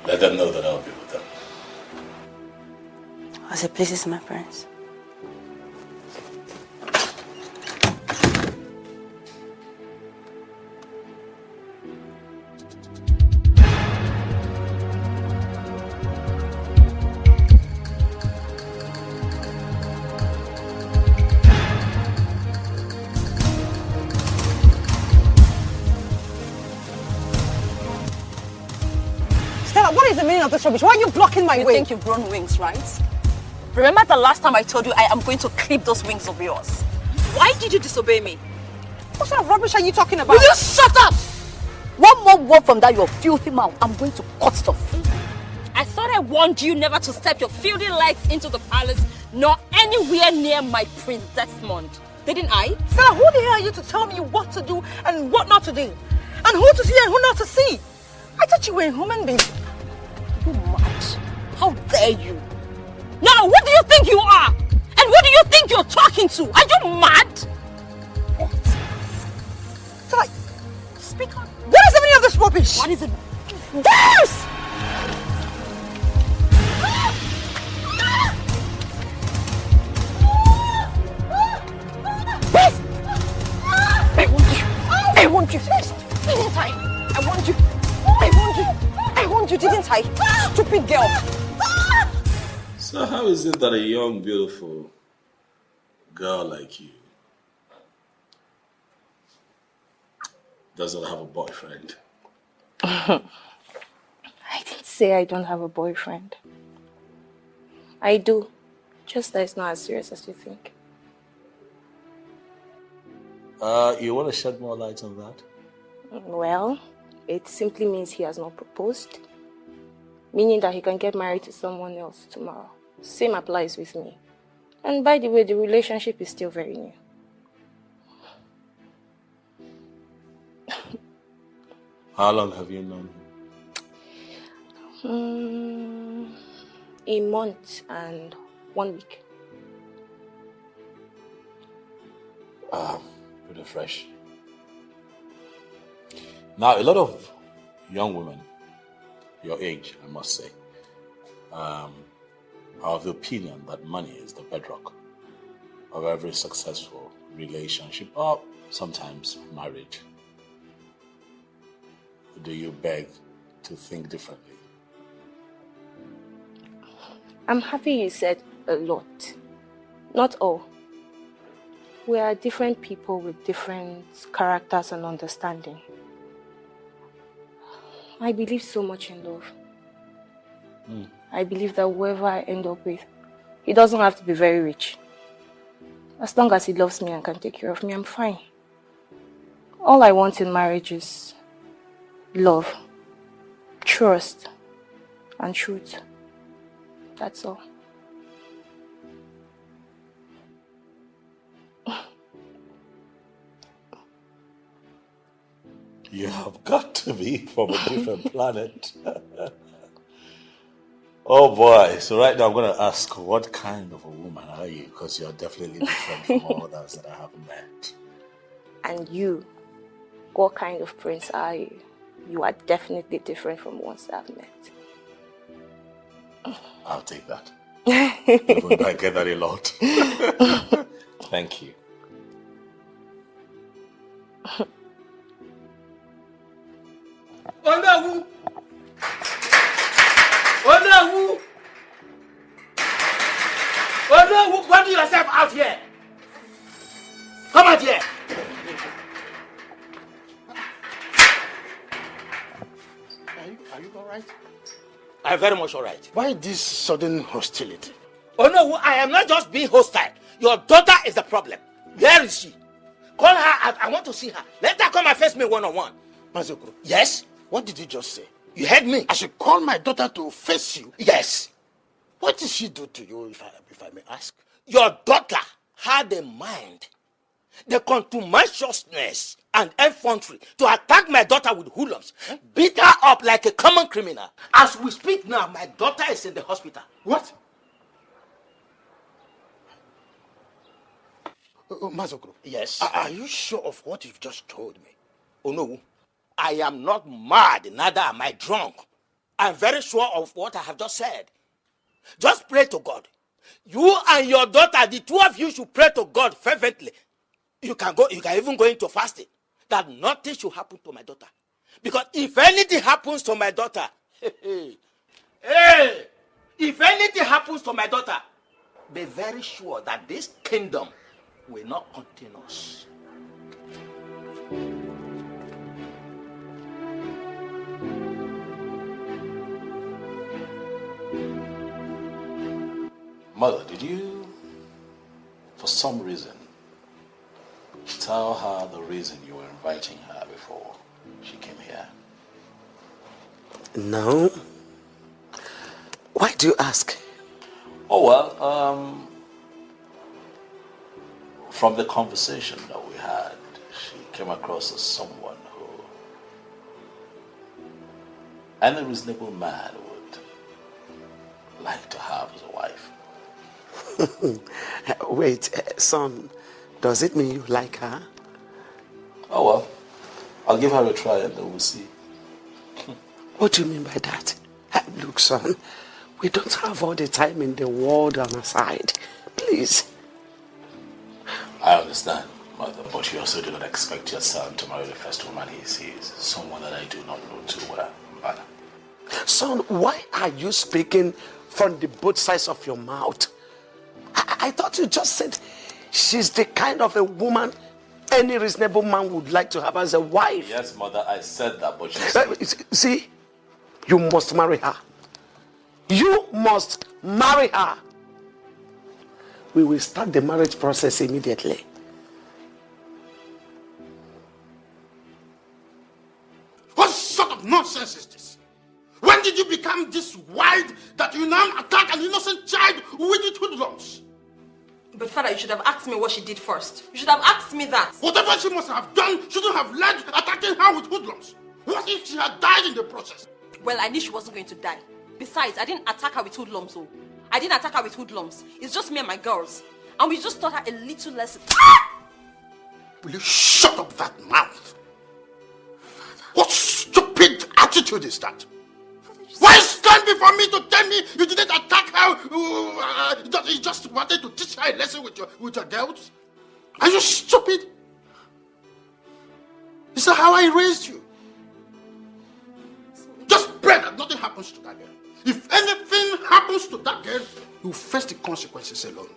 Let them know that I'll be with them. As it pleases my parents. What is the meaning of this rubbish? Why are you blocking my way? You think you've grown wings, right? Remember the last time I told you I am going to clip those wings of yours? Why did you disobey me? What sort of rubbish are you talking about? Will you shut up? One more word from that your filthy mouth, I'm going to cut stuff. I thought I warned you never to step your filthy legs into the palace, nor anywhere near my Prince Desmond. Didn't I? Stella, who the hell are you to tell me what to do and what not to do? And who to see and who not to see? I thought you were a human being. You mad? How dare you? Now, what do you think you are? And what do you think you're talking to? Are you mad? What? Stella, speak on. What is the meaning of this rubbish? What is it? This! I want you. Didn't I? I want you. I want you, didn't I? Stupid girl. So how is it that a young, beautiful girl like you doesn't have a boyfriend? I didn't say I don't have a boyfriend. I do. Just that it's not as serious as you think. You want to shed more light on that? Well, it simply means he has not proposed. Meaning that he can get married to someone else tomorrow. Same applies with me. And by the way, the relationship is still very new. How long have you known him? A month and 1 week. Pretty fresh. Now, a lot of young women, your age, I must say, are of the opinion that money is the bedrock of every successful relationship or sometimes marriage. Do you beg to think differently? I'm happy you said a lot. Not all. We are different people with different characters and understanding. I believe so much in love. I believe that whoever I end up with, he doesn't have to be very rich. As long as he loves me and can take care of me, I'm fine. All I want in marriage is love, trust, and truth. That's all. You have got to be from a different planet. Oh boy, so right now I'm going to ask, what kind of a woman are you? Because you're definitely different from all others that I have met. And you, what kind of prince are you? You are definitely different from ones that I've met. I'll take that. Even I get that a lot. Thank you. Onawu! Onawu! Onawu, what do yourself out here? Come out here! Are you all right? I'm very much all right. Why this sudden hostility? Oh no, I am not just being hostile. Your daughter is the problem. Where is she? Call her out. I want to see her. Let her come and face me one-on-one. Mazokro. Yes? What did you just say? You heard me. I should call my daughter to face you? Yes. What did she do to you, if I may ask? Your daughter had a mind, the contumaciousness and effrontery to attack my daughter with hoodlums, beat her up like a common criminal. As we speak now, my daughter is in the hospital. What? Mazokro. Yes. Are you sure of what you've just told me? Oh no, I am not mad, neither am I drunk. I'm very sure of what I have just said. Just pray to God. You and your daughter, the two of you should pray to God fervently. You can even go into fasting, that nothing should happen to my daughter. Because if anything happens to my daughter, if anything happens to my daughter, be very sure that this kingdom will not contain us. Mother, did you, for some reason, tell her the reason you were inviting her before she came here? No. Why do you ask? Oh, well, from the conversation that we had, she came across as someone who any reasonable man would like to have as a wife. Wait, son, does it mean you like her? Oh, well, I'll give her a try and then we'll see. What do you mean by that? Look, son, we don't have all the time in the world on our side. Please. I understand, Mother, but you also do not expect your son to marry the first woman he sees, someone that I do not know too well, Mother. Son, why are you speaking from the both sides of your mouth? I thought you just said she's the kind of a woman any reasonable man would like to have as a wife. Yes, Mother, I said that, but you see, you must marry her. You must marry her. We will start the marriage process immediately. What sort of nonsense is this? When did you become this wild that you now attack an innocent child with it hoodlums? But Father, you should have asked me what she did first. You should have asked me that. Whatever she must have done shouldn't have led attacking her with hoodlums. What if she had died in the process? Well, I knew she wasn't going to die. Besides, I didn't attack her with hoodlums, so. I didn't attack her with hoodlums. It's just me and my girls. And we just taught her a little lesson. Will you shut up that mouth? What stupid attitude is that? Why stand before me to tell me you didn't attack her? That you just wanted to teach her a lesson with your girls? Are you stupid? Is that how I raised you? Just pray that nothing happens to that girl. If anything happens to that girl, you face the consequences alone.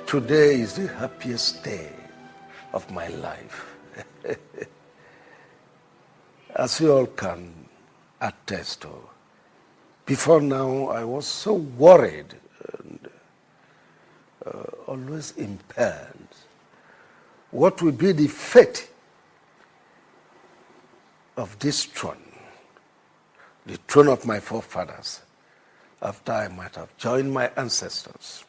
Today is the happiest day of my life. As you all can attest to, before now I was so worried and always impaired. What will be the fate of this throne, the throne of my forefathers, after I might have joined my ancestors?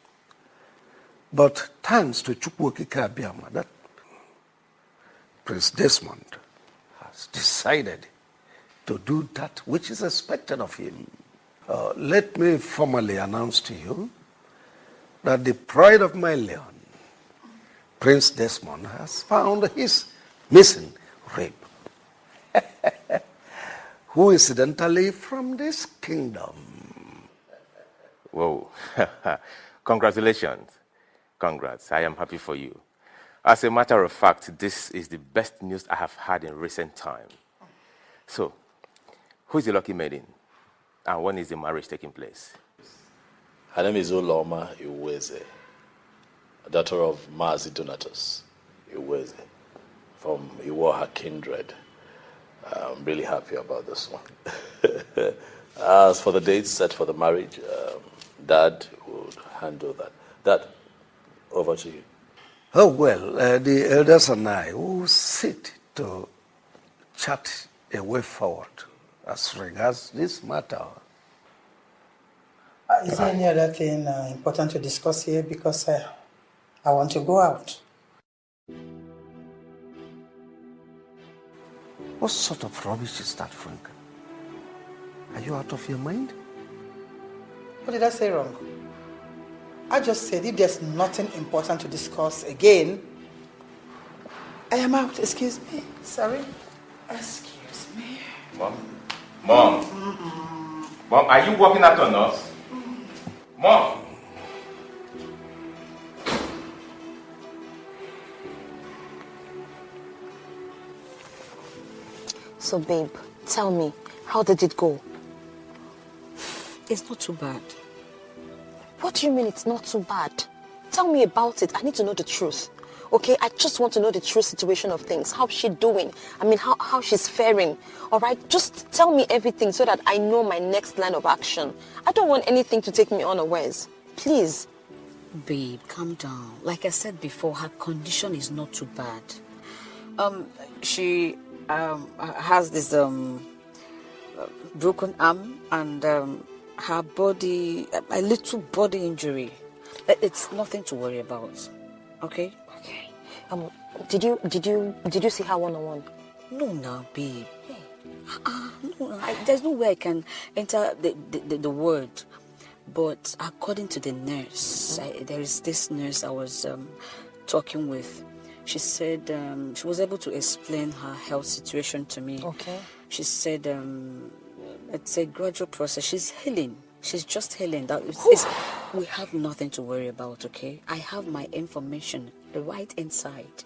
But thanks to Chukwuokike Abiyama, that Prince Desmond has decided to do that which is expected of him. Let me formally announce to you that the pride of my Leon, Prince Desmond, has found his missing rib, who incidentally from this kingdom. Whoa, congratulations. Congrats, I am happy for you. As a matter of fact, this is the best news I have had in recent time. So, who is the lucky maiden? And when is the marriage taking place? Her name is Uloma Iweze, a daughter of Mazi Donatus Iweze, from Iwoha kindred. I'm really happy about this one. As for the dates set for the marriage, Dad would handle that. Dad, over to you. Oh, well, the elders and I will sit to chart a way forward as regards this matter. Is there any other thing important to discuss here? Because I want to go out. What sort of rubbish is that, Frank? Are you out of your mind? What did I say wrong? I just said if there's nothing important to discuss again, I am out. Excuse me. Sorry. Excuse me. Mom? Mom? Mom, are you working out on us? Mom? So, babe, tell me, how did it go? It's not too bad. What do you mean it's not too bad? Tell me about it. I need to know the truth. Okay, I just want to know the true situation of things. How's she doing? I mean, how she's faring. All right, just tell me everything so that I know my next line of action. I don't want anything to take me unawares. Please. Babe, calm down. Like I said before, her condition is not too bad. She has this broken arm and her body, a little body injury. It's nothing to worry about. Okay? Okay. Did you see her one-on-one? No, now, babe. Hey. No, there's no way I can enter the word. But according to the nurse, there is this nurse I was talking with. She said she was able to explain her health situation to me. Okay. She said it's a gradual process. She's healing. She's just healing. We have nothing to worry about, okay? I have my information right inside.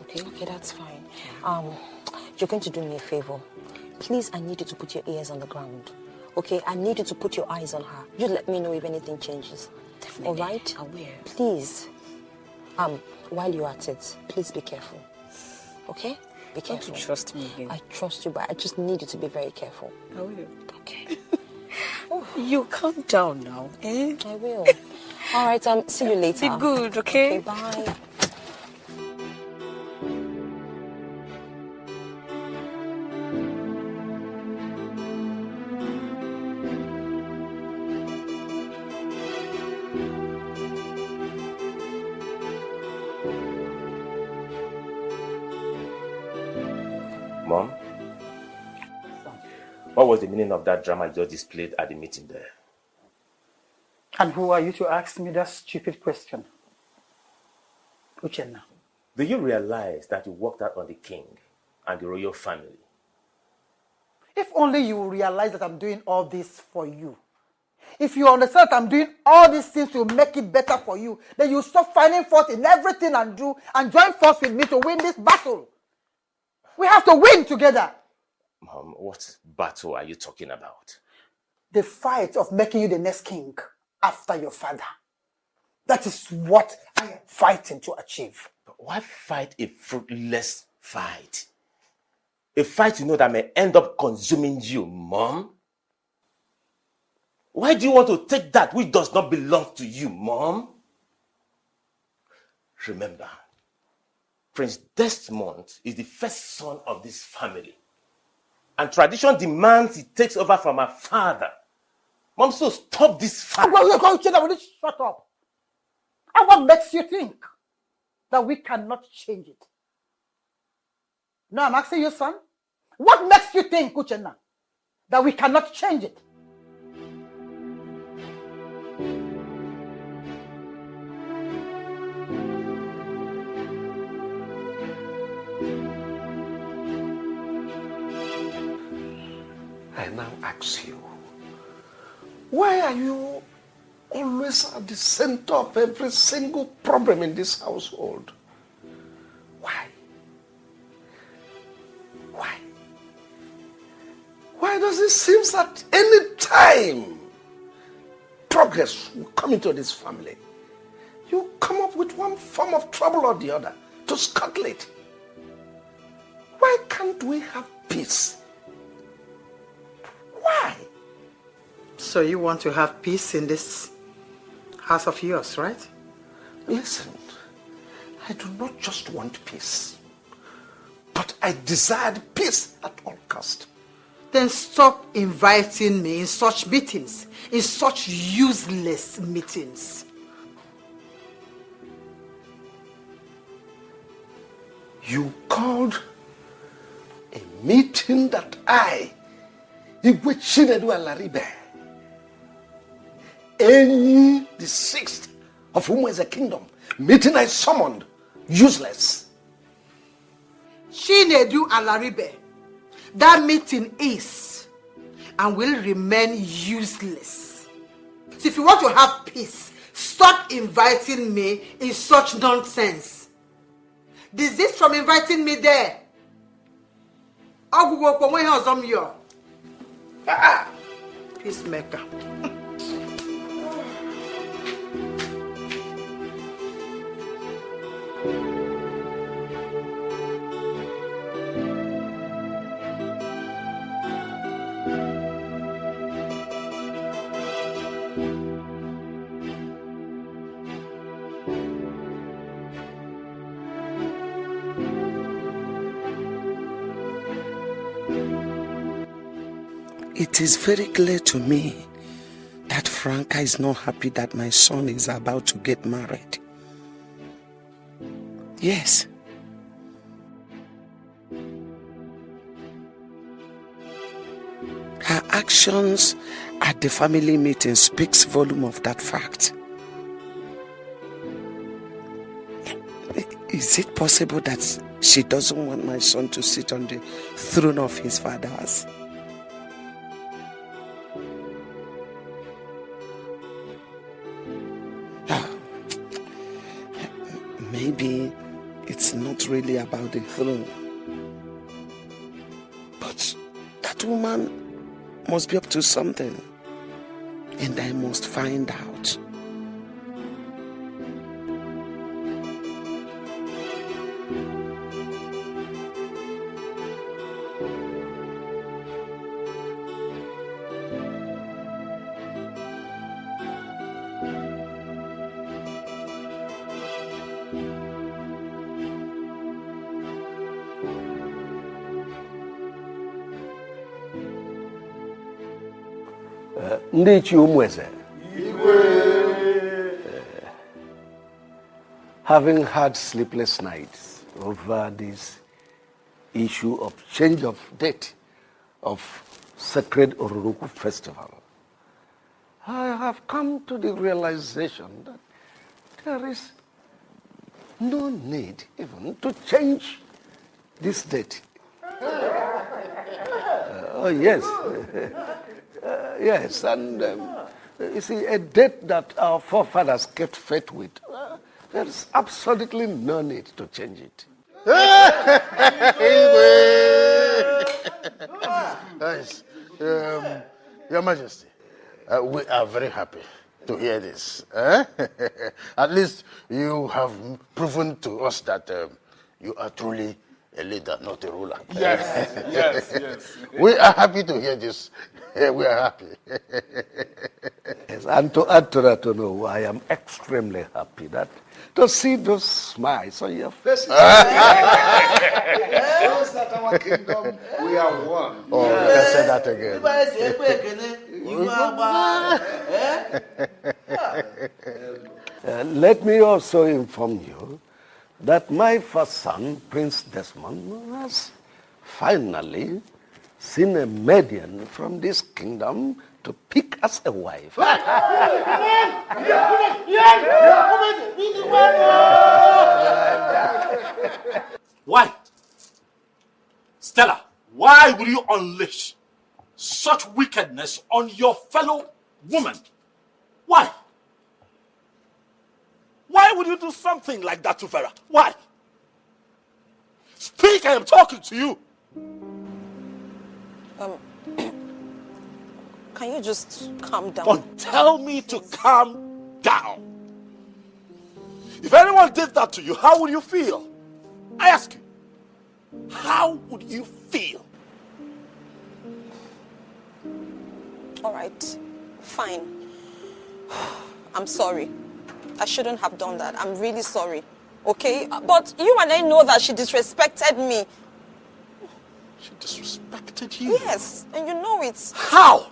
Okay? Okay, that's fine. You're going to do me a favor. Please, I need you to put your ears on the ground. Okay? I need you to put your eyes on her. You let me know if anything changes. Definitely. All right? I will. Please. While you're at it, please be careful. Okay? Be careful. Don't you trust me again? I trust you, but I just need you to be very careful. I will. Okay. You calm down now, eh? I will. All right, see you later. Be good, okay? Okay, bye. Mom? What was the meaning of that drama you just displayed at the meeting there? And who are you to ask me that stupid question? Uchenna. Do you realize that you walked out on the king and the royal family? If only you realize that I'm doing all this for you. If you understand that I'm doing all these things to make it better for you, then you stop finding fault in everything I do and join force with me to win this battle. We have to win together. Mom, what battle are you talking about? The fight of making you the next king after your father. That is what I am fighting to achieve. But why fight a fruitless fight? A fight you know that may end up consuming you, Mom? Why do you want to take that which does not belong to you, Mom? Remember, Prince Desmond is the first son of this family. And tradition demands he takes over from her father. Mom, so stop this fight. Will you shut up? And what makes you think that we cannot change it? No, I'm asking you, son. What makes you think, Uchenna, that we cannot change it? I now ask you, why are you always at the center of every single problem in this household? Why? Why? Why does it seem that any time progress will come into this family, you come up with one form of trouble or the other to scuttle it? Why can't we have peace? Why? So you want to have peace in this house of yours, right? Listen, I do not just want peace, but I desired peace at all cost. Then stop inviting me in such meetings, in such useless meetings. You called a meeting that I, Igwe Chinedu Alaribe, Enyi the sixth, of whom is a kingdom, meeting I summoned, useless. Chinedu Alaribe, that meeting is and will remain useless. So if you want to have peace, stop inviting me in such nonsense. Desist from inviting me there. Peacemaker. It is very clear to me that Franca is not happy that my son is about to get married. Yes. Her actions at the family meeting speaks volume of that fact. Is it possible that she doesn't want my son to sit on the throne of his fathers? Maybe it's not really about the throne. But that woman must be up to something. And I must find out. Having had sleepless nights over this issue of change of date of Sacred Oruruku Festival, I have come to the realization that there is no need even to change this date. Oh, yes. Yes, and you see, a date that our forefathers kept faith with, there is absolutely no need to change it. Nice. Your Majesty, we are very happy to hear this. At least you have proven to us that you are truly a leader, not a ruler. Yes, yes. We are happy to hear this. We are happy. Yes, and to add to that, I am extremely happy that to see those smiles on your faces. Shows that our kingdom, we are one. Oh, you can say that again. Let me also inform you that my first son, Prince Desmond, has finally seen a median from this kingdom to pick as a wife. Why? Stella, why will you unleash such wickedness on your fellow woman? Why? Why would you do something like that to Vera? Why? Speak, I am talking to you. Can you just calm down? Don't tell me to calm down. If anyone did that to you, how would you feel? I ask you, how would you feel? All right, fine. I'm sorry. I shouldn't have done that. I'm really sorry. Okay? But you and I know that she disrespected me. She disrespected you? Yes, and you know it. How?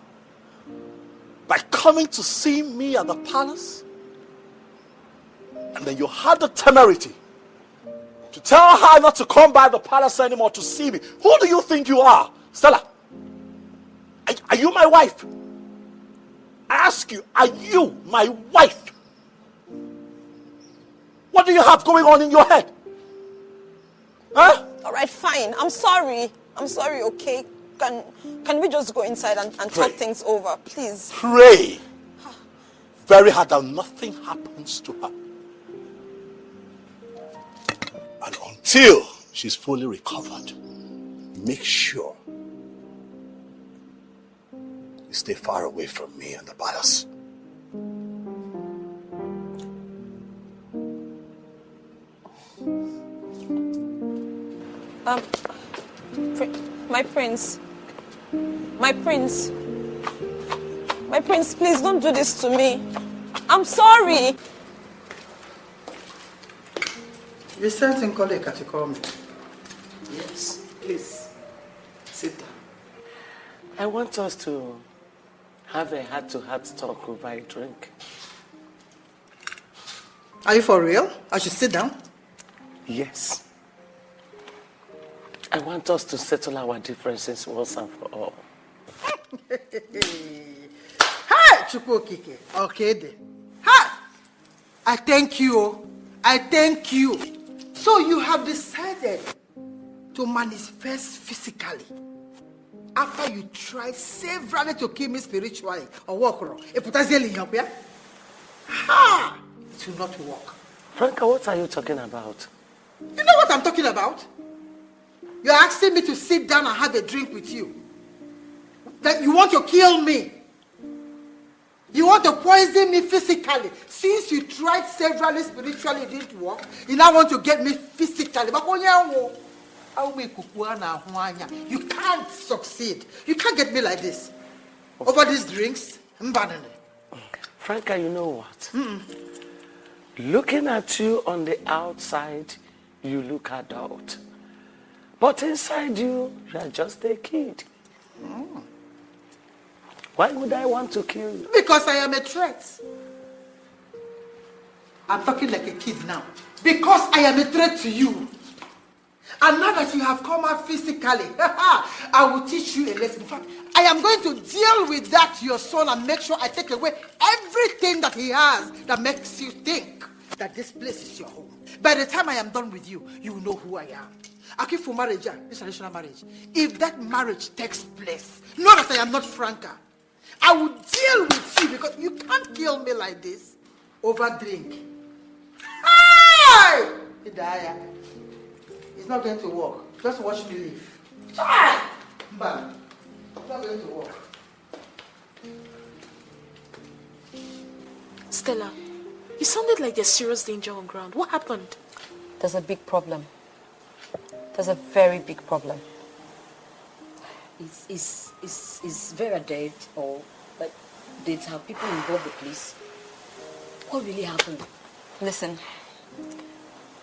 By coming to see me at the palace? And then you had the temerity To tell her not to come by the palace anymore to see me. Who do you think you are? Stella, are you my wife? I ask you, are you my wife? What do you have going on in your head? Huh? All right, fine. I'm sorry. I'm sorry, okay? Can we just go inside and talk things over, please? Pray very hard that nothing happens to her. And until she's fully recovered, make sure you stay far away from me and the palace. My prince. My prince. My prince, please don't do this to me. I'm sorry. You sent in colleague to call me. Yes, please. Sit down. I want us to have a heart-to-heart talk over a drink. Are you for real? I should sit down. Yes. I want us to settle our differences once and for all. Hi, Chukwokike. Okay then. Hi. I thank you. I thank you. So you have decided to manifest physically after you tried severally to kill me spiritually or walk around. Ha! It will not work. Franca, what are you talking about? You know what I'm talking about? You're asking me to sit down and have a drink with you. That you want to kill me. You want to poison me physically. Since you tried severally spiritually, it didn't work. You now want to get me physically. You can't succeed. You can't get me like this. Over these drinks. Franca, you know what? Looking at you on the outside, you look adult. But inside you, you are just a kid. Why would I want to kill you? Because I am a threat. I'm talking like a kid now. Because I am a threat to you. And now that you have come out physically, I will teach you a lesson. In fact, I am going to deal with that, your son, and make sure I take away everything that he has that makes you think that this place is your home. By the time I am done with you, you will know who I am. I keep for marriage, this traditional marriage. If that marriage takes place, know that I am not Franca. I will deal with you because you can't kill me like this over drink. Hey! It's not going to work. Just watch me leave. Bam. It's not going to work. Stella, you sounded like there's serious danger on ground. What happened? There's a big problem. There's a very big problem. Is Vera dead, or like did her people involve the police? What really happened? Listen,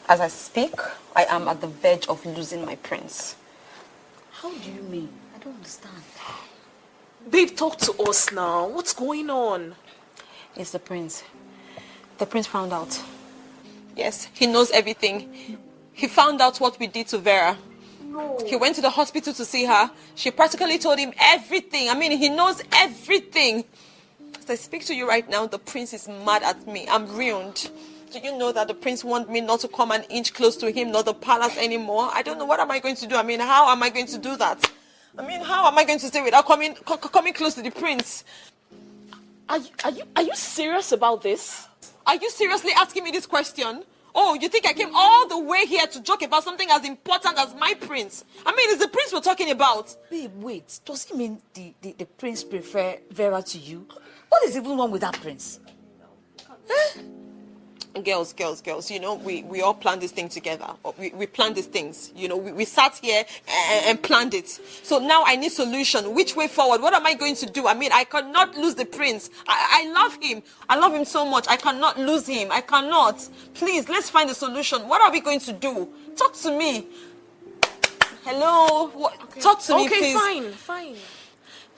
as I speak, I am at the verge of losing my prince. How do you mean? I don't understand. Babe, talk to us now. What's going on? It's the prince. The prince found out. Yes, he knows everything. He found out what we did to Vera. No. He went to the hospital to see her. She practically told him everything. I mean, he knows everything. As I speak to you right now, the prince is mad at me. I'm ruined. Do you know that the prince wants me not to come an inch close to him, not the palace anymore? I don't know. What am I going to do? I mean, how am I going to do that? I mean, how am I going to stay without coming close to the prince? Are you serious about this? Are you seriously asking me this question? Oh, you think I came all the way here to joke about something as important as my prince? I mean, it's the prince we're talking about. Babe, wait. Does it mean the prince prefer Vera to you? What is even wrong with that prince? Girls, you know, we all planned this thing together. We planned these things. You know, we sat here and planned it. So now I need solution. Which way forward? What am I going to do? I mean, I cannot lose the prince. I love him. I love him so much. I cannot lose him. I cannot. Please, let's find a solution. What are we going to do? Talk to me. Hello? Okay. Talk to me, please. Okay, fine.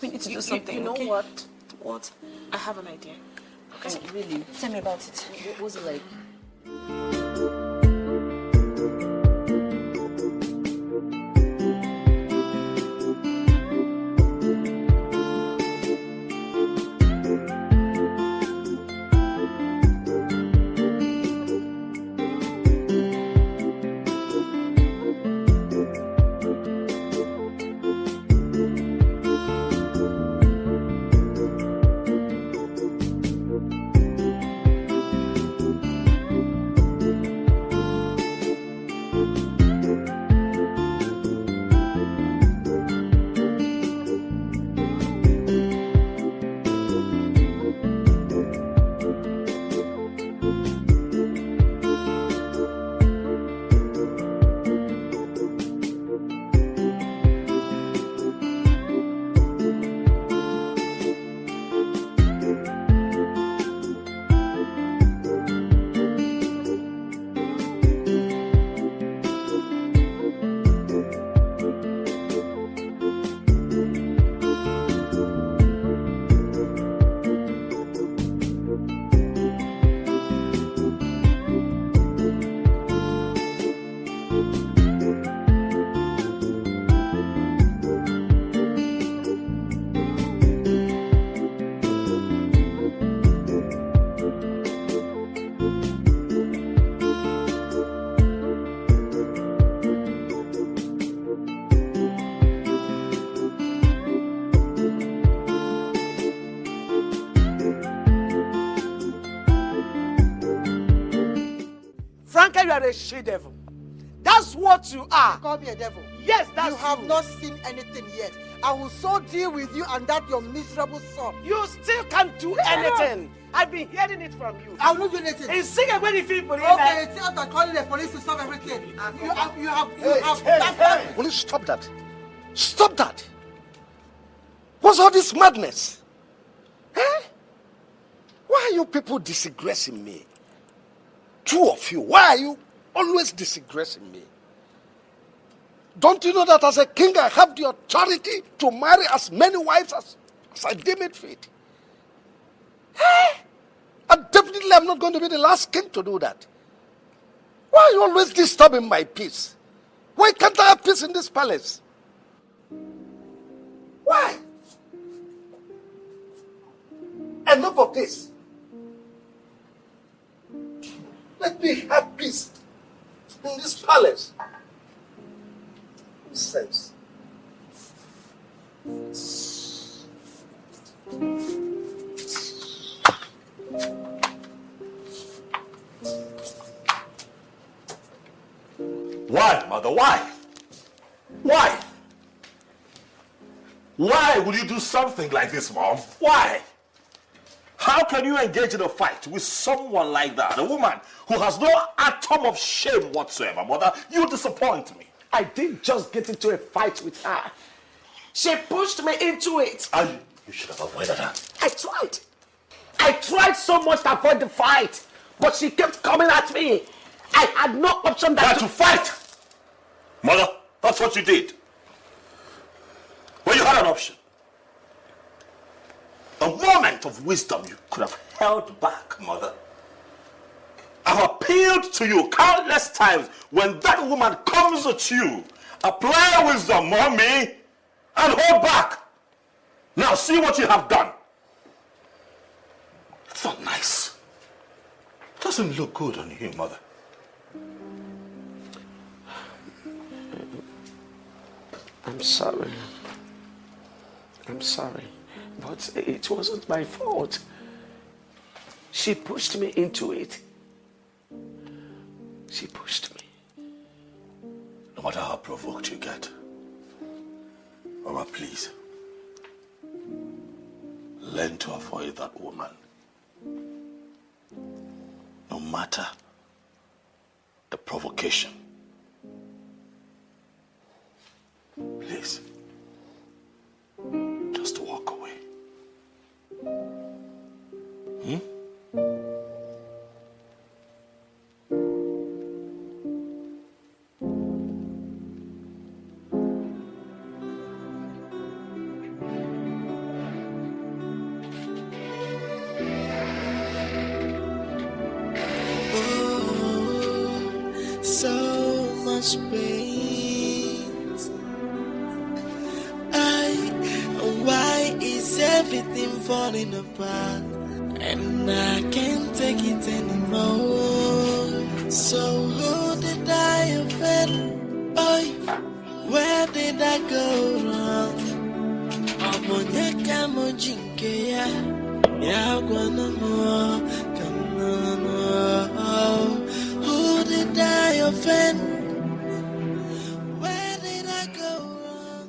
We need to do something, You know okay? what? What? I have an idea. Okay. Really? Tell me about it. What was it like? Franca, you are a she-devil. That's what you are. You call me a devil? Yes, that's you. have not seen anything yet. I will so deal with you and that your miserable son. You still can't do anything. I've been hearing it from you. I will not do anything. It's sick when you feel police. Okay, it's after calling the police to solve everything. You have. Will you stop that? Stop that. What's all this madness? Eh? Why are you people disgracing me? Two of you, why are you always disgracing me? Don't you know that as a king I have the authority to marry as many wives as I deem it fit? Eh? And definitely I'm not going to be the last king to do that. Why are you always disturbing my peace? Why can't I have peace in this palace? Why? Enough of this. Let me have peace in this palace. Sense. Why, mother? Why? Why? Why would you do something like this, Mom? Why? How can you engage in a fight with someone like that? A woman who has no atom of shame whatsoever, Mother. You disappoint me. I didn't just get into a fight with her. She pushed me into it. And you should have avoided her. I tried. I tried so much to avoid the fight, but she kept coming at me. I had no option than to fight. Mother, that's what you did. Well, you had an option. A moment of wisdom you could have held back, Mother. I've appealed to you countless times. When that woman comes at you, apply wisdom, Mommy, and hold back. Now see what you have done. It's not nice. It doesn't look good on you, Mother. I'm sorry. I'm sorry. But it wasn't my fault. She pushed me into it. She pushed me. No matter how provoked you get, Mama, please, learn to avoid that woman. No matter the provocation. Please, just walk away. So much pain. Why is everything falling apart? And I can't take it anymore. So who did I offend? Oh, where did I go wrong? Omonyeka mojinke ya gwana mo kanano. Who did I offend? Where did I go wrong?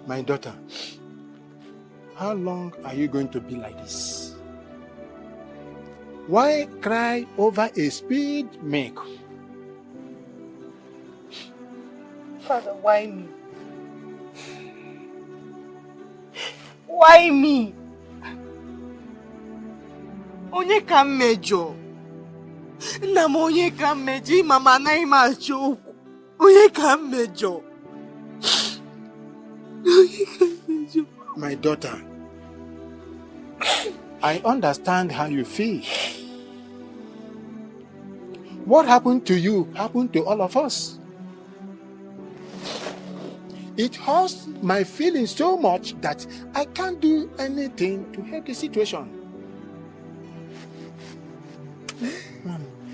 My daughter, how long are you going to be like this? Why cry over a spilled milk? Father, why me? Why me? Onye ka mmejọ? Nna m onye ka mmejọ? Mama anaghị m achọ okwu. Onye ka mmejọ? My daughter, I understand how you feel. What happened to you happened to all of us. It hurts my feelings so much that I can't do anything to help the situation.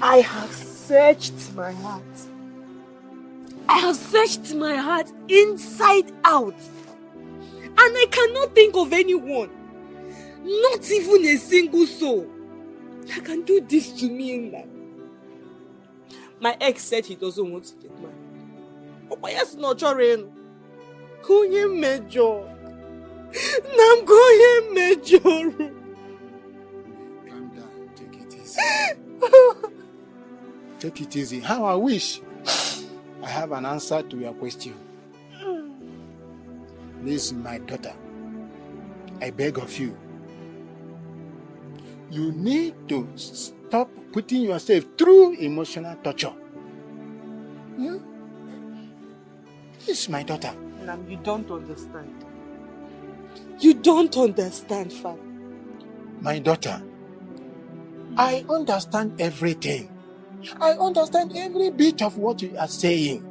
I have searched my heart. I have searched my heart inside out. And I cannot think of anyone, not even a single soul, that can do this to me in life. My ex said he doesn't want to get married. But yes, no, Jorin. Konye major. Nam konye major. Calm down, take it easy. Take it easy. How I wish I have an answer to your question. Please, my daughter, I beg of you. You need to stop putting yourself through emotional torture. Please, my daughter. Nam, you don't understand. You don't understand, Father. My daughter, I understand everything. I understand every bit of what you are saying.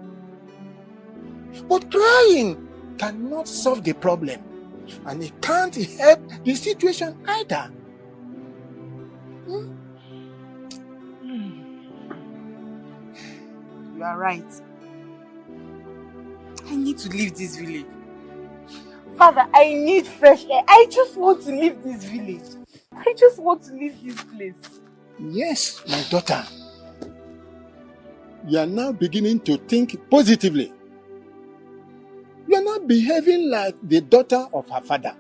But crying cannot solve the problem. And it can't help the situation either. You are right. I need to leave this village. Father, I need fresh air. I just want to leave this village. I just want to leave this place. Yes, my daughter. You are now beginning to think positively. You are not behaving like the daughter of her father.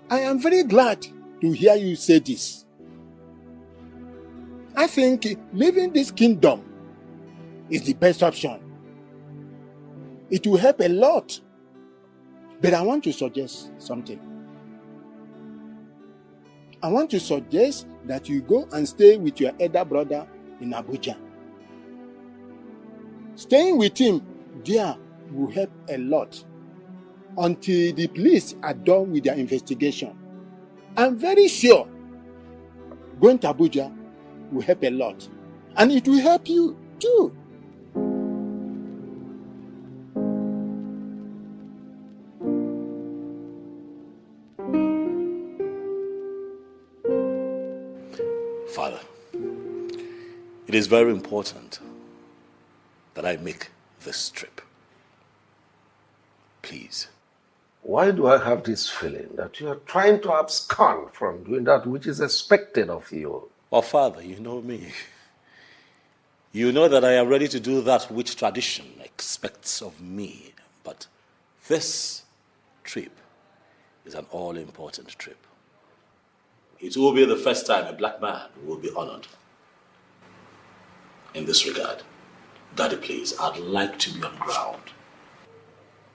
I am very glad to hear you say this. I think leaving this kingdom is the best option. It will help a lot. But I want to suggest something. I want to suggest that you go and stay with your elder brother in Abuja. Staying with him there will help a lot until the police are done with their investigation. I'm very sure going to Abuja will help a lot. And it will help you too. Father, it is very important that I make this trip. Please. Why do I have this feeling that you are trying to abscond from doing that which is expected of you? Oh, Father, you know me. You know that I am ready to do that which tradition expects of me. But this trip is an all-important trip. It will be the first time a black man will be honored. In this regard, Daddy, please, I'd like to be on ground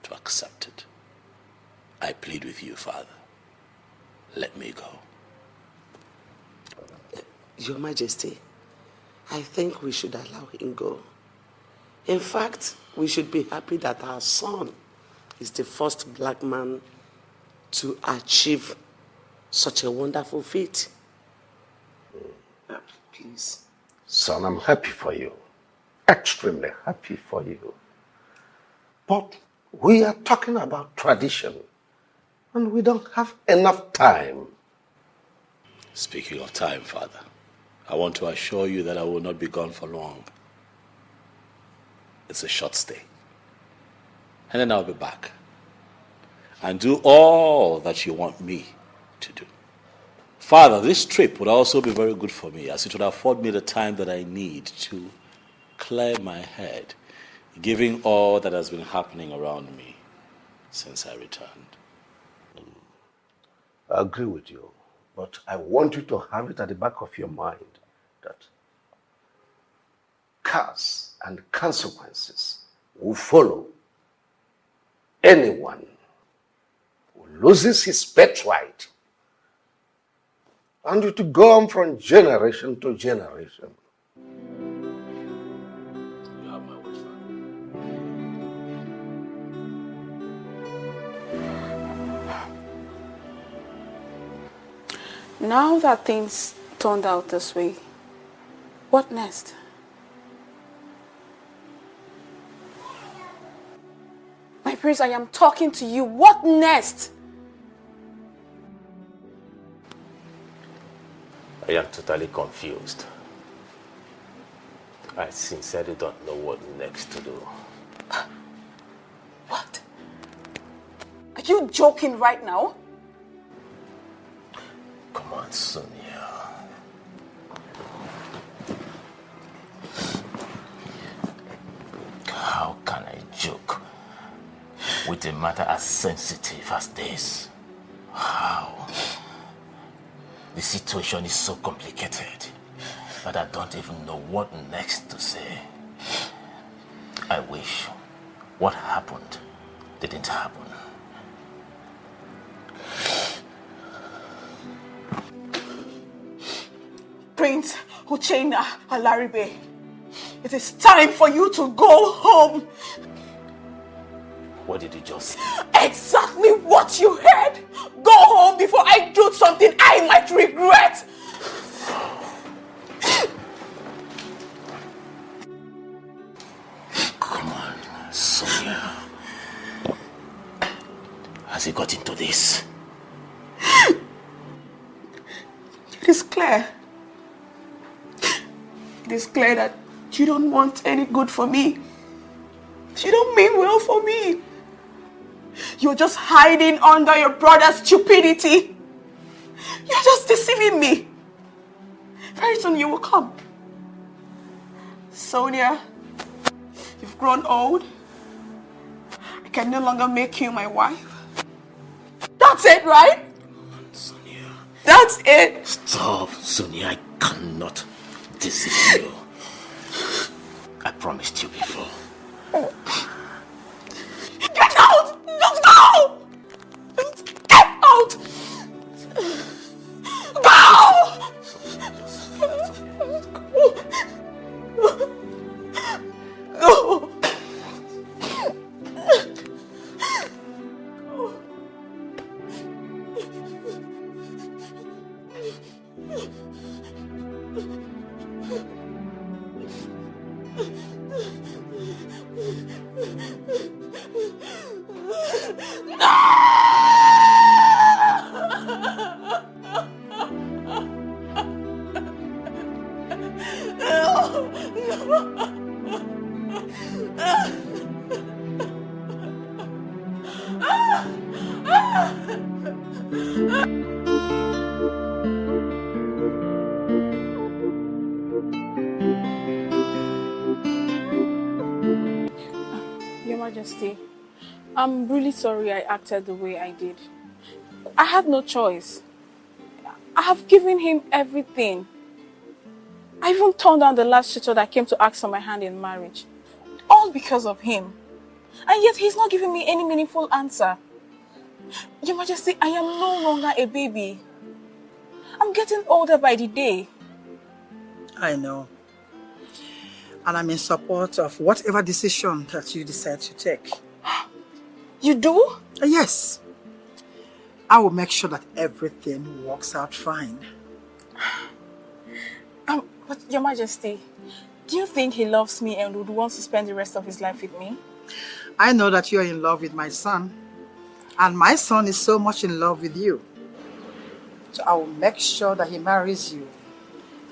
to accept it. I plead with you, Father. Let me go. Your Majesty, I think we should allow him go. In fact, we should be happy that our son is the first black man to achieve such a wonderful feat. Please. Son, I'm happy for you. Extremely happy for you. But we are talking about tradition, and we don't have enough time. Speaking of time, Father, I want to assure you that I will not be gone for long. It's a short stay. And then I'll be back and do all that you want me to do. Father, this trip would also be very good for me, as it would afford me the time that I need to clear my head, given all that has been happening around me since I returned. I agree with you, but I want you to have it at the back of your mind that curse and consequences will follow anyone who loses his birthright, and it will go on from generation to generation. You have my word, Father. Now that things turned out this way, What next? My prince, I am talking to you. What next? I am totally confused. I sincerely don't know what next to do. What? Are you joking right now? Come on, Sonia. How can I joke with a matter as sensitive as this? How? The situation is so complicated that I don't even know what next to say. I wish what happened didn't happen. Prince Uchenna Alaribe, it is time for you to go home. What did you just say? Exactly what you heard. Go home before I do something I might regret. Come on, Sonia. Has he got into this? It is clear. It is clear that you don't want any good for me. You don't mean well for me. You're just hiding under your brother's stupidity. You're just deceiving me. Very soon you will come. Sonia, you've grown old. I can no longer make you my wife. That's it, right? Sonia. That's it. Stop, Sonia. I cannot deceive you. I promised you before. Get out! Just go! Get out! Go! Go! Your Majesty, I'm really sorry I acted the way I did. I had no choice. I have given him everything. I even turned down the last suitor that came to ask for my hand in marriage. All because of him. And yet he's not giving me any meaningful answer. Your Majesty, I am no longer a baby. I'm getting older by the day. I know. And I'm in support of whatever decision that you decide to take. You do? Yes. I will make sure that everything works out fine. But Your Majesty, do you think he loves me and would want to spend the rest of his life with me? I know that you're in love with my son. And my son is so much in love with you. So I will make sure that he marries you.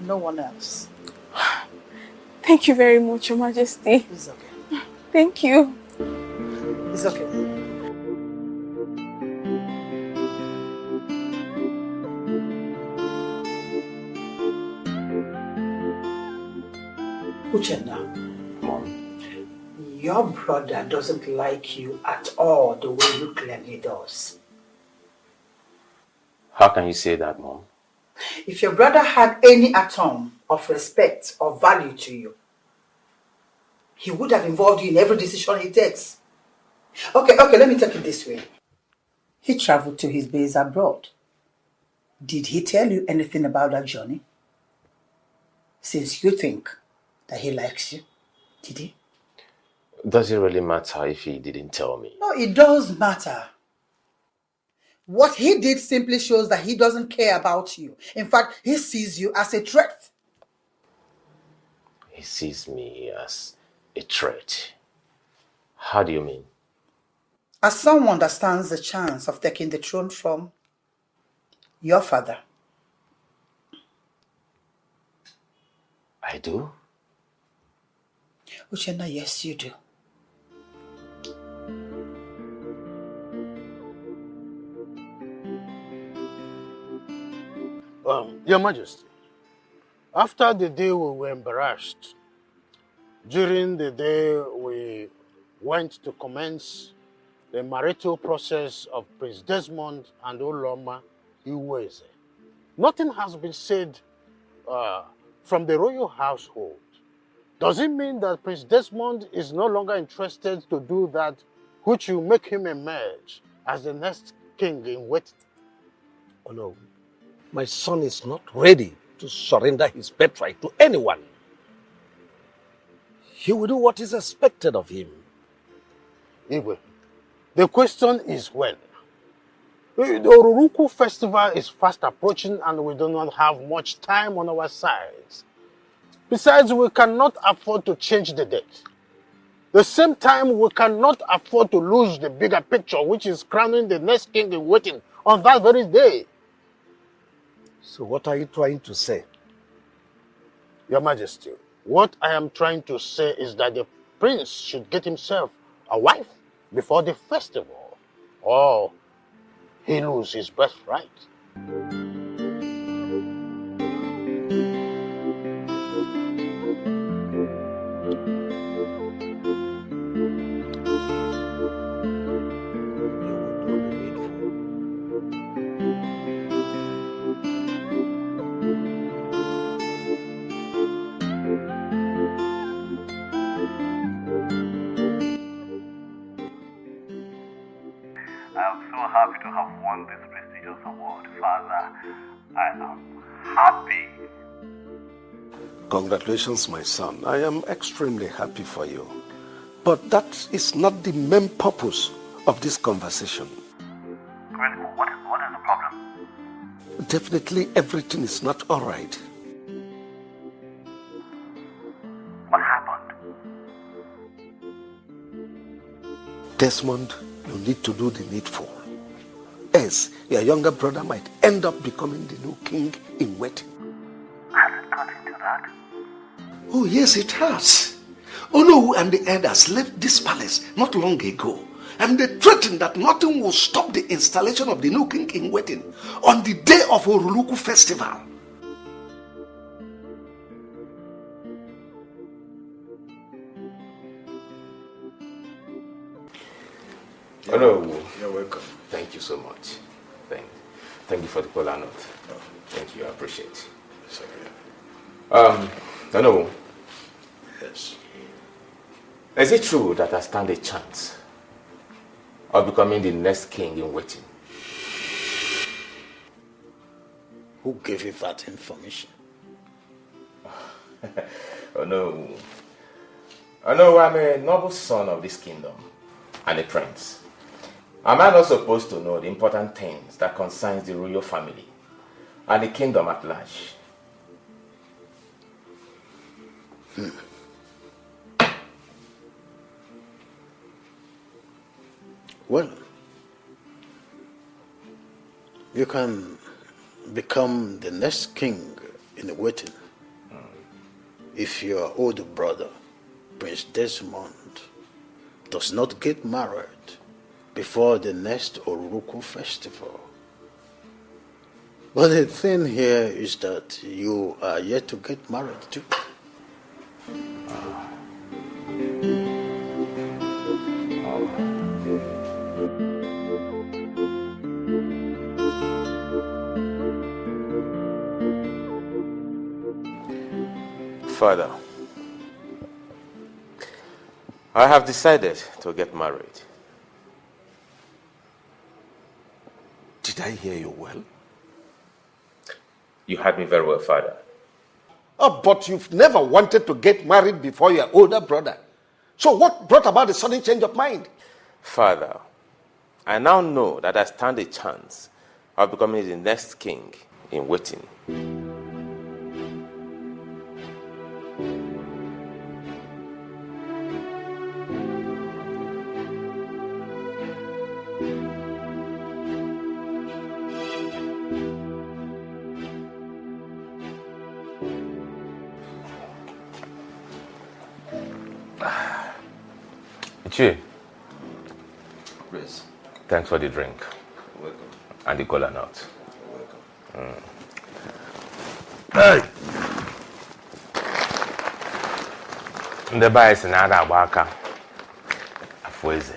No one else. Thank you very much, Your Majesty. It's okay. Thank you. It's okay. Uchenna, Mom, your brother doesn't like you at all the way you claim he does. how can you say that, Mom? If your brother had any atom of respect or value to you, he would have involved you in every decision he takes. Okay, let me take it this way. He traveled to his base abroad. Did he tell you anything about that journey? Since you think that he likes you, did he? Does it really matter if he didn't tell me? No, it does matter. What he did simply shows that he doesn't care about you. In fact, he sees you as a threat. he sees me as a threat. How do you mean? As someone that stands the chance of taking the throne from your father. I do? Uchenna, yes, you do. Your Majesty, after the day we were embarrassed, during the day we went to commence the marital process of Prince Desmond and Uloma Iweze, nothing has been said from the royal household. Does it mean that Prince Desmond is no longer interested to do that which will make him emerge as the next king in waiting? Oh no, my son is not ready to surrender his birthright to anyone. He will do what is expected of him. Iyke, the question is when. The Oruruku festival is fast approaching and we do not have much time on our sides. Besides, we cannot afford to change the date. The same time, we cannot afford to lose the bigger picture, which is crowning the next king in waiting on that very day. So what are you trying to say? Your Majesty, what I am trying to say is that the prince should get himself a wife before the festival, or he loses his birthright. I'm so happy to have won this prestigious award, Father. I am happy. Congratulations, my son. I am extremely happy for you. But that is not the main purpose of this conversation. Really, what is the problem? Definitely everything is not all right. What happened? Desmond, you need to do the needful. Else, your younger brother might end up becoming the new king in waiting. Has it got into that? Oh, yes, it has. Onowu and the elders left this palace not long ago, and they threatened that nothing will stop the installation of the new king in waiting on the day of Oruluku festival. Hello. You're welcome. Thank you so much. Thank you for the polar note. Oh. Thank you, I appreciate it. Sorry. Hello. Yes. Is it true that I stand a chance of becoming the next king in waiting? Who gave you that information? Oh no. Oh no, I'm a noble son of this kingdom and a prince. Am I not supposed to know the important things that concerns the royal family and the kingdom at large? Well, you can become the next king in waiting if your older brother, Prince Desmond, does not get married before the next Oruruku festival. But the thing here is that you are yet to get married too. Father, I have decided to get married. Did I hear you well? You heard me very well, Father. Oh, but you've never wanted to get married before your older brother. So what brought about the sudden change of mind? Father, I now know that I stand a chance of becoming the next king in waiting. Ichie. Please. Thanks for the drink. You're welcome. And the cola nut. You're welcome. Hey! The bar is another waka. Afueze.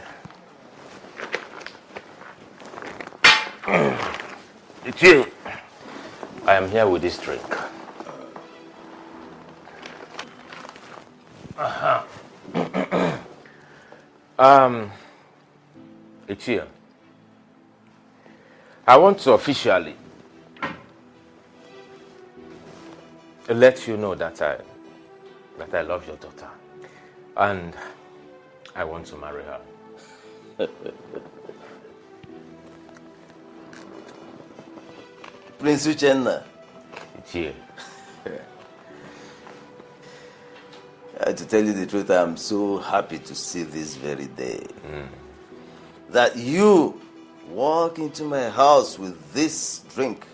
Ichie, I am here with this drink. Ichie, I want to officially let you know that I love your daughter, and I want to marry her. Prince Uchenna. Ichie. To tell you the truth, I am so happy to see this very day. That you walk into my house with this drink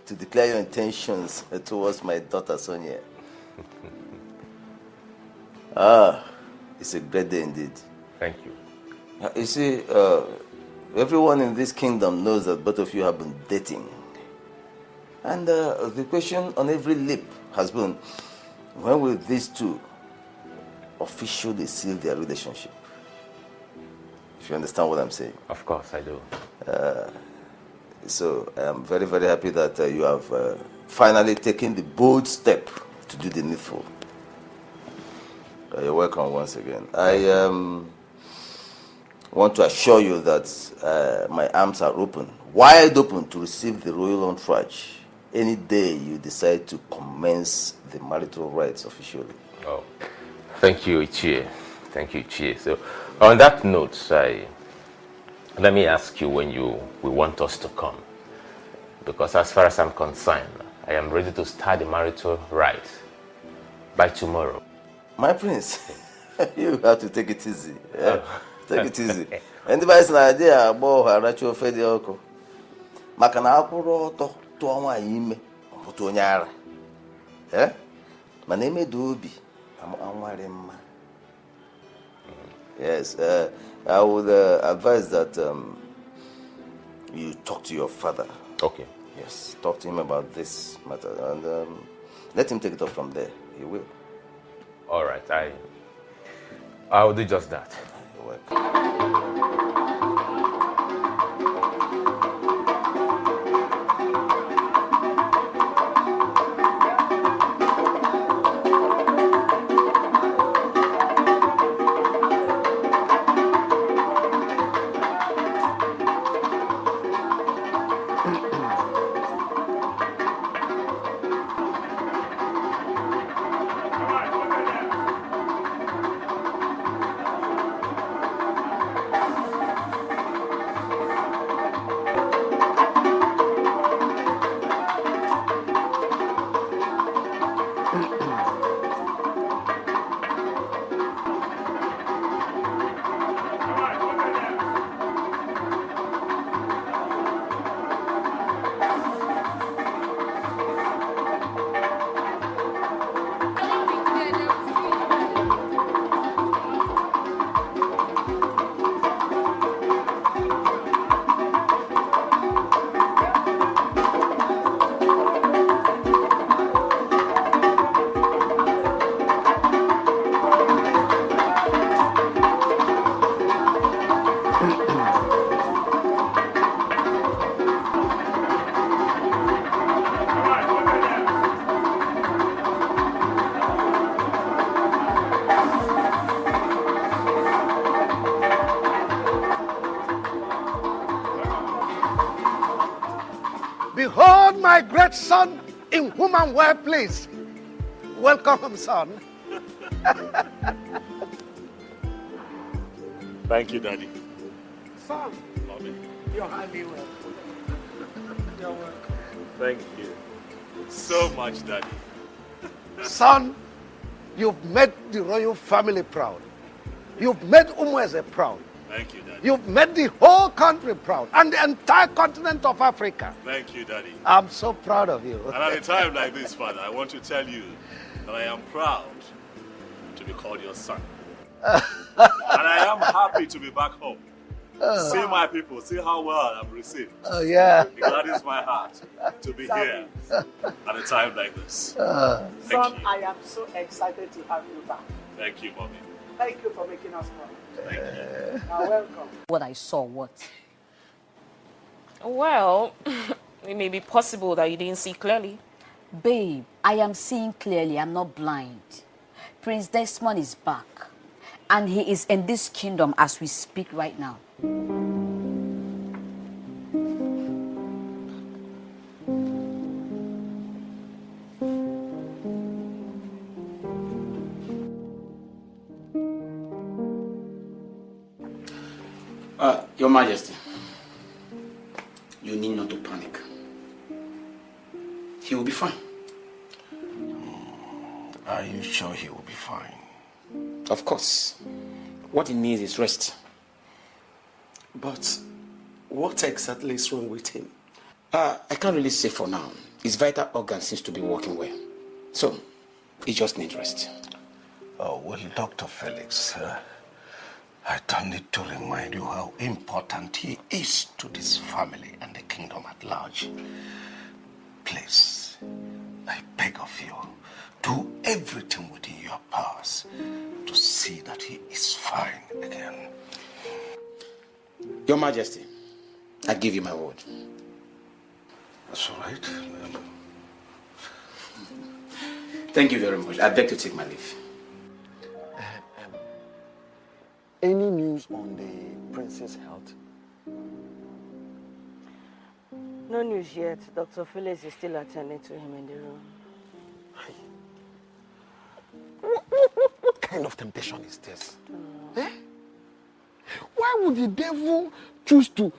to declare your intentions towards my daughter Sonia. It's a great day indeed. Thank you. You see, everyone in this kingdom knows that both of you have been dating. And the question on every lip has been, when will these two officially seal their relationship? If you understand what I'm saying. Of course, I do. So I'm very, very happy that you have finally taken the bold step to do the needful. You're welcome once again. I want to assure you that my arms are open, wide open, to receive the royal entourage any day you decide to commence the marital rights officially. Oh, thank you, Ichie. Thank you, Ichie. So, on that note, let me ask you when you will want us to come. Because as far as I'm concerned, I am ready to start the marital rights by tomorrow. My prince, you have to take it easy. Yeah? Take it easy. Anybody's an idea about Rachael Okonkwo. Makana akwụrụ ọtọ tụọ nwaanyị ime ọpụta onye ara. Mana emedo obi anwarị mma. Yes, I would advise that you talk to your father. Okay. Yes, talk to him about this matter and let him take it up from there. He will. All right, I will do just that. You're welcome. Behold my great son in whom I'm well pleased. Welcome, son. Thank you, Daddy. Son, you're highly welcome. You're welcome. Thank you so much, Daddy. Son, you've made the royal family proud. You've made Umweze proud. Thank you, Daddy. You've made the whole country proud and the entire continent of Africa. Thank you, Daddy. I'm so proud of you. And at a time like this, Father, I want to tell you that I am proud to be called your son. And I am happy to be back home. See my people, see how well I'm received. Oh, yeah. It gladdens my heart to be here at a time like this. Thank you. I am so excited to have you back. Thank you, Mommy. Thank you for making us proud. Thank you. Now, welcome. What I saw, what? Well, it may be possible that you didn't see clearly. Babe, I am seeing clearly. I'm not blind. Prince Desmond is back. And he is in this kingdom as we speak right now. Your Majesty, you need not to panic. He will be fine. Are you sure he will be fine? Of course. What he needs is rest. But what exactly is wrong with him? I can't really say for now. His vital organ seems to be working well. So, he just needs rest. Oh, well, Dr. Felix, I don't need to remind you how important he is to this family and the kingdom at large. Please, I beg of you, do everything within your powers to see that he is fine again. Your Majesty, I give you my word. That's all right. Thank you very much. I beg to take my leave. Any news on the prince's health? No news yet. Dr. Felix is still attending to him in the room. What kind of temptation is this? Eh? Why would the devil choose to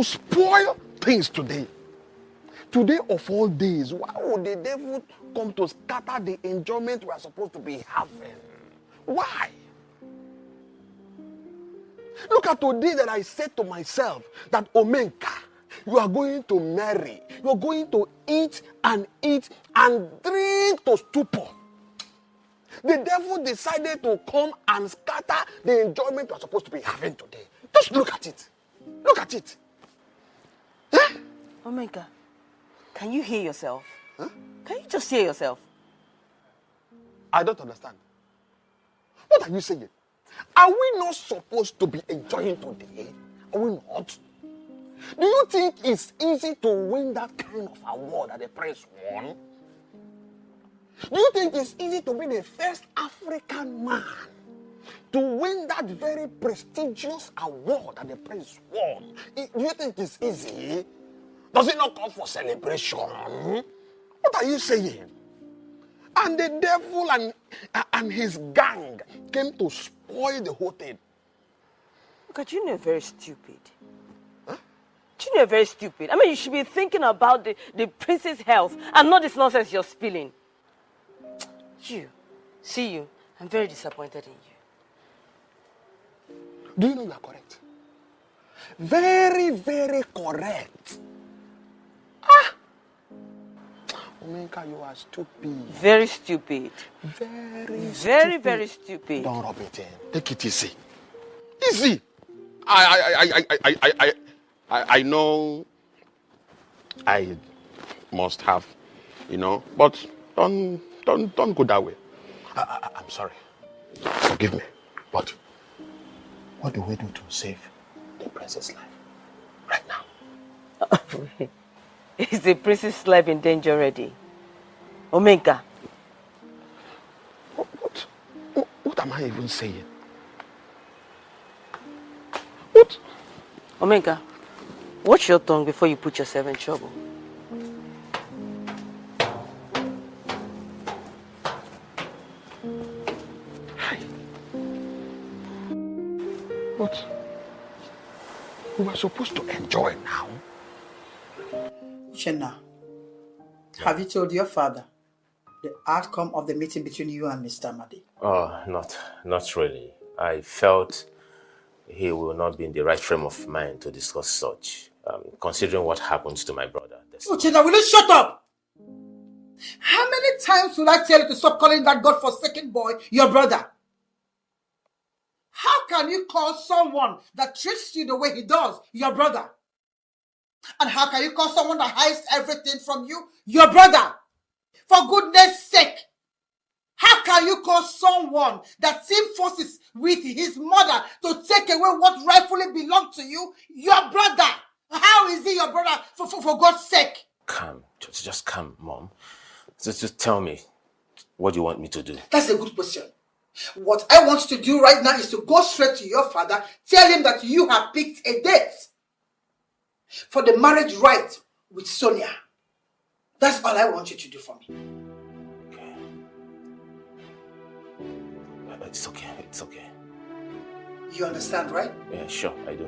spoil things today? Today of all days, why would the devil come to scatter the enjoyment we are supposed to be having? Why? Look at today that I said to myself that Omenka, you are going to marry. You are going to eat and drink to stupor. The devil decided to come and scatter the enjoyment you are supposed to be having today. Just look at it. Look at it. Eh? Omenka, can you hear yourself? Huh? Can you just hear yourself? I don't understand. What are you saying? Are we not supposed to be enjoying today? Are we not? Do you think it's easy to win that kind of award that the prince won? Do you think it's easy to be the first African man to win that very prestigious award that the prince won? Do you think it's easy? Does it not call for celebration? What are you saying? And the devil and his gang came to spoil the whole thing. Look at you, you're very stupid. Huh? You're very stupid. I mean, you should be thinking about the prince's health and not this nonsense you're spilling. You, I'm very disappointed in you. Do you know you are correct? Very, very correct. Omenka, you are stupid. Very stupid. Very stupid. Don't rub it in. Take it easy. Easy. I know I must have, but don't go that way. I'm sorry. Forgive me. But what do we do to save the princess' life right now? Is the princess' life in danger already? Omenka. What am I even saying? What? Omenka, watch your tongue before you put yourself in trouble. What? We were supposed to enjoy now. Uchenna, have you told your father the outcome of the meeting between you and Mr. Madi? Oh, not really. I felt he will not be in the right frame of mind to discuss such, considering what happened to my brother. Uchenna, will you shut up? How many times will I tell you to stop calling that God-forsaken boy your brother? How can you call someone that treats you the way he does your brother? And how can you call someone that hides everything from you your brother? For goodness sake, how can you call someone that team forces with his mother to take away what rightfully belongs to you your brother? How is he your brother for God's sake? Calm. Just calm, Mom. Just tell me what you want me to do. That's a good question. What I want you to do right now is to go straight to your father, tell him that you have picked a date for the marriage rite with Sonia. That's all I want you to do for me. Okay. It's okay. It's okay. You understand, right? Yeah, sure, I do.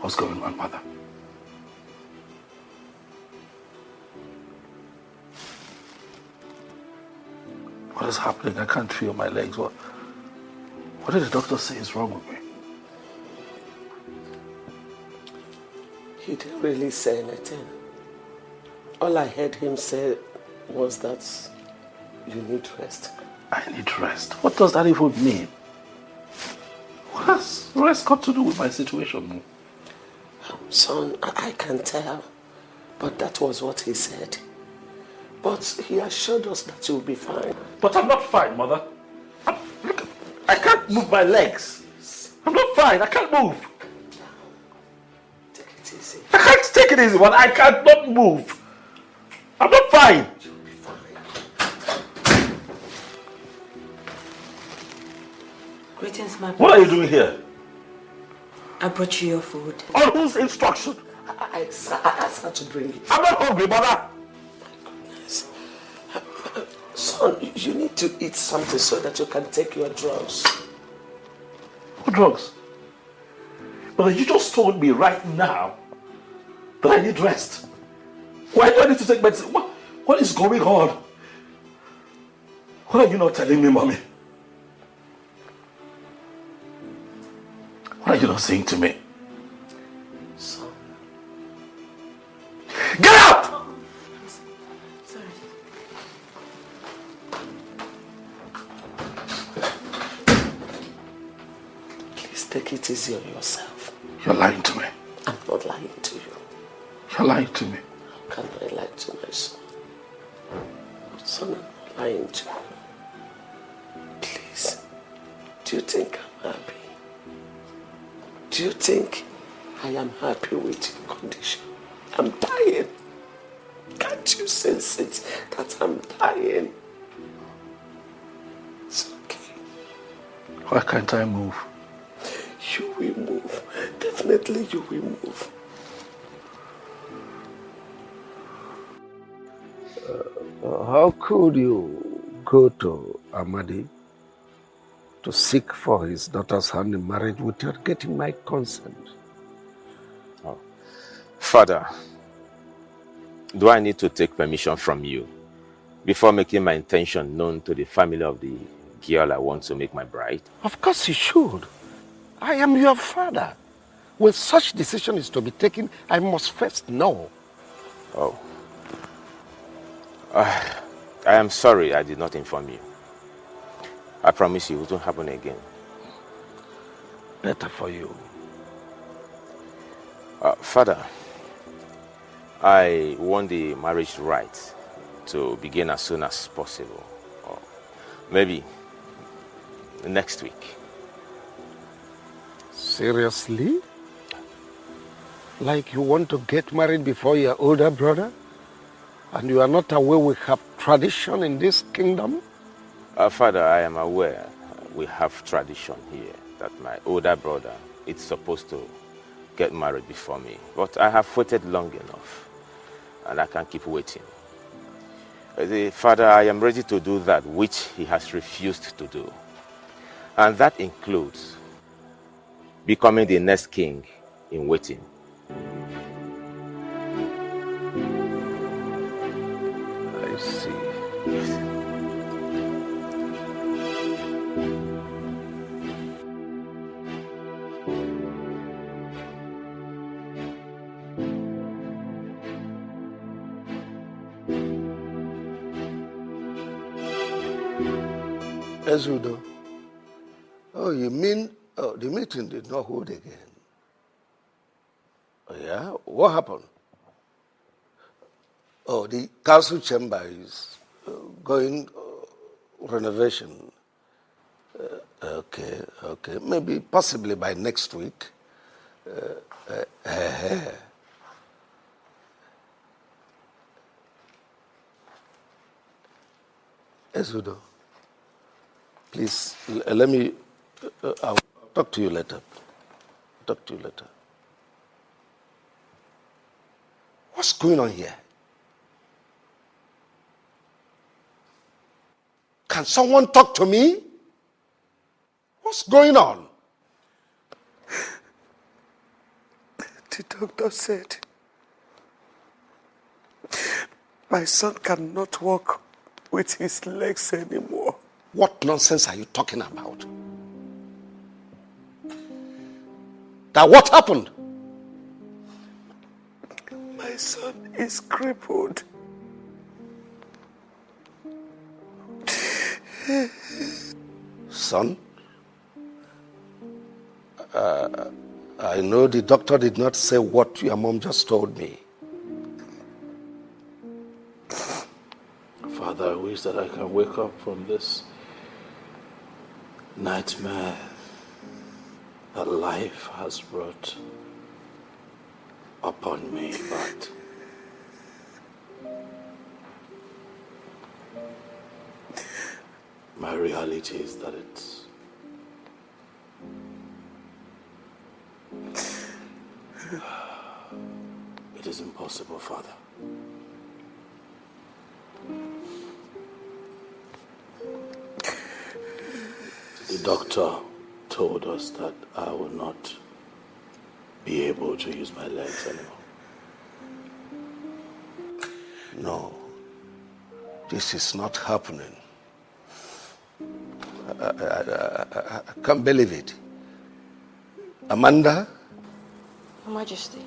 What's going on, Mother? What is happening? I can't feel my legs. What did the doctor say is wrong with me? He didn't really say anything. All I heard him say was that you need rest. I need rest. What does that even mean? What has rest got to do with my situation? Son, I can tell, but that was what he said. But he assured us that you'll be fine. But I'm not fine, Mother. Look, I can't move my legs. I'm not fine. I can't move. Take it easy. I can't take it easy, but I can't not move. I'm not fine. You'll be fine. Greetings, my What are you doing here? I brought you your food. On whose instruction? I asked her to bring it. I'm not hungry, Mother. Son, you need to eat something so that you can take your drugs. What drugs? Mother, you just told me right now that I need rest. Why do I need to take medicine? What is going on? What are you not telling me, Mommy? What are you not saying to me? Son. Get out! Sorry. Please take it easy on yourself. You're lying to me. I'm not lying to you. You're lying to me. How can I lie to my son? Son, I'm not lying to you. Please, do you think I'm happy? Do you think I am happy with your condition? I'm dying. Can't you sense it that I'm dying? It's okay. Why can't I move? You will move. Definitely you will move. How could you go to Amadi to seek for his daughter's hand in marriage without getting my consent? Oh. Father, do I need to take permission from you before making my intention known to the family of the girl I want to make my bride? Of course you should. I am your father. When such decision is to be taken, I must first know. Oh. I am sorry I did not inform you. I promise you it won't happen again. Better for you. Father, I want the marriage rite to begin as soon as possible. Or maybe next week. Seriously? Like you want to get married before your older brother? And you are not aware we have tradition in this kingdom? Father, I am aware we have tradition here that my older brother is supposed to get married before me. But I have waited long enough and I can't keep waiting. Father, I am ready to do that which he has refused to do. And that includes becoming the next king in waiting. I see. Yes. Ezudo. Oh, you mean the meeting did not hold again? Oh, yeah? What happened? Oh, the council chamber is going renovation. Okay. Maybe possibly by next week. Ezudo, please, let me, I'll talk to you later. What's going on here? Can someone talk to me? What's going on? The doctor said my son cannot walk with his legs anymore. What nonsense are you talking about? That what happened? My son is crippled. Son? I know the doctor did not say what your mom just told me. Father, I wish that I can wake up from this nightmare that life has brought upon me, but my reality is that it is impossible, Father. The doctor told us that I will not be able to use my legs anymore. No, this is not happening. I can't believe it. Amanda? Your Majesty.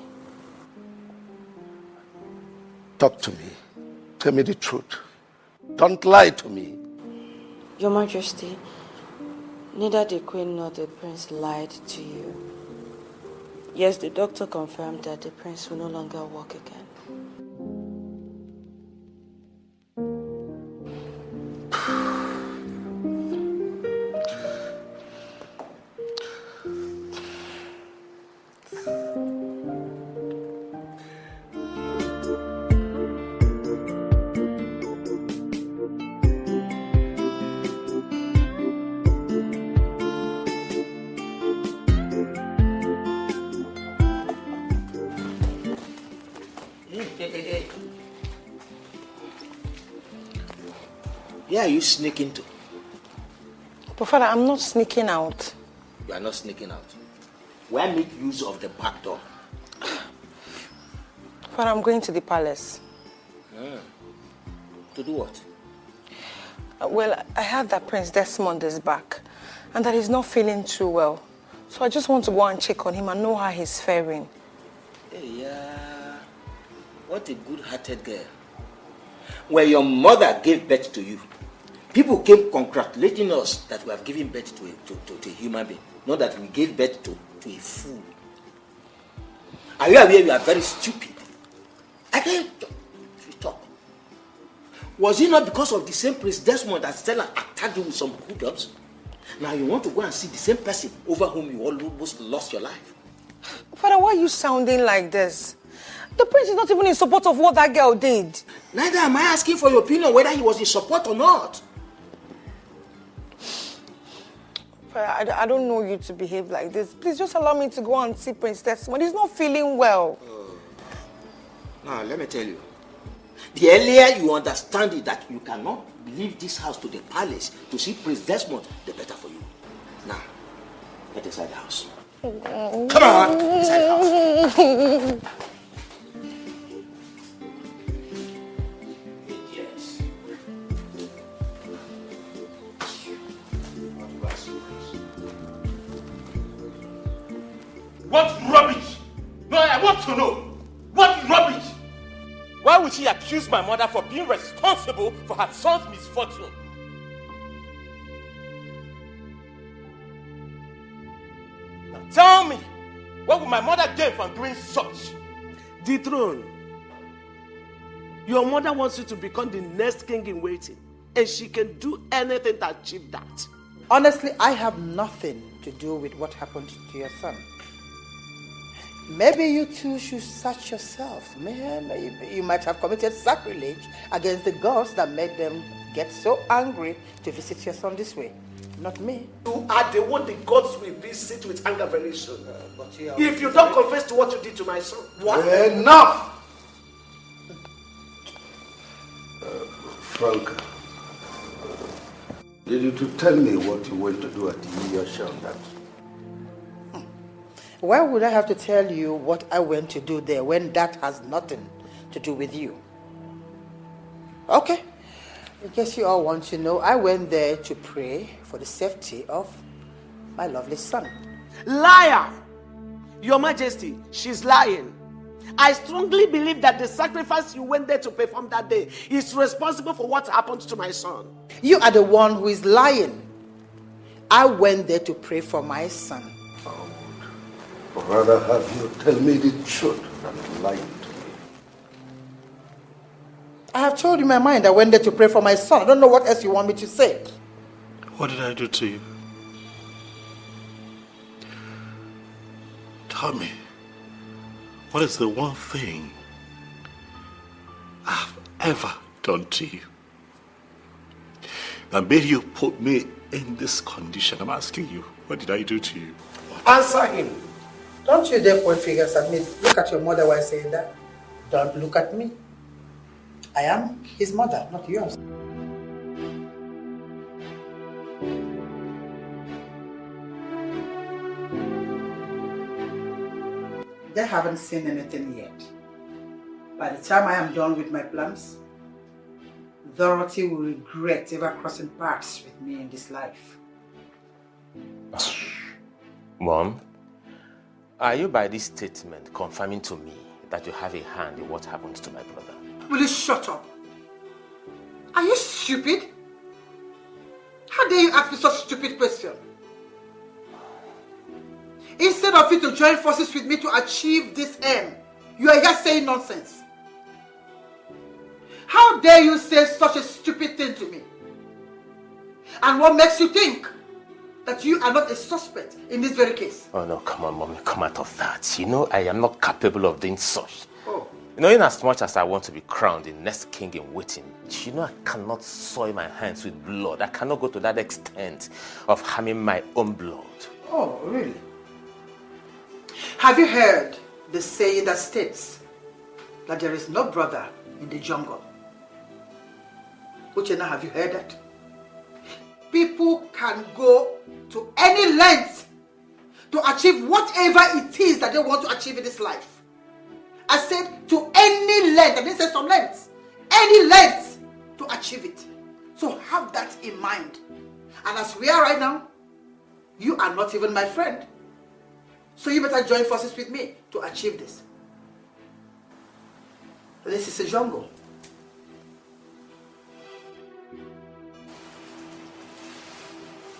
Talk to me. Tell me the truth. Don't lie to me. Your Majesty, neither the Queen nor the Prince lied to you. Yes, the doctor confirmed that the Prince will no longer walk again. Where are you sneaking to? But Father, I'm not sneaking out. You are not sneaking out. Why make use of the back door? Father, I'm going to the palace. To do what? Well, I heard that Prince Desmond is back and that he's not feeling too well. So I just want to go and check on him and know how he's faring. Hey, what a good-hearted girl. When your mother gave birth to you, people came congratulating us that we have given birth to a human being, not that we gave birth to a fool. Are you aware you are very stupid? I can't talk. Was it not because of the same Prince Desmond that Stella attacked you with some hoodlums? Now you want to go and see the same person over whom you almost lost your life? Father, why are you sounding like this? The prince is not even in support of what that girl did. Neither am I asking for your opinion whether he was in support or not. Father, I don't know you to behave like this. Please just allow me to go and see Prince Desmond. He's not feeling well. Now, let me tell you. The earlier you understand it that you cannot leave this house to the palace to see Prince Desmond, the better for you. Now, get inside the house. Come on, inside the house. What rubbish! No, I want to know. What rubbish! Why would she accuse my mother for being responsible for her son's misfortune? my mother gain from doing such? The throne. Your mother wants you to become the next king in waiting, and she can do anything to achieve that. Honestly, I have nothing to do with what happened to your son. Maybe you two should search yourself, man. You might have committed sacrilege against the gods that made them get so angry to visit your son this way. Not me. You are the one the gods will visit with anger very soon. If you don't confess to what you did to my son. What? Enough! Frank, did you tell me what you went to do at the show? Why would I have to tell you what I went to do there when that has nothing to do with you? Okay. I guess you all want to know. I went there to pray for the safety of my lovely son. Liar! Your Majesty, she's lying. I strongly believe that the sacrifice you went there to perform that day is responsible for what happened to my son. You are the one who is lying. I went there to pray for my son. Or rather have you tell me the truth than lying to me. I have told you my mind. I went there to pray for my son. I don't know what else you want me to say. What did I do to you? Tell me, what is the one thing I've ever done to you that made you put me in this condition? I'm asking you, what did I do to you? Answer him. Don't you dare point fingers at me. Look at your mother while saying that. Don't look at me. I am his mother, not yours. They haven't seen anything yet. By the time I am done with my plans, Dorothy will regret ever crossing paths with me in this life. Mom, are you by this statement confirming to me that you have a hand in what happened to my brother? Will you shut up? Are you stupid? How dare you ask me such a stupid question? Instead of you to join forces with me to achieve this aim, you are just saying nonsense. How dare you say such a stupid thing to me? And what makes you think that you are not a suspect in this very case? Oh no, come on, Mommy, come out of that. You know I am not capable of doing such. Oh. You know, in as much as I want to be crowned the next king in waiting, you know I cannot soil my hands with blood. I cannot go to that extent of harming my own blood. Oh, really? Have you heard the saying that states that there is no brother in the jungle? Uchenna, have you heard that? People can go to any length to achieve whatever it is that they want to achieve in this life. I said to any length. I didn't say some lengths. Any length to achieve it. So have that in mind. And as we are right now, you are not even my friend. So you better join forces with me to achieve this. This is a jungle.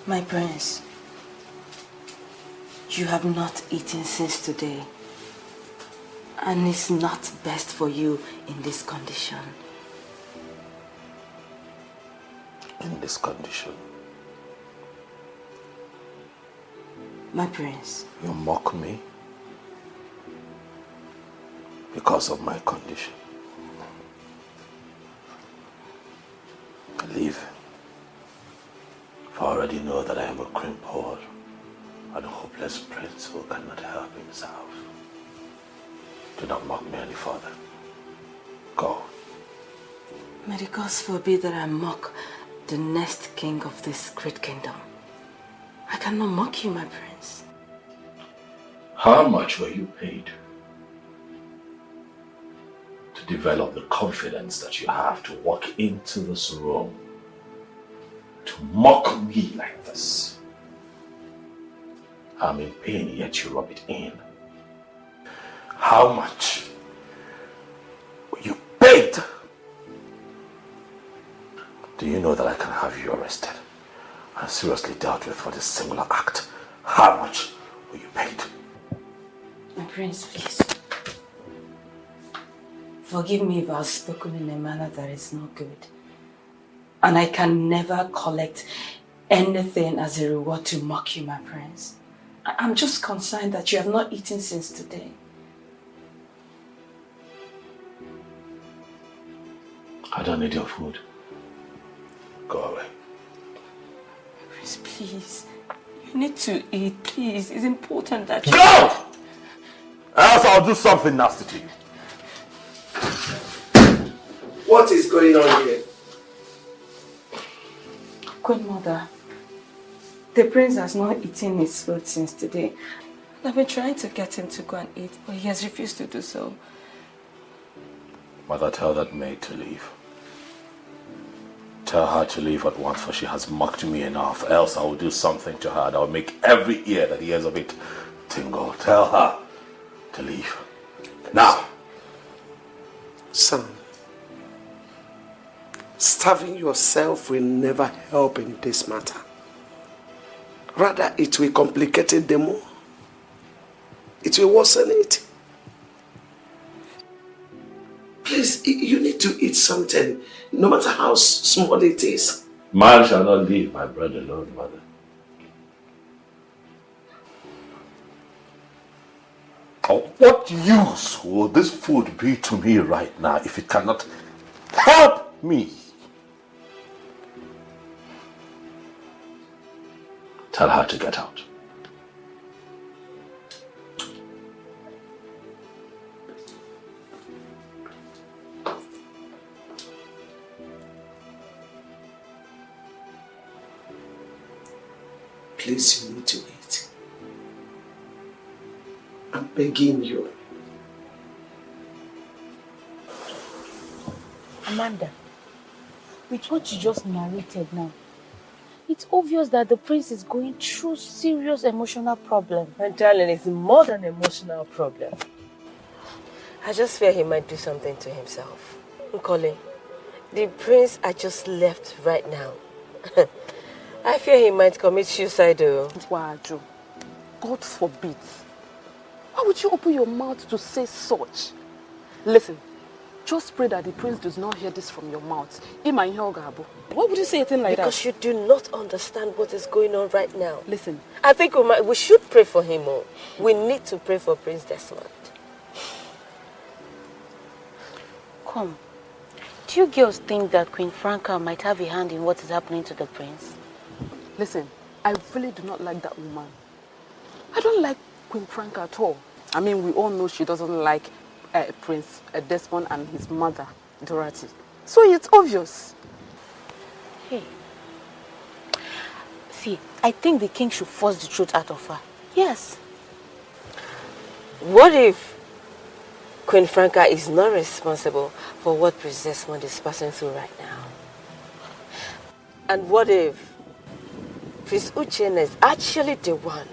My prince, you have not eaten since today. And it's not best for you in this condition. In this condition? My prince. You mock me because of my condition. Leave. For I already know that I am a crippled and a hopeless prince who cannot help himself. Do not mock me any further. Go. May the gods forbid that I mock the next king of this great kingdom. I cannot mock you, my prince. How much were you paid to develop the confidence that you have to walk into this room to mock me like this? I'm in pain, yet you rub it in. How much were you paid? Do you know that I can have you arrested and seriously dealt with for this singular act? How much were you paid? My Prince, please. Forgive me if I've spoken in a manner that is not good. And I can never collect anything as a reward to mock you, my prince. I'm just concerned that you have not eaten since today. I don't need your food. Go away. Prince, please. You need to eat, please. It's important that you... Go! Else I'll do something nasty to you. What is going on here? Queen Mother, the prince has not eaten his food since today. I've been trying to get him to go and eat, but he has refused to do so. Mother, tell that maid to leave. Tell her to leave at once, for she has mocked me enough. Else I will do something to her that will make every ear that hears of it tingle. Tell her to leave. Now! Son, starving yourself will never help in this matter. Rather, it will complicate it the more. It will worsen it. Please, you need to eat something, no matter how small it is. Man shall not leave my bread alone, mother. What use will this food be to me right now if it cannot help me? Tell her to get out. Please, you need to eat. I'm begging you. Amanda, with what you just narrated now, it's obvious that the prince is going through serious emotional problem. My darling, it's more than an emotional problem. I just fear he might do something to himself. Nkole, the prince I just left right now. I fear he might commit suicide. Waju, God forbid. Why would you open your mouth to say such? Listen, just pray that the prince does not hear this from your mouth. Why would you say a thing like because that? Because you do not understand what is going on right now. Listen. I think we should pray for him more. We need to pray for Prince Desmond. Come. Do you girls think that Queen Franca might have a hand in what is happening to the prince? Listen, I really do not like that woman. I don't like Queen Franca at all. I mean, we all know she doesn't like Prince Desmond and his mother, Dorothy. So it's obvious. Hey. See, I think the king should force the truth out of her. Yes. What if Queen Franca is not responsible for what Prince Desmond is passing through right now? And what if Prince Uchenna is actually the one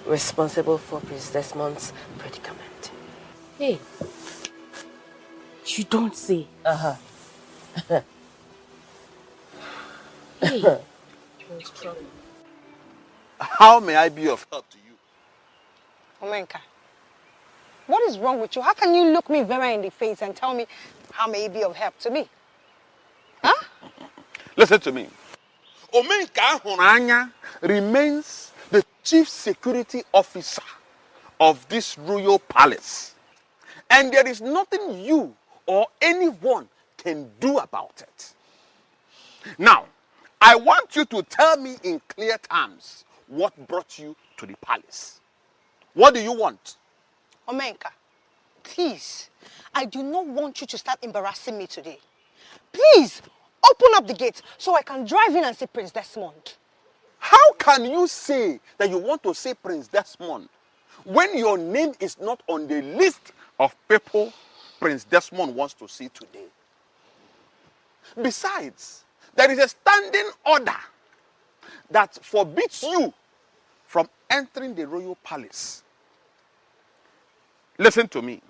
responsible for Prince Desmond's predicament? Hey, you don't say. Hey. How may I be of help to you? Omenka, what is wrong with you? How can you look me very in the face and tell me how may it be of help to me? Huh? Listen to me. Omenka Honanya remains the chief security officer of this royal palace. And there is nothing you or anyone can do about it. Now, I want you to tell me in clear terms what brought you to the palace. What do you want? Omenka, please, I do not want you to start embarrassing me today. Please, open up the gate so I can drive in and see Prince Desmond. How can you say that you want to see Prince Desmond when your name is not on the list of people Prince Desmond wants to see today? Besides, there is a standing order that forbids you from entering the royal palace. Listen to me.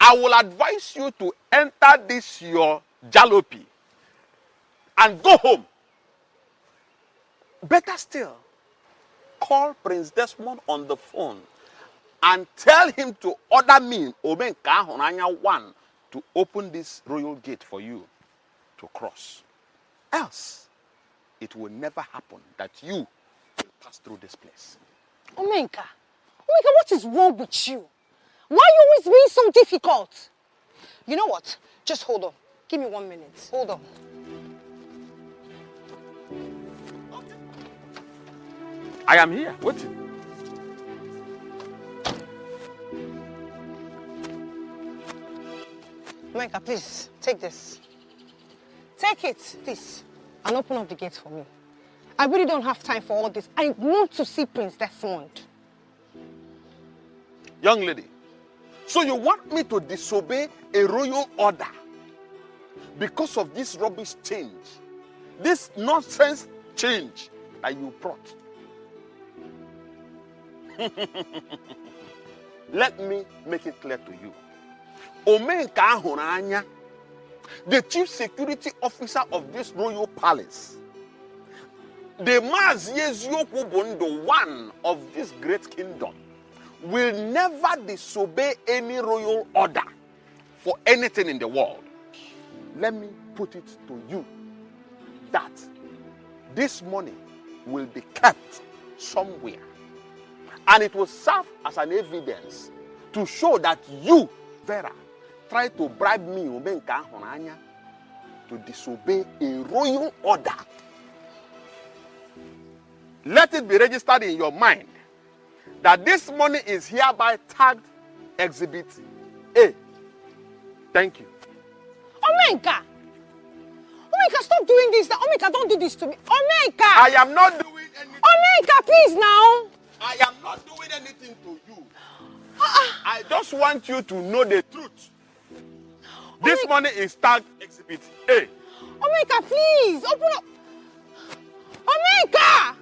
I will advise you to enter this your jalopy and go home. Better still, call Prince Desmond on the phone and tell him to order me, Obenka Honanya 1, to open this royal gate for you to cross. Else, it will never happen that you will pass through this place. Omenka, what is wrong with you? Why are you always being so difficult? You know what? Just hold on. Give me 1 minute. Hold on. I am here. Waiting. Omenka, please, take this. Take it, please, and open up the gate for me. I really don't have time for all this. I want to see Prince Desmond. Young lady, so you want me to disobey a royal order because of this rubbish change, this nonsense change that you brought? Let me make it clear to you. Omenka Ahuranya, the chief security officer of this royal palace, the Mazieziokwobondo, one of this great kingdom, will never disobey any royal order for anything in the world. Let me put it to you that this money will be kept somewhere, and it will serve as an evidence to show that you, Vera, tried to bribe me, Omenka Ahuranya, to disobey a royal order. Let it be registered in your mind that this money is hereby tagged Exhibit A. Thank you. Omenka! Omenka, stop doing this. Omenka, don't do this to me. Omenka! I am not doing anything. Omenka, please now. I am not doing anything to you. I just want you to know the truth. This money is tagged Exhibit A. Omenka, please, open up. Omenka!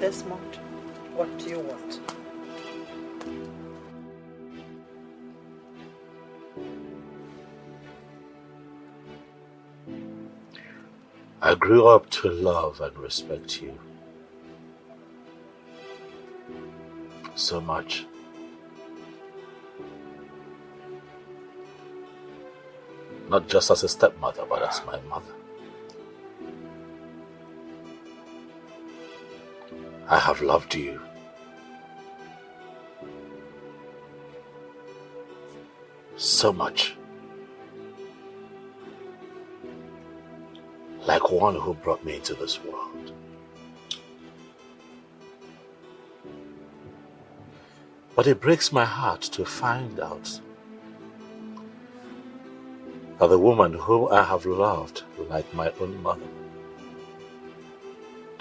Desmond, what do you want? I grew up to love and respect you so much. Not just as a stepmother, but as my mother. I have loved you. So much. Like one who brought me into this world. But it breaks my heart to find out that the woman whom I have loved like my own mother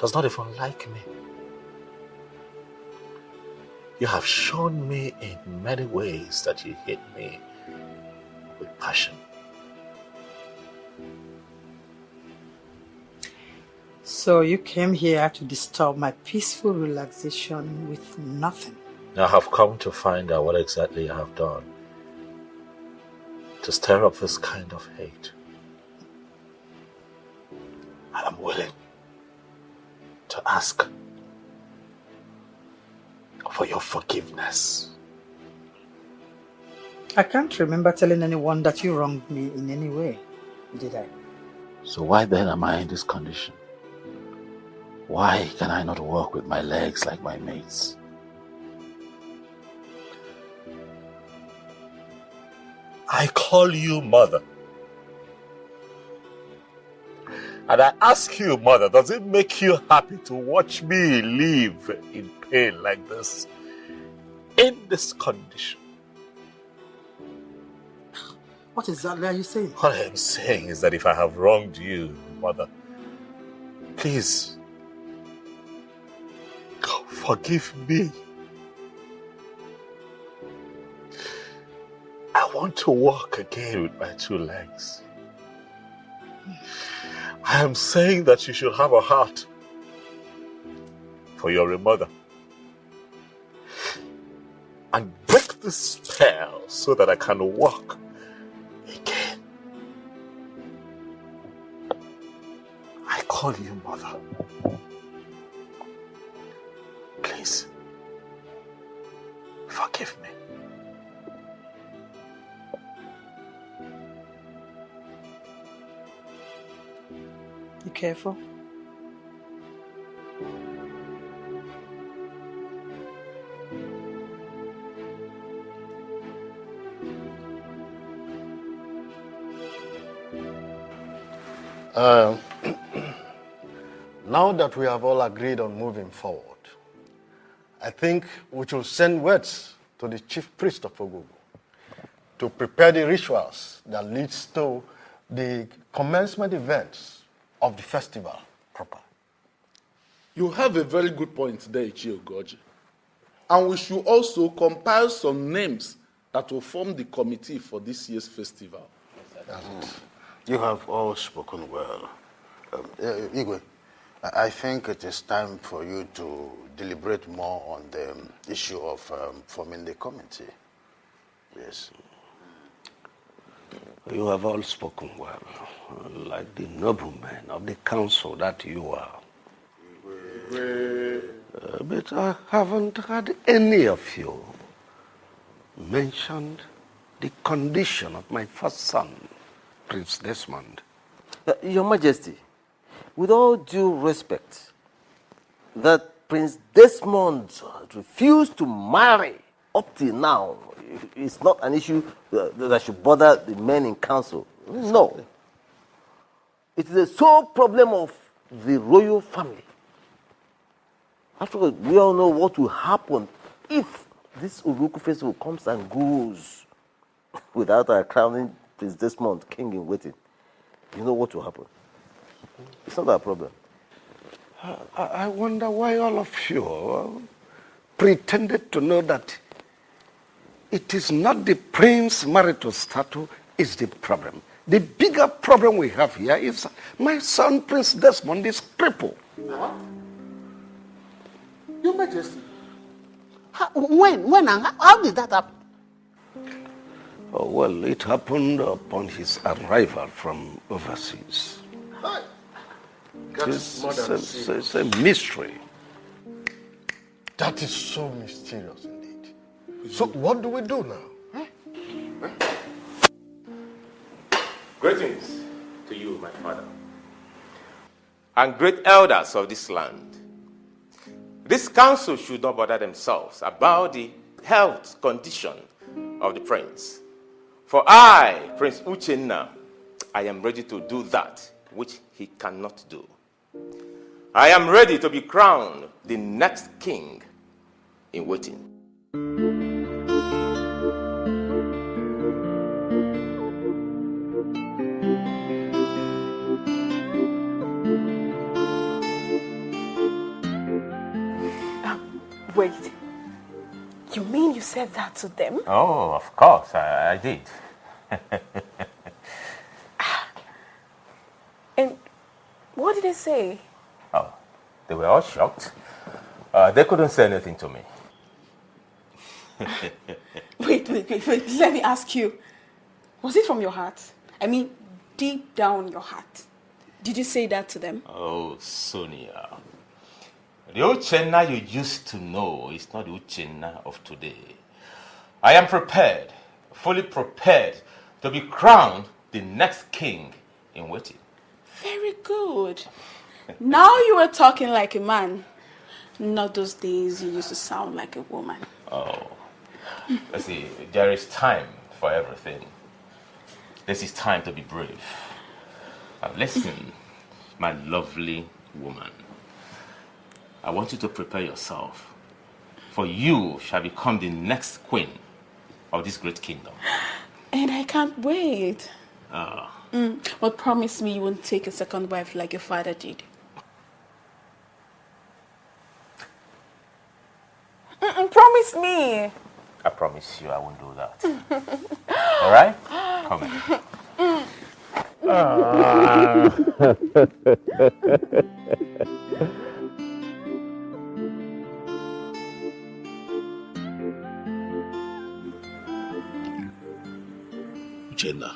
does not even like me. You have shown me in many ways that you hate me with passion. So you came here to disturb my peaceful relaxation with nothing. I have come to find out what exactly you have done to stir up this kind of hate. And I'm willing to ask for your forgiveness. I can't remember telling anyone that you wronged me in any way, did I? So why then am I in this condition? Why can I not walk with my legs like my mates? I call you mother. And I ask you, mother, does it make you happy to watch me live in pain like this? In this condition? What exactly are you saying? What I am saying is that if I have wronged you, mother, please, forgive me. I want to walk again with my two legs. I am saying that you should have a heart for your mother and break the spell so that I can walk again. I call you mother. Please, forgive me. You careful? Now that we have all agreed on moving forward, I think we should send words to the chief priest of Ogogo to prepare the rituals that leads to the commencement events of the festival proper. You have a very good point there, Ichie Ogoji. And we should also compile some names that will form the committee for this year's festival. You have all spoken well. Iyke, I think it is time for you to deliberate more on the issue of forming the committee. Yes. You have all spoken well, like the noblemen of the council that you are. But I haven't had any of you mentioned the condition of my first son, Prince Desmond. Your Majesty, with all due respect, that Prince Desmond refused to marry up till now is not an issue that should bother the men in council. No. It is the sole problem of the royal family. After all, we all know what will happen if this Uruku festival comes and goes without our crowning Prince Desmond king in waiting. You know what will happen. It's not our problem. I wonder why all of you pretended to know that it is not the prince marital status is the problem. The bigger problem we have here is my son Prince Desmond is crippled. What? Your Majesty. When and how did that happen? Oh, well, it happened upon his arrival from overseas. It's a mystery. That is so mysterious indeed. So what do we do now? Greetings to you, my father, and great elders of this land. This council should not bother themselves about the health condition of the prince. For I, Prince Uchenna, I am ready to do that which he cannot do. I am ready to be crowned the next king in waiting. said that to them? Oh, of course, I did. And what did they say? Oh, they were all shocked. They couldn't say anything to me. Wait. Let me ask you. Was it from your heart? I mean, deep down your heart. Did you say that to them? Oh, Sonia. The Uchenna you used to know is not the Uchenna of today. I am prepared, fully prepared, to be crowned the next king in waiting. Very good. Now you are talking like a man. Not those days you used to sound like a woman. Oh. Let's see, there is time for everything. This is time to be brave. Now listen, my lovely woman. I want you to prepare yourself, for you shall become the next queen of this great kingdom. And I can't wait. Ah. But promise me you won't take a second wife like your father did. Promise me. I promise you I won't do that. All right? Come here. Uchenna.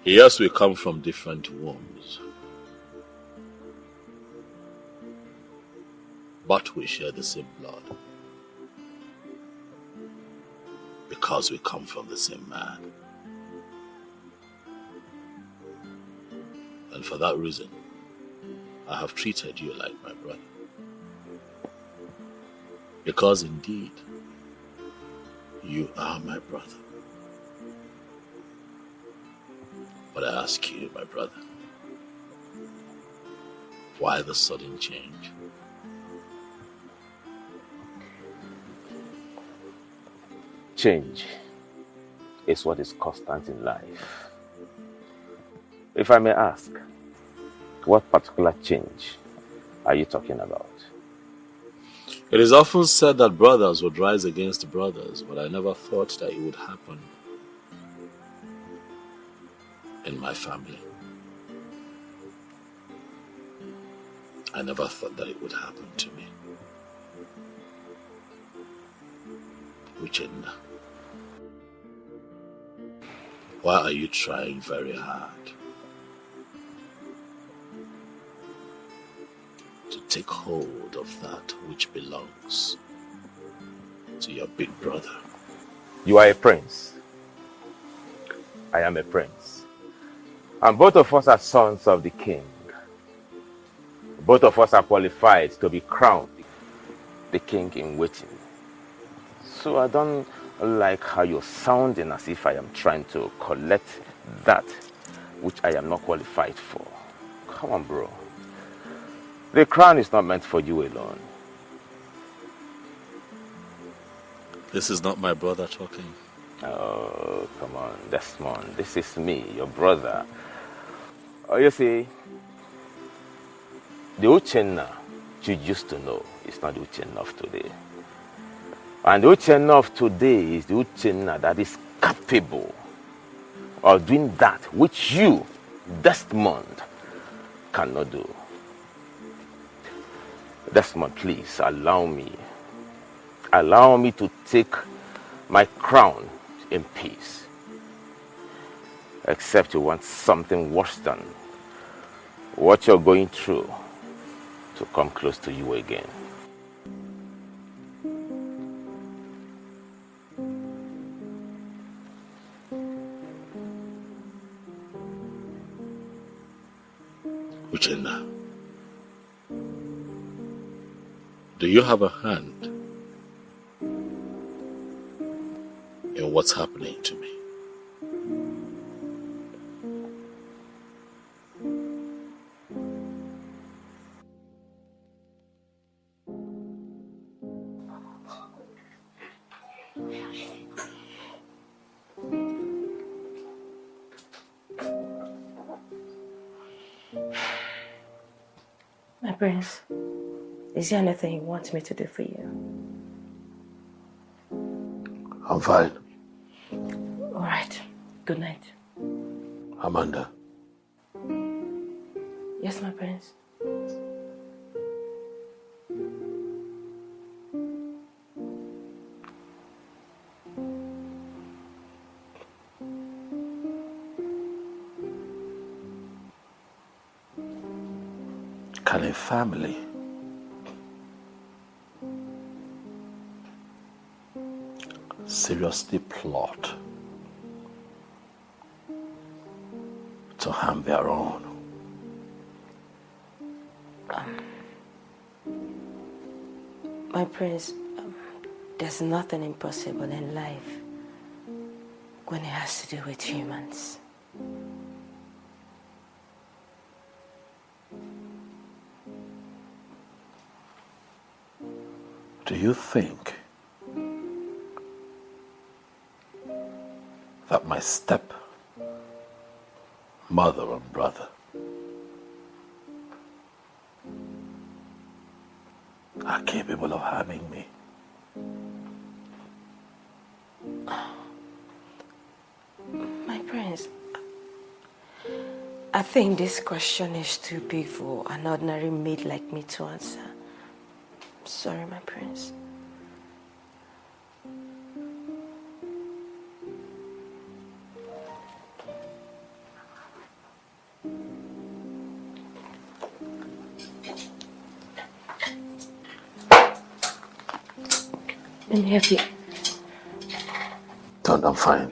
Yes, we come from different wombs, but we share the same blood because we come from the same man. And for that reason, I have treated you like my brother. Because indeed, you are my brother. But I ask you, my brother, why the sudden change? Change is what is constant in life. If I may ask, what particular change are you talking about? It is often said that brothers would rise against brothers, but I never thought that it would happen in my family. I never thought that it would happen to me. Uchenna, why are you trying very hard to take hold of that which belongs to your big brother? You are a prince. I am a prince. And both of us are sons of the king. Both of us are qualified to be crowned the king in waiting. So I don't like how you're sounding as if I am trying to collect that which I am not qualified for. Come on, bro. The crown is not meant for you alone. This is not my brother talking. Oh, come on, Desmond. This is me, your brother. Oh, you see, the Uchenna you used to know is not the Uchenna of today. And the Uchenna of today is the Uchenna that is capable of doing that which you, Desmond, cannot do. Desmond, please allow me. Allow me to take my crown in peace. Except you want something worse than what you're going through to come close to you again. Uchenna, do you have a hand in what's happening to me? My prince, Is there anything you want me to do for you? I'm fine. All right. Good night. Amanda. Yes, my prince. Can a family seriously plot to harm their own? My prince, there's nothing impossible in life when it has to do with humans. Do you think that my step mother and brother are capable of harming me? My prince, I think this question is too big for an ordinary maid like me to answer. Sorry, my prince. Let me help you. Don't, I'm fine.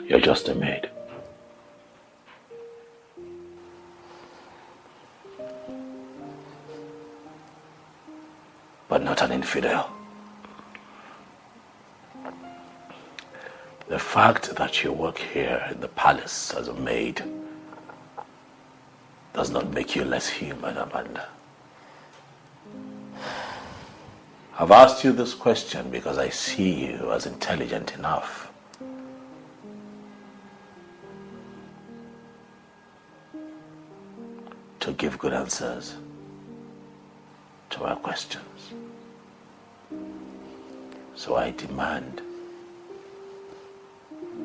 You're just a maid. But not an infidel. The fact that you work here in the palace as a maid does not make you less human, Amanda. I've asked you this question because I see you as intelligent enough to give good answers to our questions. So I demand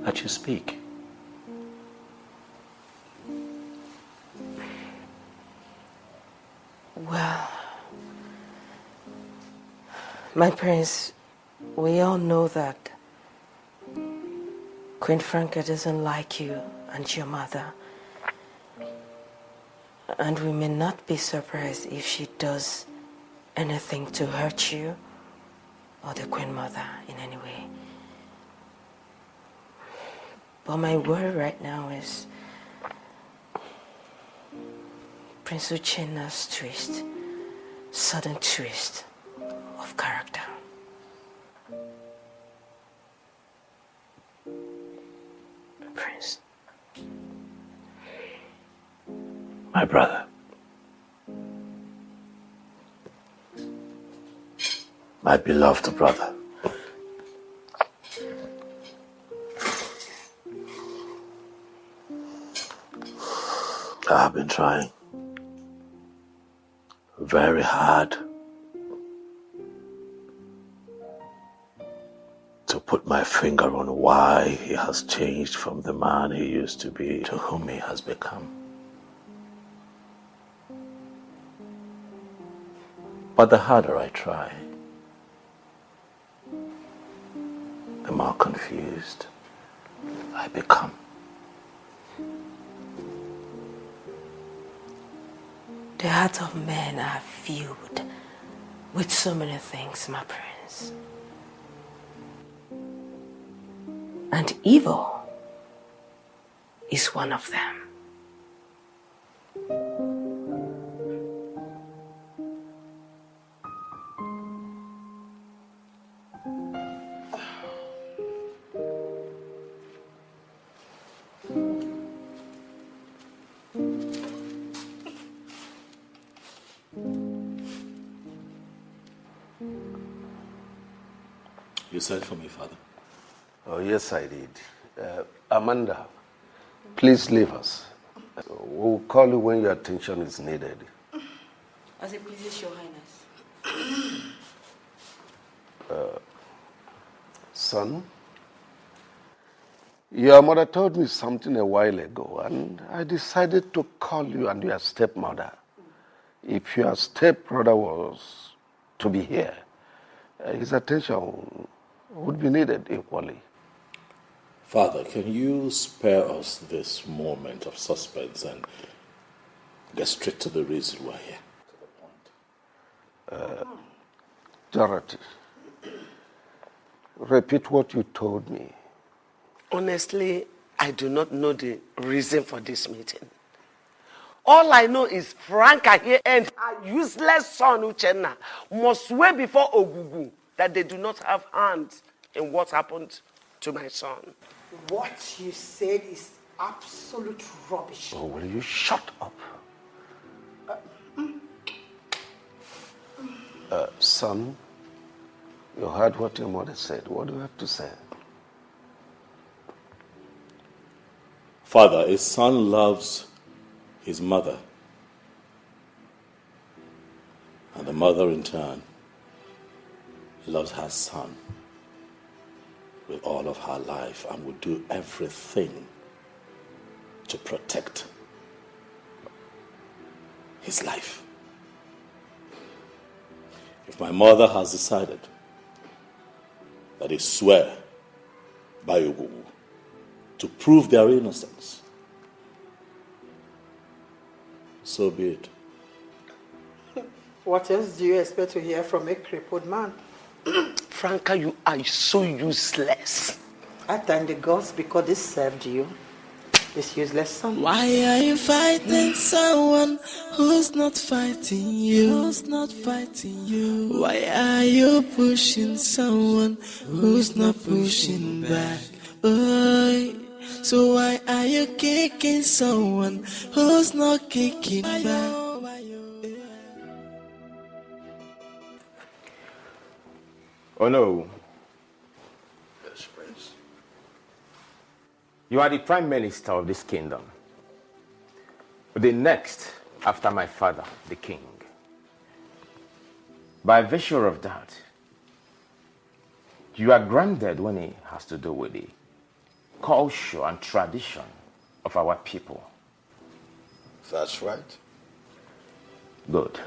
that you speak. Well, my prince, we all know that Queen Franca doesn't like you and your mother. And we may not be surprised if she does anything to hurt you or the Queen Mother in any way. But my worry right now is Prince Uchenna's twist, sudden twist of character. Prince. My brother. My beloved brother. I have been trying very hard to put my finger on why he has changed from the man he used to be to whom he has become. But the harder I try, the more confused I become. The hearts of men are filled with so many things, my prince. And evil is one of them. You sent for me, Father? Oh, yes, I did. Amanda, please leave us. We'll call you when your attention is needed. As it pleases your highness. Son, your mother told me something a while ago, and I decided to call you and your stepmother. If your stepbrother was to be here, his attention would be needed equally. Father, can you spare us this moment of suspense and get straight to the reason we're here? Dorothy, repeat what you told me. Honestly, I do not know the reason for this meeting. All I know is Franca here and her useless son Uchenna must swear before Ogugu that they do not have hands in what happened to my son. What you said is absolute rubbish. Oh, will you shut up? Son, you heard what your mother said. What do you have to say? Father, a son loves his mother, and the mother in turn loves her son with all of her life and would do everything to protect his life. If my mother has decided that they swear by Ogugu to prove their innocence, so be it. What else do you expect to hear from a crippled man? Franca, you are so useless. I thank the gods because they served you, this useless son. Why are you fighting someone who's not fighting you? Who's not fighting you? Why are you pushing someone who's not pushing back? Boy, so why are you kicking someone who's not kicking back? Oh no. Yes, Prince. You are the prime minister of this kingdom. The next after my father, the king. By virtue of that, you are granted when it has to do with the culture and tradition of our people. That's right. Good.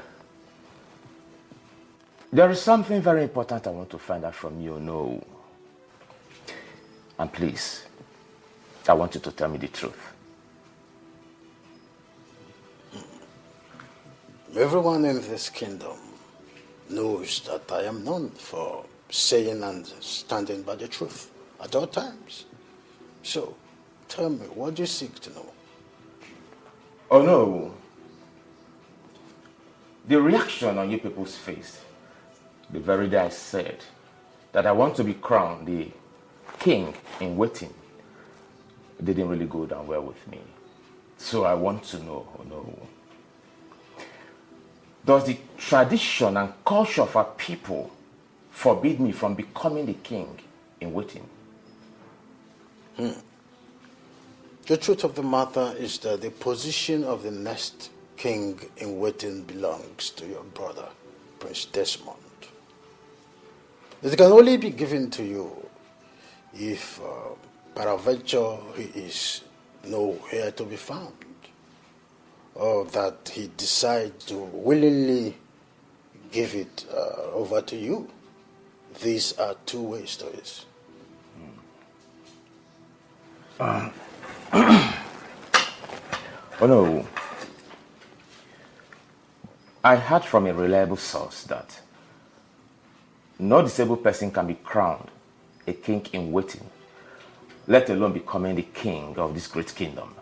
There is something very important I want to find out from you, no. And please, I want you to tell me the truth. Everyone in this kingdom knows that I am known for saying and standing by the truth at all times. So, tell me, what do you seek to know? Oh no. The reaction on you people's face, the very day I said that I want to be crowned the king in waiting, didn't really go down well with me. So I want to know, oh no. Does the tradition and culture of our people forbid me from becoming the king in waiting? The truth of the matter is that the position of the next king in waiting belongs to your brother, Prince Desmond. It can only be given to you if, peradventure, he is nowhere to be found, or that he decides to willingly give it over to you. These are two ways to it. Oh no. I heard from a reliable source that no disabled person can be crowned a king in waiting, let alone becoming the king of this great kingdom.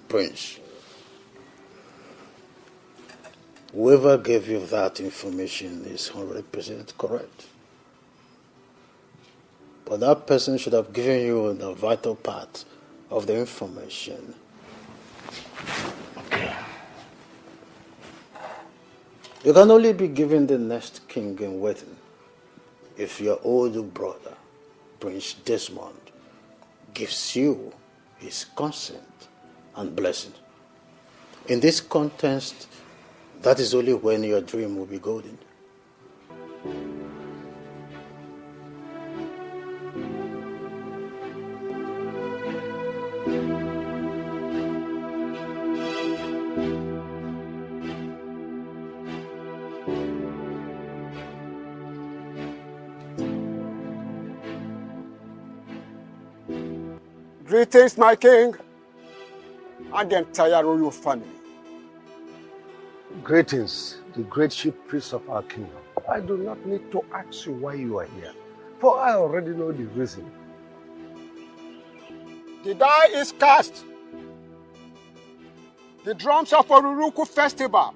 Prince, Whoever gave you that information is 100% correct. But that person should have given you the vital part of the information. Okay. You can only be given the next king in waiting if your older brother, Prince Desmond, gives you his consent and blessing. In this context, that is only when your dream will be golden. Greetings, my king, and the entire royal family. Greetings, the great chief priest of our kingdom. I do not need to ask you why you are here, for I already know the reason. The die is cast. The drums of Oruruku festival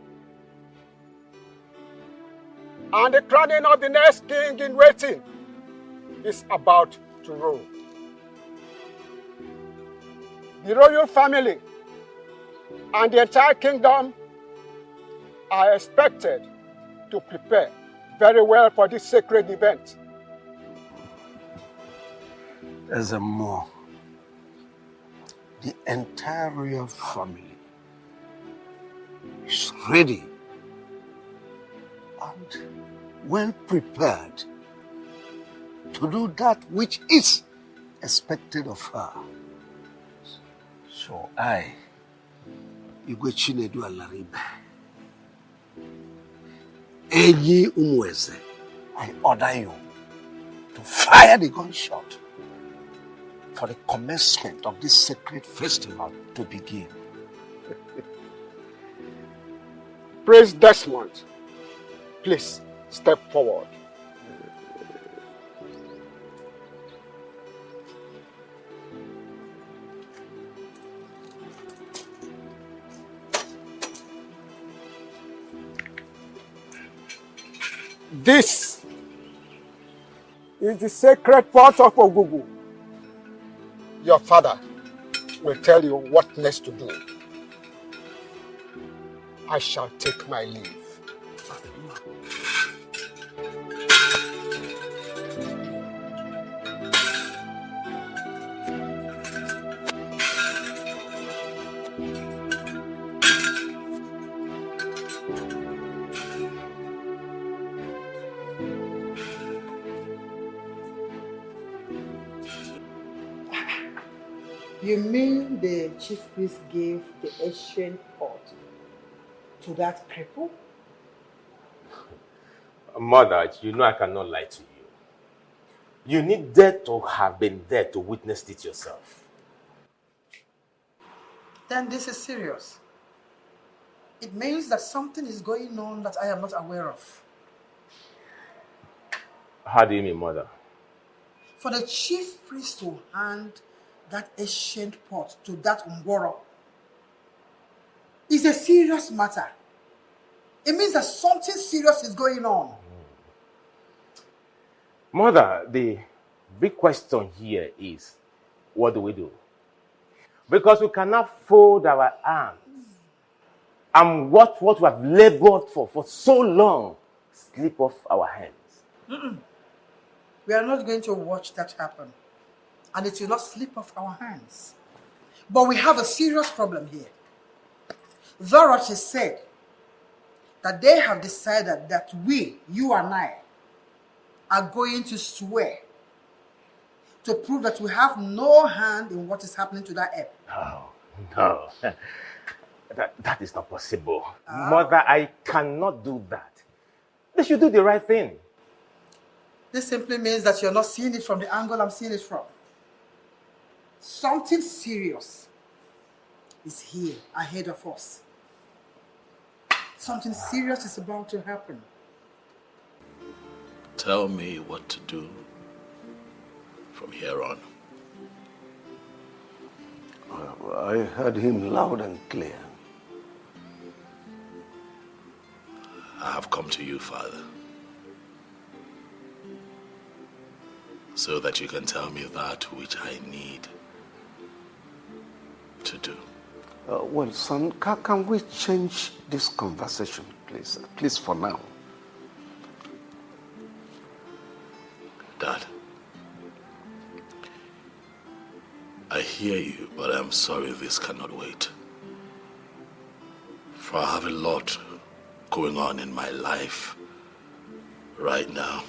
and the crowning of the next king in waiting is about to roll. The royal family and the entire kingdom are expected to prepare very well for this sacred event. As a more, the entire royal family is ready and well prepared to do that which is expected of her. So I, Iyke Alaribe, Eyi Umweze, I order you to fire the gunshot for the commencement of this sacred festival to begin. Prince Desmond, please step forward. This is the sacred pot of Ogugu. Your father will tell you what next to do. I shall take my leave. You mean the chief priest gave the ancient pot to that cripple? Mother, you know I cannot lie to you. You needed to have been there to witness it yourself. Then this is serious. It means that something is going on that I am not aware of. How do you mean, Mother? For the chief priest to hand that ancient pot to that Ngworo is a serious matter. It means that something serious is going on. Mother, the big question here is, what do we do? Because we cannot fold our arms and what we have labored for so long slip off our hands. We are not going to watch that happen. And it will not slip off our hands. But we have a serious problem here. Dorothy said that they have decided that we, you and I, are going to swear to prove that we have no hand in what is happening to that ape. No. That is not possible. Mother, I cannot do that. They should do the right thing. This simply means that you're not seeing it from the angle I'm seeing it from. Something serious is here ahead of us. Something serious is about to happen. Tell me what to do from here on. I heard him loud and clear. I have come to you, Father, so that you can tell me that which I need to do. Well, son, can we change this conversation, please? At least for now. Dad, I hear you, but I'm sorry this cannot wait. For I have a lot going on in my life right now,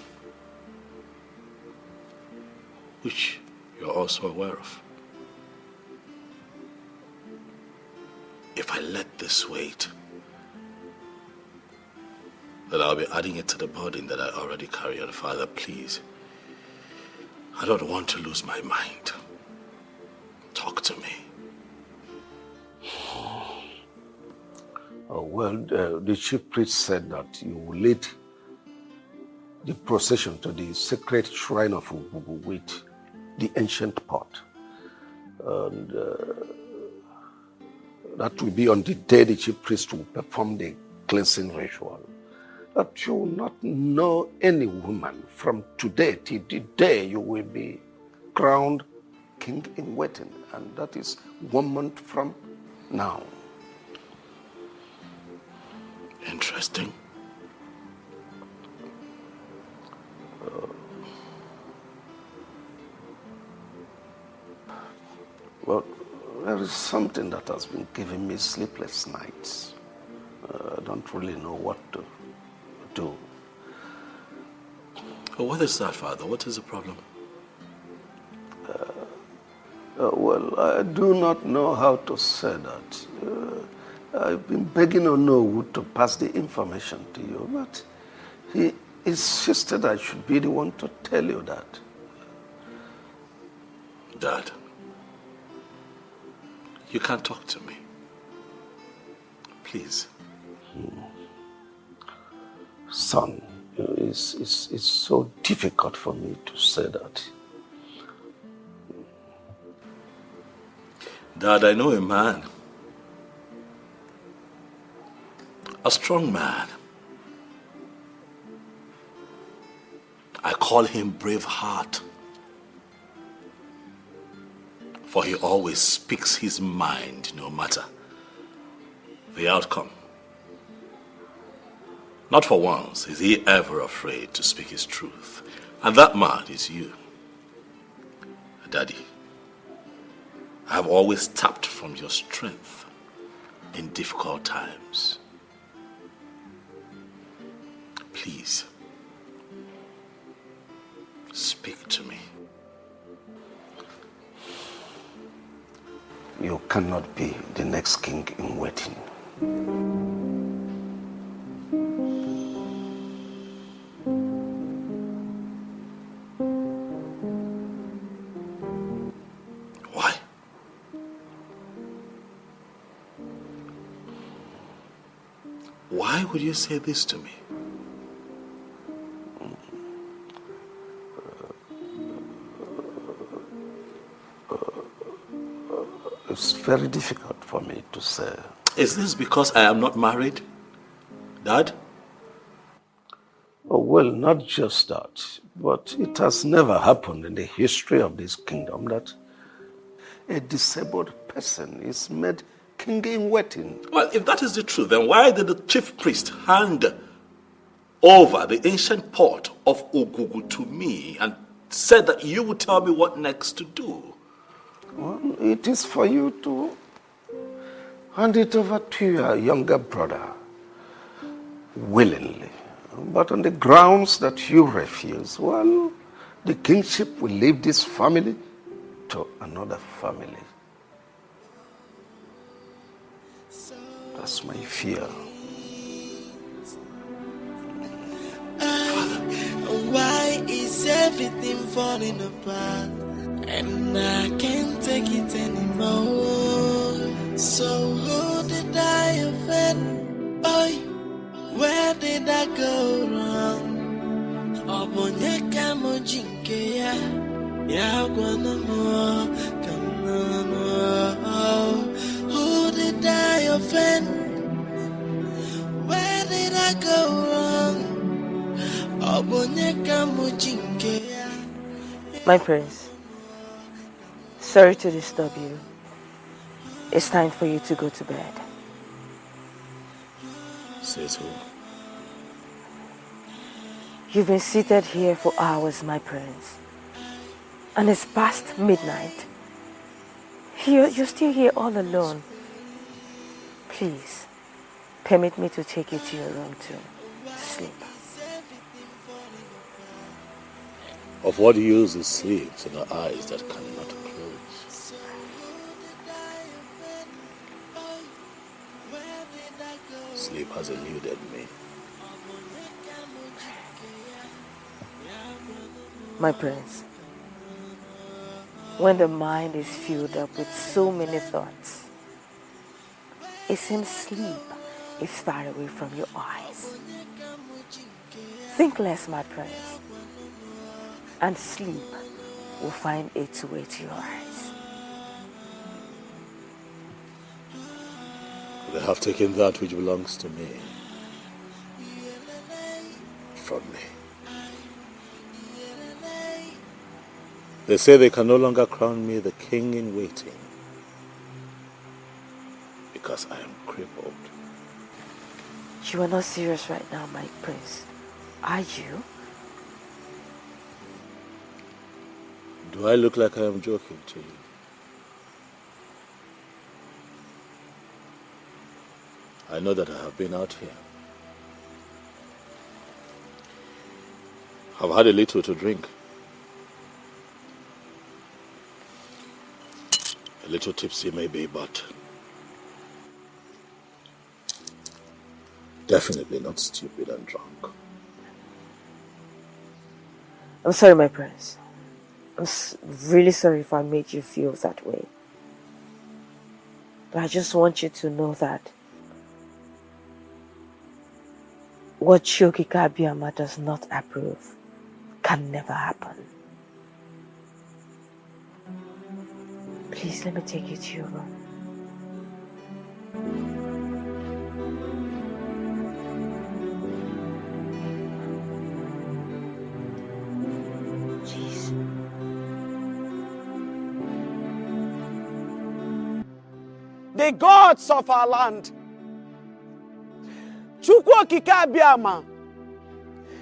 which you're also aware of. If I let this wait, then I'll be adding it to the burden that I already carry. And Father, please, I don't want to lose my mind. Talk to me. Oh, well, the chief priest said that you will lead the procession to the sacred shrine of Ububu with the ancient pot. And that will be on the day the chief priest will perform the cleansing ritual. That you will not know any woman from today till the day you will be crowned king in waiting. And that is 1 month from now. Interesting. Well, there is something that has been giving me sleepless nights. I don't really know what to do. What is that, Father? What is the problem? Well, I do not know how to say that. I've been begging Onowu to pass the information to you, but he insisted I should be the one to tell you that. Dad, you can't talk to me. Please. Son, it's so difficult for me to say that. Dad, I know a man. A strong man. I call him Braveheart. For he always speaks his mind, no matter the outcome. Not for once is he ever afraid to speak his truth. And that man is you. Daddy, I have always tapped from your strength in difficult times. Please, speak to me. You cannot be the next king in waiting. Why? Why would you say this to me? It's very difficult for me to say. Is this because I am not married, Dad? Oh, well, not just that, but it has never happened in the history of this kingdom that a disabled person is made king in waiting. Well, if that is the truth, then why did the chief priest hand over the ancient pot of Ogugu to me and said that you would tell me what next to do? Well, it is for you to hand it over to your younger brother willingly. But on the grounds that you refuse, well, the kingship will leave this family to another family. That's my fear. Why is everything falling apart? And I can't take it anymore. So who did I offend? Oh, where did I go wrong? Obonyeka mojinke ya gwana mo kanano. Who did I offend? Where did I go wrong? My prince, sorry to disturb you. It's time for you to go to bed. Says who? You've been seated here for hours, my prince. And it's past midnight. You're still here all alone. Please, permit me to take you to your room to sleep. Of what use is sleep to the eyes that cannot close? Sleep has eluded me. My prince, when the mind is filled up with so many thoughts, it seems sleep is far away from your eyes. Think less, my prince, and sleep will find its way to your eyes. They have taken that which belongs to me from me. They say they can no longer crown me the king in waiting because I am crippled. You are not serious right now, my prince, are you? Do I look like I am joking to you? I know that I have been out here. I've had a little to drink. A little tipsy maybe, but definitely not stupid and drunk. I'm sorry, my prince. I'm really sorry if I made you feel that way. But I just want you to know that what Iyke Abiyama does not approve can never happen. Please let me take you to your room. Please. The gods of our land, Iyke Abiyama,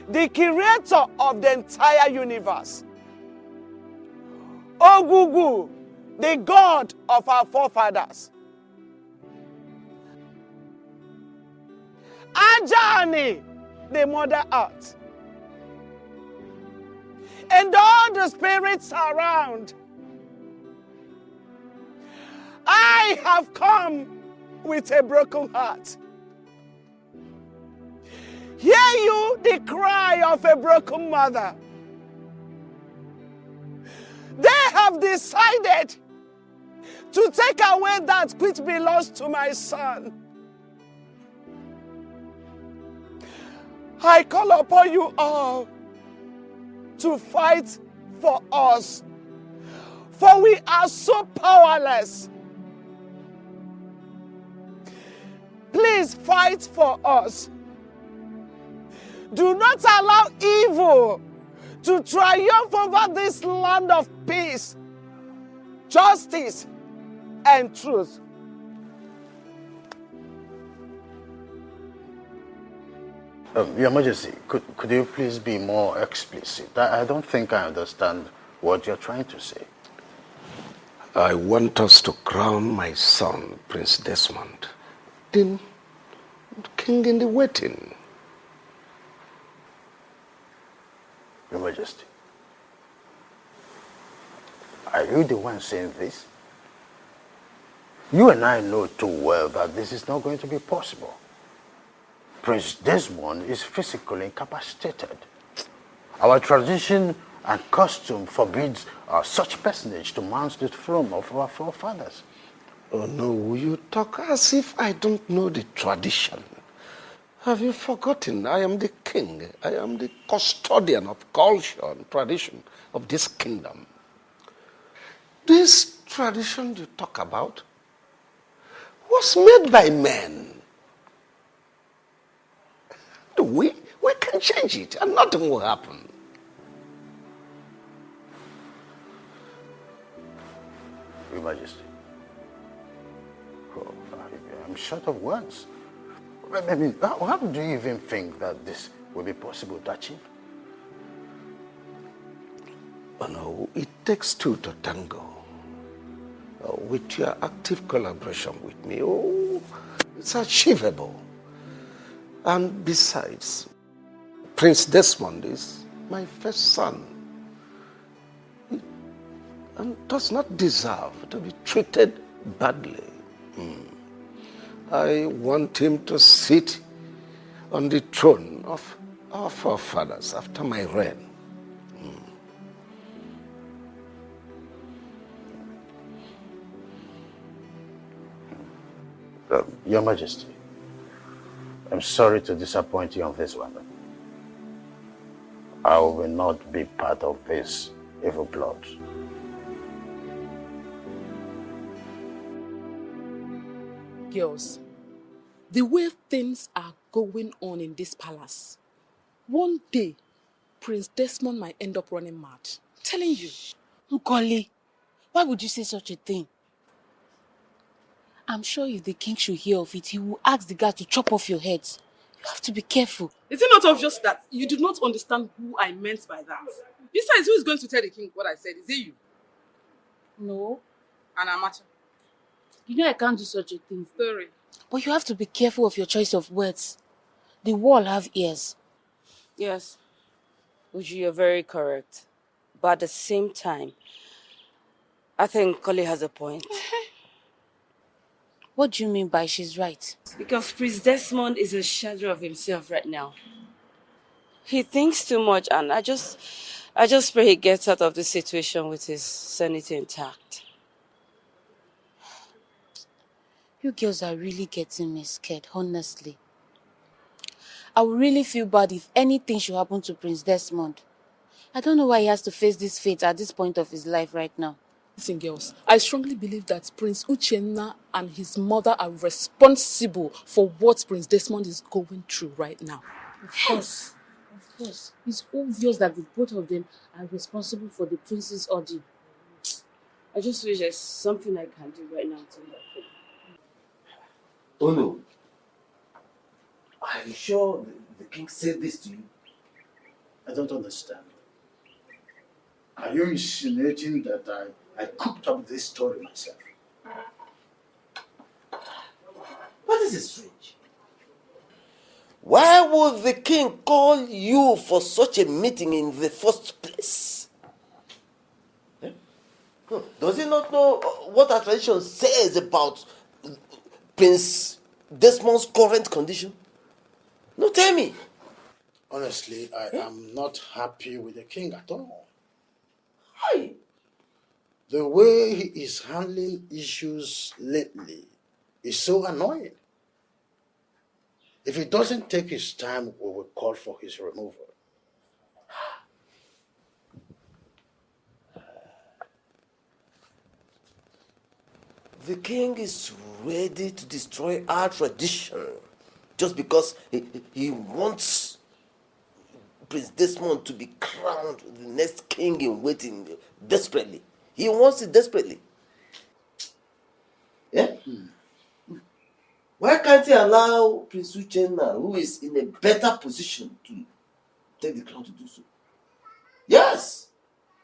the creator of the entire universe, Ogugu, the God of our forefathers, Ajani, the Mother Earth, and all the spirits around, I have come with a broken heart. Hear you the cry of a broken mother. They have decided to take away that which belongs to my son. I call upon you all to fight for us, for we are so powerless. Please fight for us. Do not allow evil to triumph over this land of peace, justice, and truth. Your Majesty, could you please be more explicit? I don't think I understand what you're trying to say. I want us to crown my son, Prince Desmond, the king in the waiting. Your Majesty, are you the one saying this? You and I know too well that this is not going to be possible. Prince Desmond is physically incapacitated. Our tradition and custom forbids such personage to mount the throne of our forefathers. Oh no, you talk as if I don't know the tradition. Have you forgotten? I am the king. I am the custodian of culture and tradition of this kingdom. This tradition you talk about was made by men. We can can change it and nothing will happen. Your Majesty. Oh, I'm short of words. I mean, how do you even think that this will be possible to achieve? Oh, no, it takes two to tango. With your active collaboration with me, it's achievable. And besides, Prince Desmond is my first son and does not deserve to be treated badly. I want him to sit on the throne of our forefathers after my reign. Your Majesty, I'm sorry to disappoint you on this one. I will not be part of this evil plot. Girls, the way things are going on in this palace, one day, Prince Desmond might end up running mad. I'm telling you. Nkoli, why would you say such a thing? I'm sure if the king should hear of it, he will ask the guard to chop off your heads. You have to be careful. Is it not obvious that you do not understand who I meant by that? Besides, who is going to tell the king what I said? Is it you? No. And Amacha? You know I can't do such a thing. Sorry. But you have to be careful of your choice of words. The wall have ears. Yes. Uju, you're very correct. But at the same time, I think Koli has a point. What do you mean by she's right? Because Prince Desmond is a shadow of himself right now. He thinks too much, and I just pray he gets out of this situation with his sanity intact. You girls are really getting me scared, honestly. I would really feel bad if anything should happen to Prince Desmond. I don't know why he has to face this fate at this point of his life right now. Listen, girls, I strongly believe that Prince Uchenna and his mother are responsible for what Prince Desmond is going through right now. Of course. Of course. It's obvious that the both of them are responsible for the prince's ordeal. I just wish there's something I can do right now to help him. Oh no. Are you sure the king said this to you? I don't understand. Are you insinuating that I cooked up this story myself? What is strange? Why would the king call you for such a meeting in the first place? Does he not know what our tradition says about Prince Desmond's current condition? No, tell me. Honestly, I am not happy with the king at all. Why? The way he is handling issues lately is so annoying. If he doesn't take his time, we will call for his removal. The king is ready to destroy our tradition just because he wants Prince Desmond to be crowned the next king in waiting desperately. He wants it desperately. Yeah? Why can't he allow Prince Uchenna, who is in a better position to take the crown, to do so? Yes!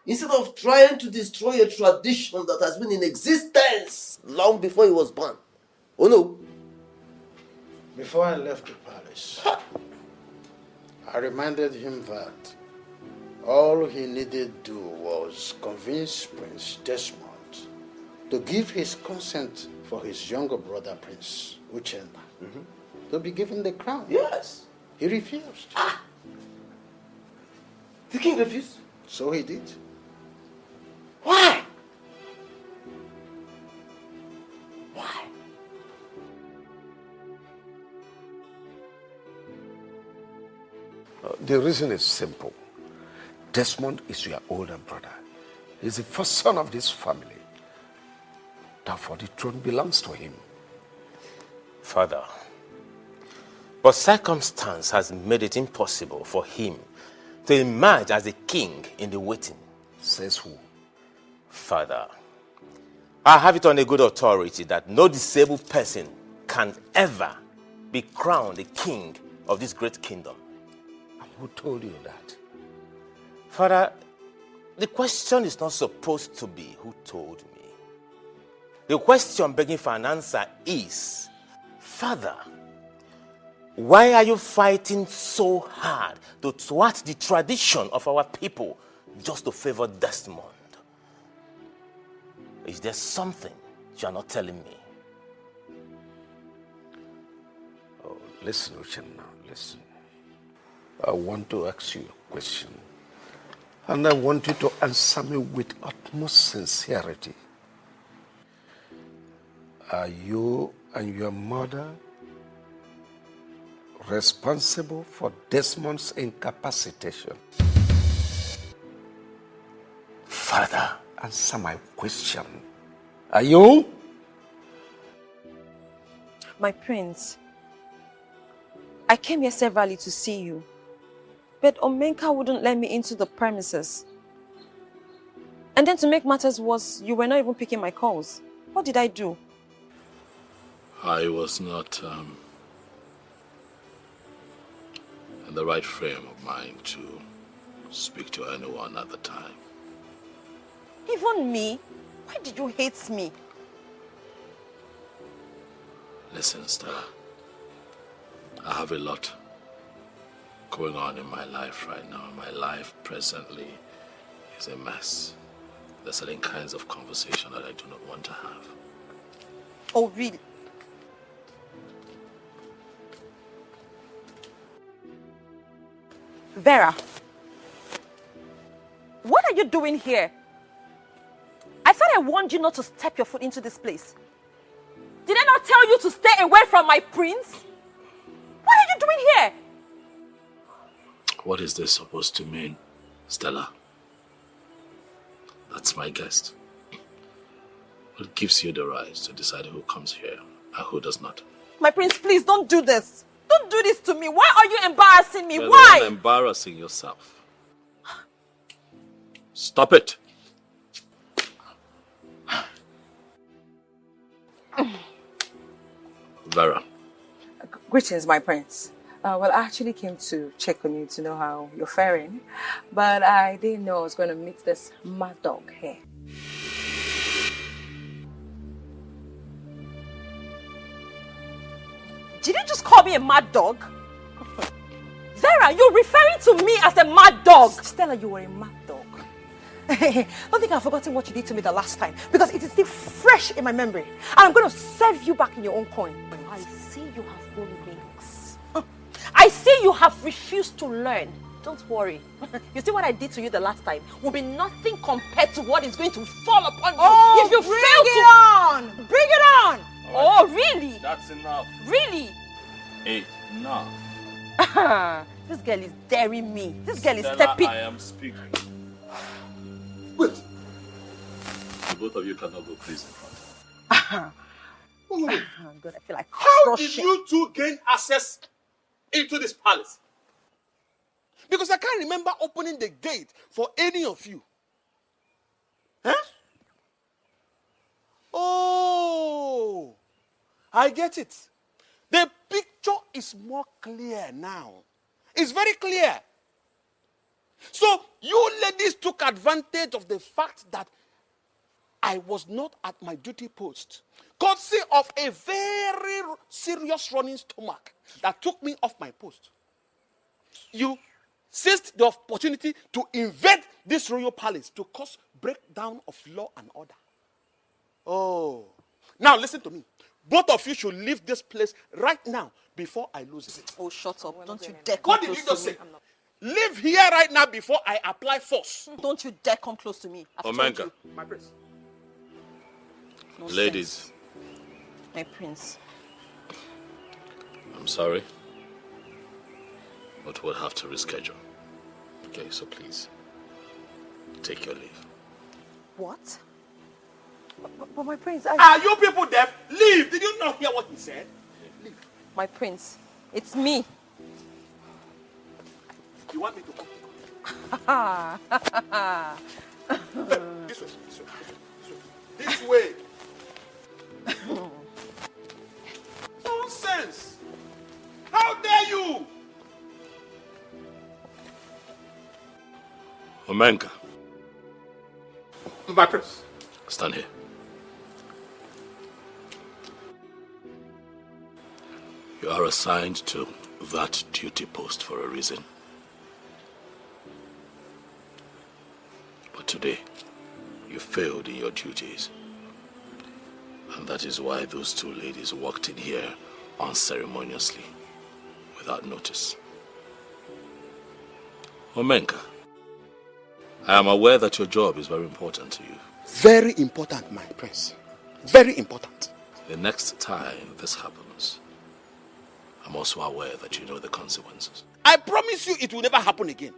Instead of trying to destroy a tradition that has been in existence long before he was born. Oh no. Before I left the palace, I reminded him that all he needed to do was convince Prince Desmond to give his consent for his younger brother, Prince Uchenna, to be given the crown. Yes. He refused. The king refused? So he did. Why? Why? The reason is simple. Desmond is your older brother. He's the first son of this family. Therefore, the throne belongs to him. Father, But circumstance has made it impossible for him to emerge as a king in the waiting. Says who? Father, I have it on a good authority that no disabled person can ever be crowned the king of this great kingdom. And who told you that? Father, the question is not supposed to be who told me. The question begging for an answer is, Father, why are you fighting so hard to thwart the tradition of our people just to favor Desmond? Is there something you are not telling me? Oh, listen, Uchenna, listen. I want to ask you a question. And I want you to answer me with utmost sincerity. Are you and your mother responsible for Desmond's incapacitation? Father, answer my question. Are you? My prince, I came here severally to see you, but Omenka wouldn't let me into the premises. And then to make matters worse, you were not even picking my calls. What did I do? I was not in the right frame of mind to speak to anyone at the time. Even me? Why did you hate me? Listen, Stella. I have a lot going on in my life right now. My life presently is a mess. There's certain kinds of conversation that I do not want to have. Oh, really? Vera, what are you doing here? I thought I warned you not to step your foot into this place. Did I not tell you to stay away from my prince? What are you doing here? What is this supposed to mean, Stella? That's my guest. What gives you the right to decide who comes here and who does not? My prince, please don't do this. Don't do this to me. Why are you embarrassing me? You're Why? the one embarrassing yourself. Stop it. Vera. Greetings, my prince. Well, I actually came to check on you to know how you're faring, but I didn't know I was going to meet this mad dog here. Did you just call me a mad dog? Vera, you're referring to me as a mad dog. Stella, you were a mad dog. Don't think I've forgotten what you did to me the last time, because it is still fresh in my memory. And I'm going to serve you back in your own coin. I see you have grown wings. I see you have refused to learn. Don't worry. You see what I did to you the last time will be nothing compared to what is going to fall upon you if you fail to... Bring it on! Oh, really? That's enough. Really? Enough. This girl is daring me. This girl is Stella, stepping... I am speaking. Wait. The both of you cannot go crazy in front. God, I feel like How did you two gain access into this palace? Because I can't remember opening the gate for any of you. Huh? Oh, I get it. The picture is more clear now. It's very clear. So you ladies took advantage of the fact that I was not at my duty post, courtesy of a very serious running stomach that took me off my post. You seized the opportunity to invade this royal palace to cause breakdown of law and order. Oh, now listen to me. Both of you should leave this place right now before I lose it. Oh, shut up. Don't you dare come What did close you just to say? me. Leave here right now before I apply force. Don't you dare come close to me. I've told Omenka. you. My prince. Nonsense. Ladies, My prince. I'm sorry, but we'll have to reschedule. Okay, so please, take your leave. What? But my prince, Are you people deaf? Leave. Did you not hear what he said? Leave. My prince, It's me. You want me to come? This way. Nonsense! How dare you? Omenka. My prince. Stand here. You are assigned to that duty post for a reason. But today, you failed in your duties. And that is why those two ladies walked in here unceremoniously, without notice. Omenka, I am aware that your job is very important to you. Very important, my prince. Very important. The next time this happens, I'm also aware that you know the consequences. I promise you it will never happen again.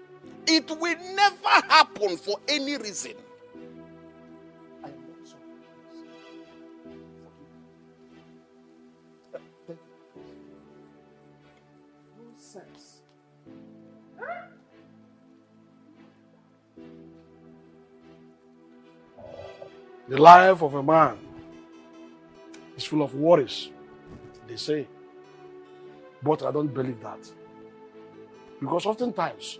It will never happen for any reason. The life of a man is full of worries, they say. But I don't believe that. Because oftentimes,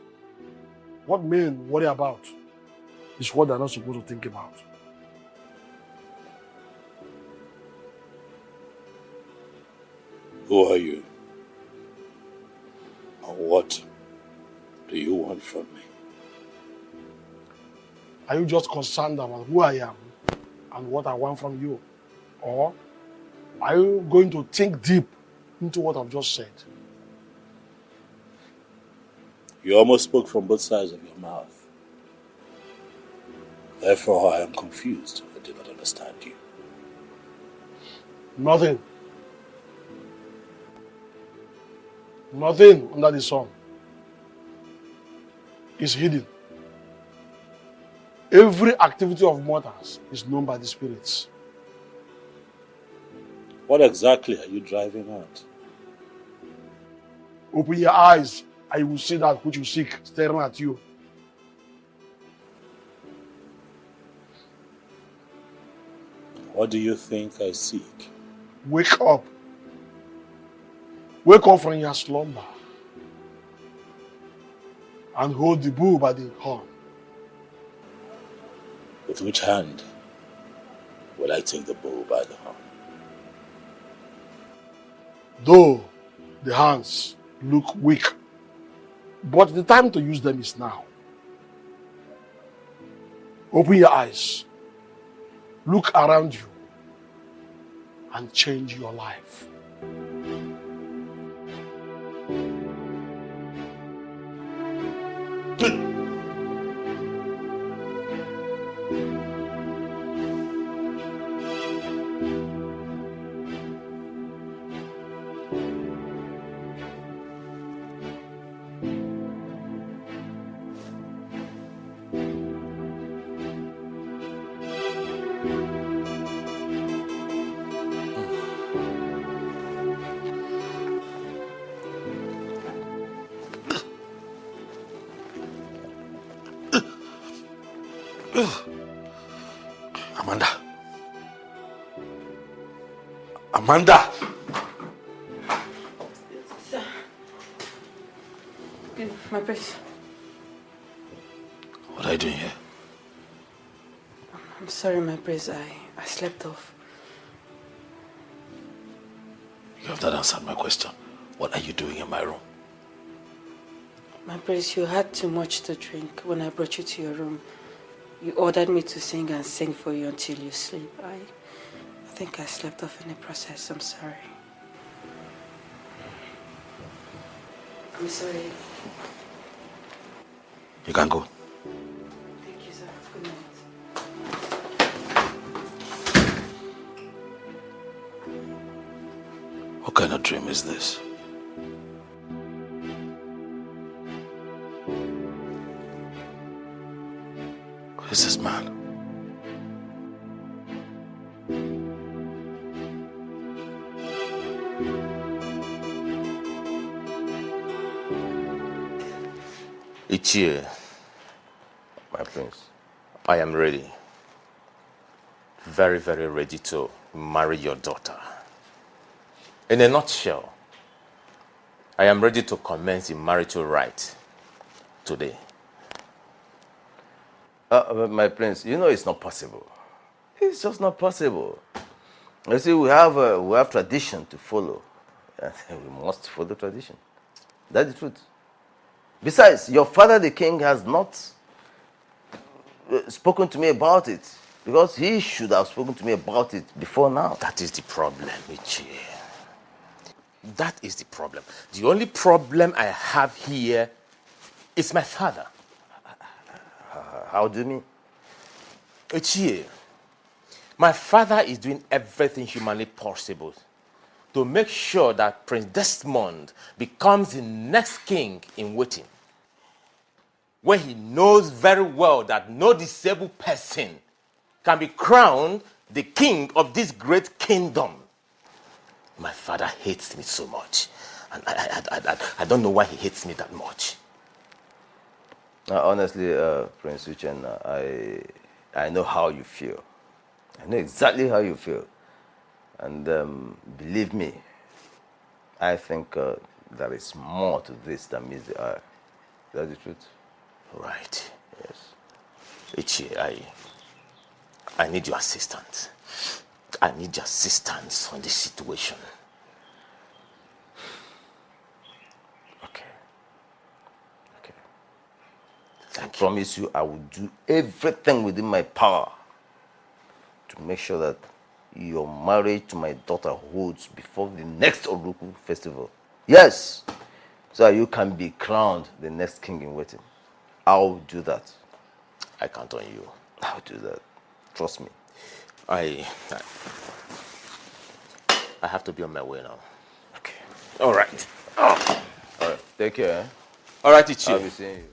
what men worry about is what they're not supposed to think about. Who are you? And what do you want from me? Are you just concerned about who I am and what I want from you? Or are you going to think deep into what I've just said? You almost spoke from both sides of your mouth. Therefore, I am confused. I do not understand you. Nothing. Nothing under the sun is hidden. Every activity of mortals is known by the spirits. What exactly are you driving at? Open your eyes and you will see that which you seek staring at you. What do you think I seek? Wake up. Wake up from your slumber and hold the bull by the horn. With which hand will I take the bull by the horn? Though the hands look weak, but the time to use them is now. Open your eyes, look around you, and change your life. Amanda. Amanda! Sir. My prince. What are you doing here? I'm sorry, my prince. I slept off. You have not answered my question. What are you doing in my room? My prince, you had too much to drink when I brought you to your room. You ordered me to sing and sing for you until you sleep. I think I slept off in the process. I'm sorry. I'm sorry. You can go. Thank you, sir. Good night. What kind of dream is this? Who is this man? Iyke, my prince, I am ready. Very, very ready to marry your daughter. In a nutshell, I am ready to commence the marital rite today. My prince, you know it's not possible. It's just not possible. You see, we have tradition to follow. We must follow tradition. That's the truth. Besides, your father, the king, has not spoken to me about it. Because he should have spoken to me about it before now. That is the problem, Iyke. That is the problem. The only problem I have here is my father. How do you mean? Iyke, my father is doing everything humanly possible to make sure that Prince Desmond becomes the next king in waiting, where he knows very well that no disabled person can be crowned the king of this great kingdom. My father hates me so much, and I don't know why he hates me that much. Honestly, Prince Uchenna, I know how you feel. I know exactly how you feel. And believe me, I think there is more to this than meets the eye. That's the truth. Right. Yes. Iyke, I need your assistance. I need your assistance on this situation. Okay. I promise you I will do everything within my power to make sure that your marriage to my daughter holds before the next Oroku festival. Yes, so you can be crowned the next king in waiting. I'll do that. I count on you. I'll do that. Trust me. I have to be on my way now. Okay. All right. Oh. All right. Take care. Eh? All right, Iyke. I'll be seeing you.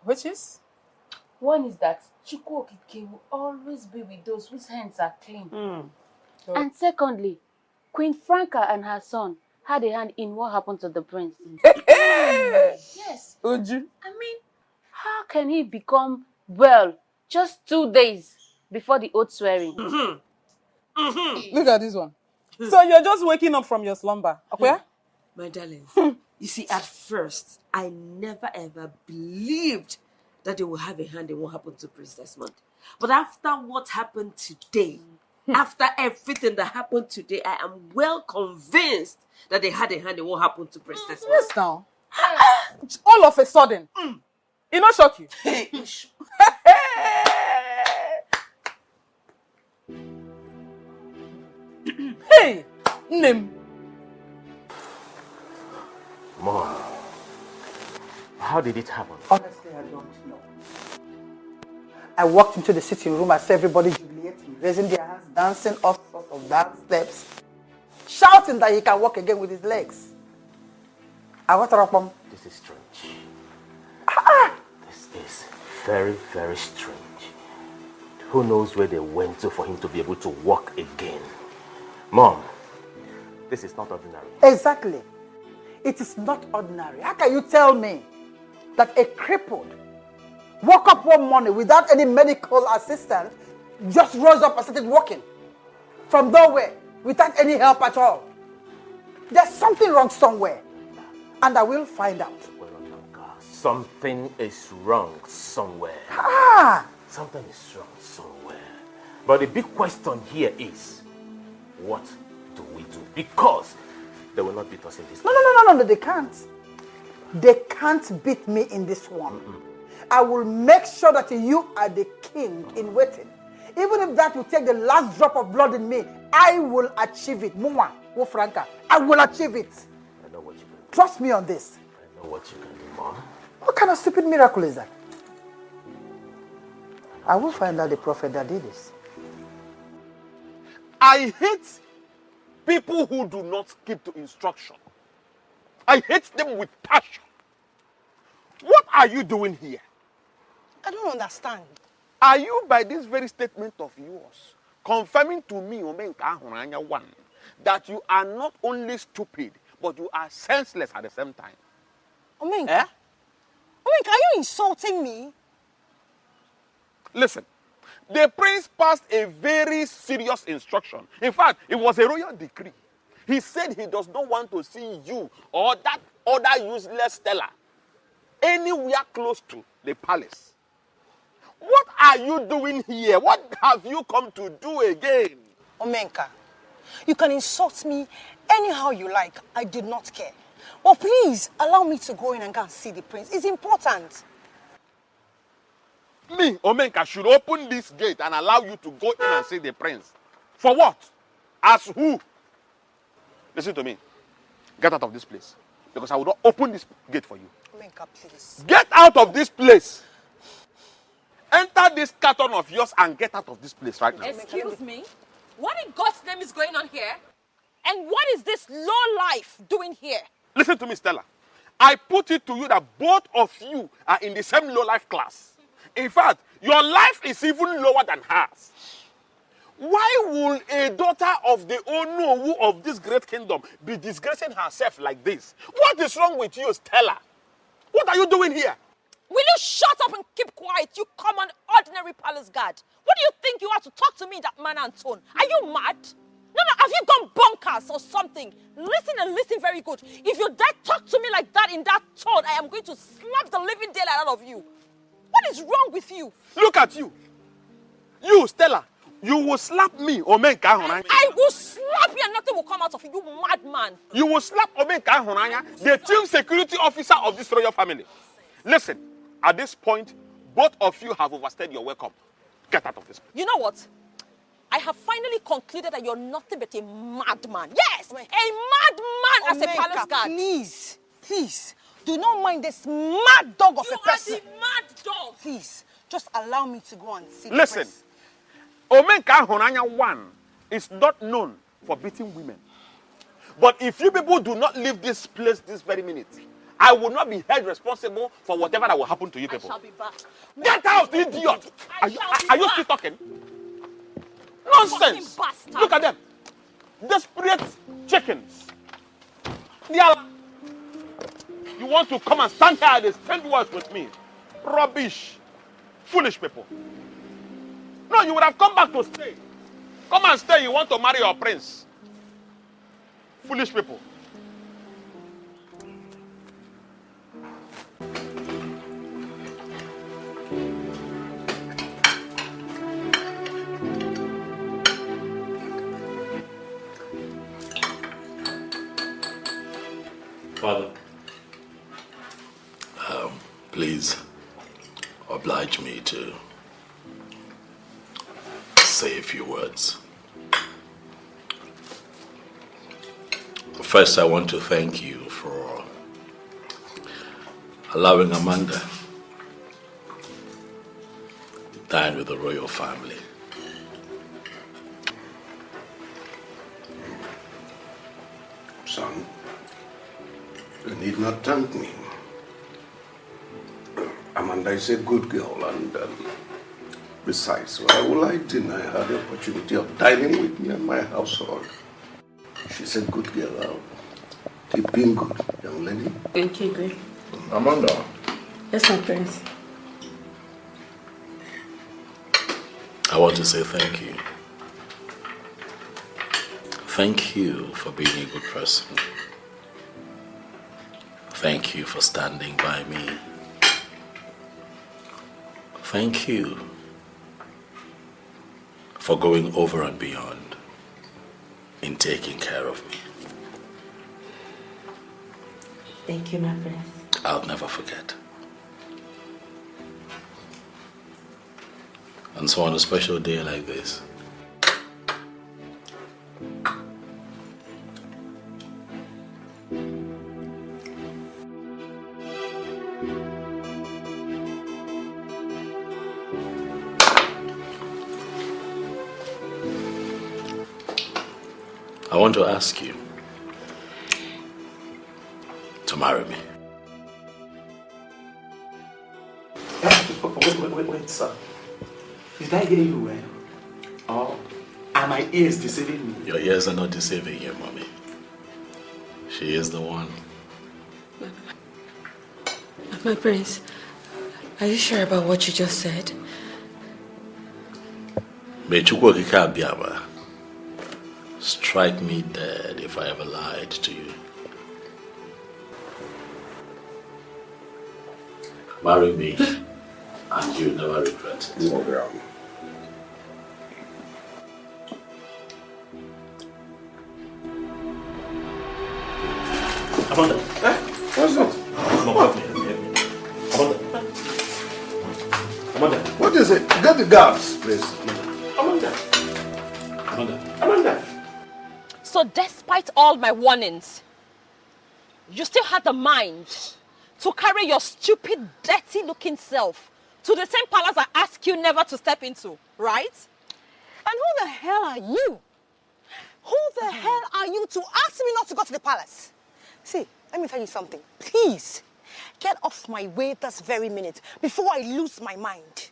Which is? One is that Chukwu Okike will always be with those whose hands are clean. And secondly, Queen Franca and her son had a hand in what happened to the prince. Yes. Uju. I mean, how can he become well just 2 days before the oath swearing? Look at this one. So you're just waking up from your slumber, okay? My darlings, you see, at first, I never ever believed that they will have a hand in what happened to Prince Desmond. But after what happened today, after everything that happened today, I am well convinced that they had a hand in what happened to Prince Desmond. Yes, now. All of a sudden. It not shock you? Hey, Nim. Mom, How did it happen? Honestly, I don't know. I walked into the sitting room, I saw everybody jubilating, raising their hands, dancing all sorts of dance steps, shouting that he can walk again with his legs. I went up. This is strange. This is very, very strange. Who knows where they went to for him to be able to walk again? Mom, this is not ordinary. Exactly. It is not ordinary. How can you tell me that a crippled woke up one morning without any medical assistance, just rose up and started walking from nowhere without any help at all? There's something wrong somewhere, and I will find out. Something is wrong somewhere. Ah! Something is wrong somewhere. But the big question here is, what do we do? Because they will not beat us in this. No, they can't. They can't beat me in this one. I will make sure that you are the king in waiting. Even if that will take the last drop of blood in me, I will achieve it. Muma, Franca, I will achieve it. I know what you can do. Trust me on this. I know what you can do, Mom. What kind of stupid miracle is that? I will find out the prophet that did this. I hate people who do not keep to instruction. I hate them with passion. What are you doing here? I don't understand. Are you, by this very statement of yours, confirming to me, Omenka Ahuranya 1, that you are not only stupid, but you are senseless at the same time? Omenka? Eh? Omenka, are you insulting me? Listen, the prince passed a very serious instruction. In fact, it was a royal decree. He said he does not want to see you or that other useless Stella anywhere close to the palace. What are you doing here? What have you come to do again? Omenka, you can insult me anyhow you like. I did not care. But please, allow me to go in and go and see the prince. It's important. Me, Omenka, should open this gate and allow you to go in and see the prince. For what? As who? Listen to me. Get out of this place. Because I will not open this gate for you. Omenka, please. Get out of this place. Enter this carton of yours and get out of this place right now. Excuse me? What in God's name is going on here? And what is this low life doing here? Listen to me, Stella. I put it to you that both of you are in the same low life class. In fact, your life is even lower than hers. Why will a daughter of the Onowu of this great kingdom be disgracing herself like this? What is wrong with you, Stella? What are you doing here? Will you shut up and keep quiet, you common ordinary palace guard? What do you think you are to talk to me in that manner and tone? Are you mad? No, have you gone bonkers or something? Listen and listen very good. If you dare talk to me like that in that tone, I am going to slap the living daylight out of you. What is wrong with you? Look at you. You, Stella, you will slap me, Omenka Ahuranya. I will slap you and nothing will come out of you, you madman. You will slap Omenka Ahuranya, the chief security officer of this royal family. Listen, at this point, both of you have overstayed your welcome. Get out of this place. You know what? I have finally concluded that you're nothing but a madman. Yes, a madman as a palace guard. Please, do not mind this mad dog of a person. You are the mad dog. Please, just allow me to go and see the Listen, prince. Omenka Ahuranya 1 is not known for beating women. But if you people do not leave this place this very minute, I will not be held responsible for whatever that will happen to you people. I shall be back. Get out, idiot! Are you still talking? Nonsense! Look at them. Desperate chickens. You want to come and stand here and spend words with me? Rubbish. Foolish people. No, you would have come back to stay. Come and stay. You want to marry your prince. Foolish people. Father, please oblige me to say a few words. First, I want to thank you for allowing Amanda to dine with the royal family. Son, you need not thank me. Amanda is a good girl, and besides, why will I deny her the opportunity of dining with me in my household? She's a good girl. Keep being good, young lady. Thank you, babe. Amanda. Yes, my prince. I want to say thank you. Thank you for being a good person. Thank you for standing by me. Thank you for going over and beyond in taking care of me. Thank you, my prince. I'll never forget. And so on a special day like this, I want to ask you to marry me. Wait, sir. Did I hear you well? Or are my ears deceiving me? Your ears are not deceiving you, mommy. She is the one. My prince, are you sure about what you just said? May Chukwu Okike Abiama strike me dead if I ever lied to you. Marry me, and you never regret it. No, girl. Amanda. What's it? No, help me. Amanda. What is it? Get the guards, please. Amanda. So despite all my warnings, you still had the mind to carry your stupid, dirty-looking self to the same palace I asked you never to step into, right? And who the hell are you? Who the hell are you to ask me not to go to the palace? See, let me tell you something. Please, get off my way this very minute before I lose my mind.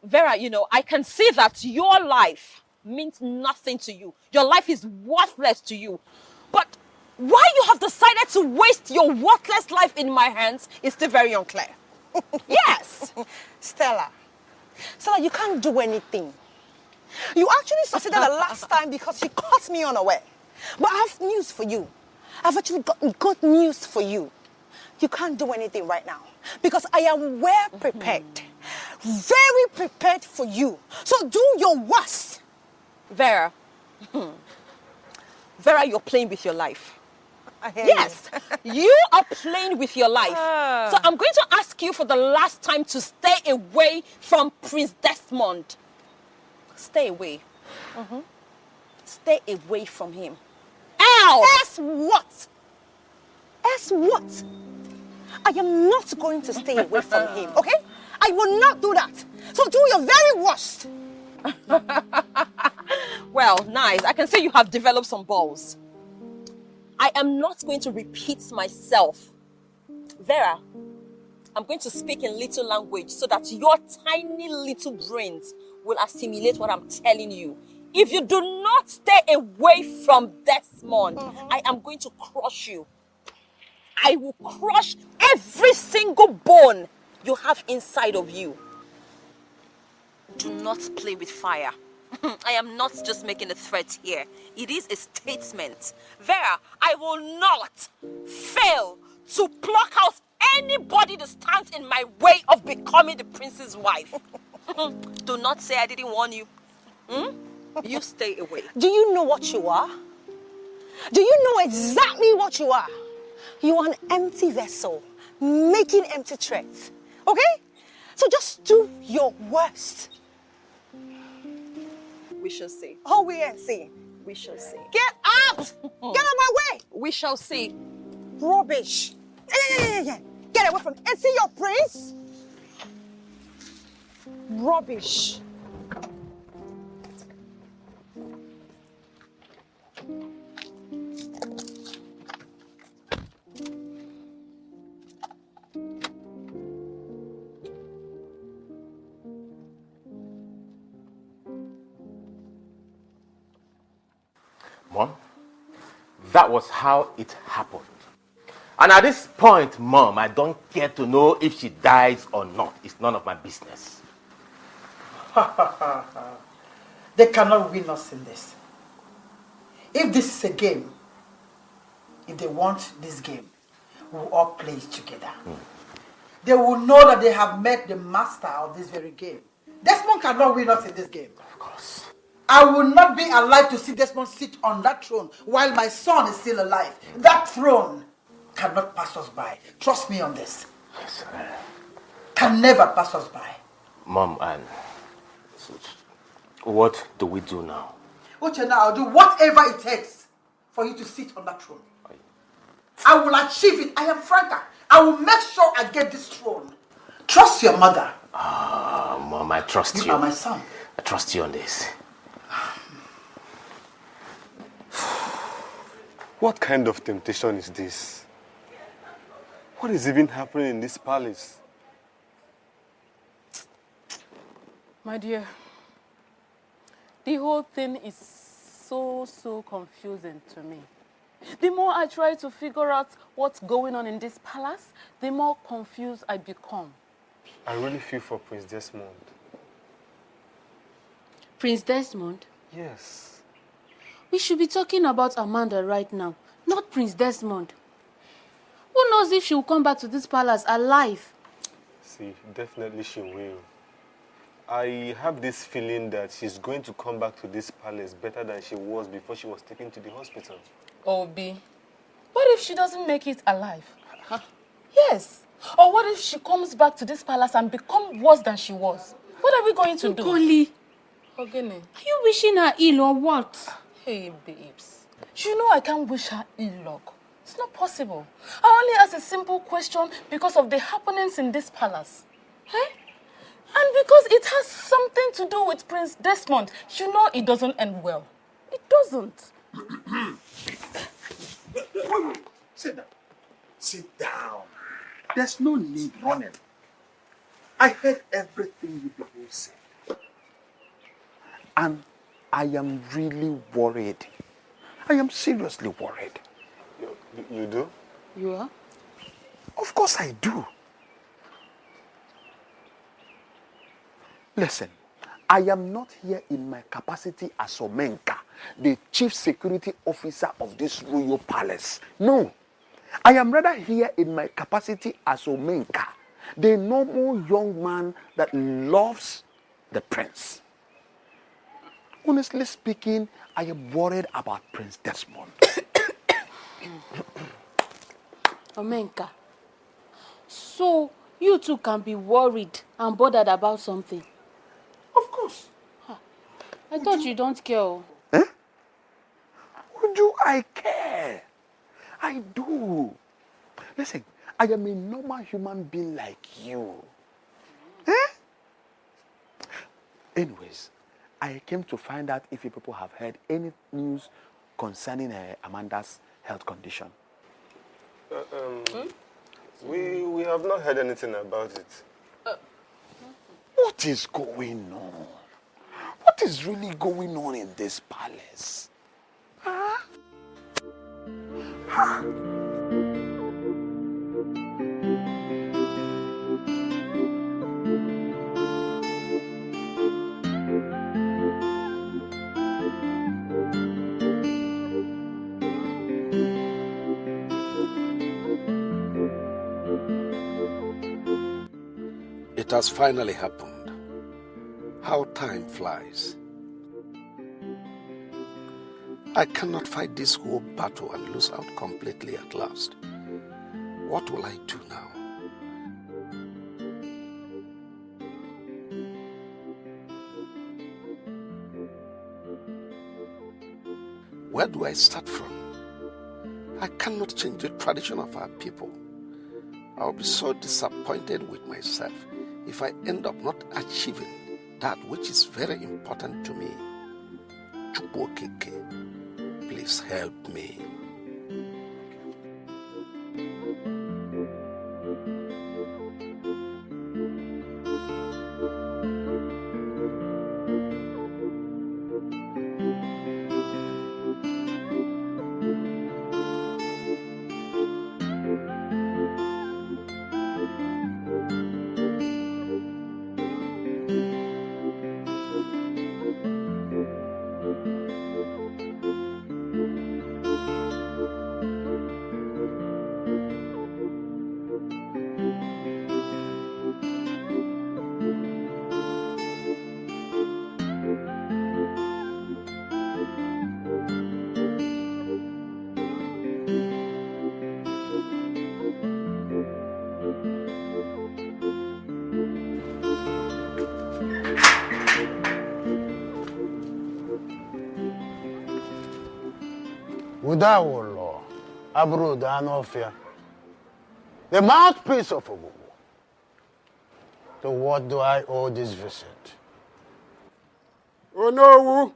Vera, you know, I can see that your life means nothing to you. Your life is worthless to you. But why you have decided to waste your worthless life in my hands is still very unclear. Yes! Stella, you can't do anything. You actually succeeded the last time because you caught me unaware. But I have news for you. I've actually got good news for you. You can't do anything right now because I am well prepared. Very prepared for you. So do your worst. Vera. Vera, you're playing with your life. Yes, you are playing with your life. So I'm going to ask you for the last time to stay away from Prince Desmond. Stay away. Stay away from him. Else! Else what? Else what? I am not going to stay away from him, okay? I will not do that. So do your very worst. Well, nice. I can see you have developed some balls. I am not going to repeat myself. Vera, I'm going to speak in little language so that your tiny little brains will assimilate what I'm telling you. If you do not stay away from Desmond, I am going to crush you. I will crush every single bone you have inside of you. Do not play with fire. I am not just making a threat here. It is a statement. Vera, I will not fail to pluck out anybody that stands in my way of becoming the prince's wife. Do not say I didn't warn you. You stay away. Do you know what you are? Do you know exactly what you are? You are an empty vessel, making empty threats. Okay? So just do your worst. We shall see. Oh, we ain't seeing. We shall see. Get up! Get out of my way! We shall see. Rubbish. Yeah. Get away from me. Is he your prince? Rubbish. Mom, that was how it happened. And at this point, Mom, I don't care to know if she dies or not. It's none of my business. They cannot win us in this. If this is a game, if they want this game, we'll all play it together. They will know that they have met the master of this very game. Desmond cannot win us in this game. Of course. I will not be alive to see Desmond sit on that throne while my son is still alive. That throne cannot pass us by. Trust me on this. Yes, Can never pass us by. Mom, and what do we do now? Uchenna, I'll do whatever it takes for you to sit on that throne. I will achieve it. I am Franca. I will make sure I get this throne. Trust your mother. Mom, I trust you. You are my son. I trust you on this. What kind of temptation is this? What is even happening in this palace? My dear, the whole thing is so confusing to me. The more I try to figure out what's going on in this palace, the more confused I become. I really feel for Prince Desmond. Prince Desmond? Yes. We should be talking about Amanda right now, not Prince Desmond. Who knows if she will come back to this palace alive? See, definitely she will. I have this feeling that she's going to come back to this palace better than she was before she was taken to the hospital. Obi, what if she doesn't make it alive? Huh? Yes. Or what if she comes back to this palace and becomes worse than she was? What are we going to do? Okoli, Ogene. are you wishing her ill or what? Hey, babes. You know I can't wish her ill luck. It's not possible. I only asked a simple question because of the happenings in this palace. Eh? And because it has something to do with Prince Desmond. You know it doesn't end well. It doesn't. Wait. Sit down. Sit down. There's no need running. I heard everything you people said. And I am really worried. I am seriously worried. You do? You are? Of course I do. Listen, I am not here in my capacity as Omenka, the chief security officer of this royal palace. No, I am rather here in my capacity as Omenka, the normal young man that loves the prince. Honestly speaking, I am worried about Prince Desmond. Omenka, so you two can be worried and bothered about something? Of course. I thought you don't care. Eh? Do I care? I do. Listen, I am a normal human being like you. Eh? Anyways, I came to find out if you people have heard any news concerning Amanda's health condition. We have not heard anything about it. What is going on? What is really going on in this palace? Huh? Huh? It has finally happened. How time flies. I cannot fight this whole battle and lose out completely at last. What will I do now? Where do I start from? I cannot change the tradition of our people. I'll be so disappointed with myself if I end up not achieving that which is very important to me. Chukwu Okike, please help me. Udawolo, Abro Danofia, the mouthpiece of Ogugu. To what do I owe this visit? Onowu,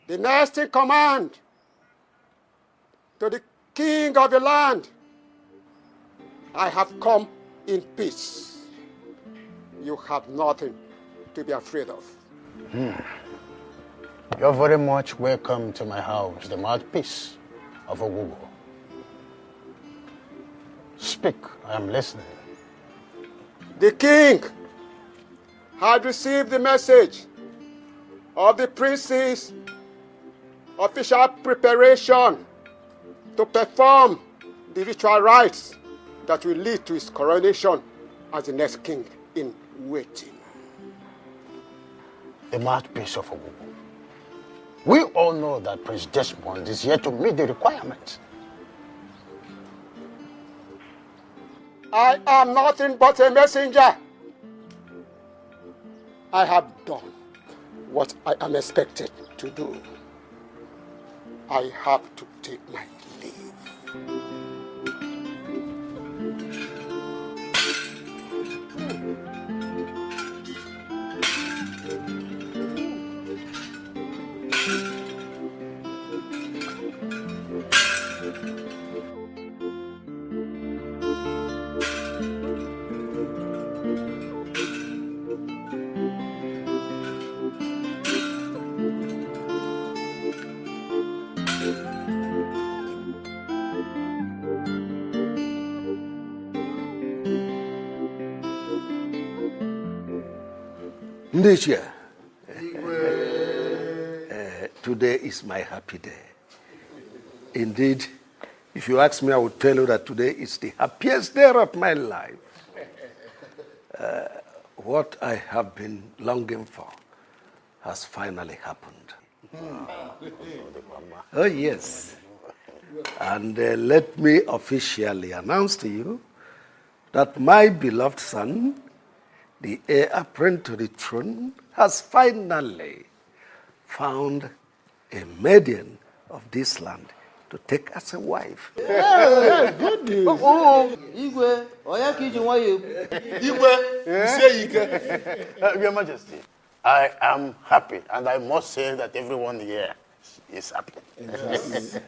the next in command to the king of the land. I have come in peace. You have nothing to be afraid of. You're very much welcome to my house, the mouthpiece of Ogugu. Speak, I am listening. The king had received the message of the prince's official preparation to perform the ritual rites that will lead to his coronation as the next king in waiting. The mouthpiece of Ogugu. We all know that Prince Desmond is here to meet the requirements. I am nothing but a messenger. I have done what I am expected to do. I have to take my leave. Ndichia, today is my happy day. Indeed, if you ask me, I would tell you that today is the happiest day of my life. What I have been longing for has finally happened. Oh, yes. And let me officially announce to you that my beloved son, the heir apparent to the throne, has finally found a maiden of this land to take as a wife. Good news. Iyke, you say Iyke. Your Majesty, I am happy, and I must say that everyone here is happy. Yes.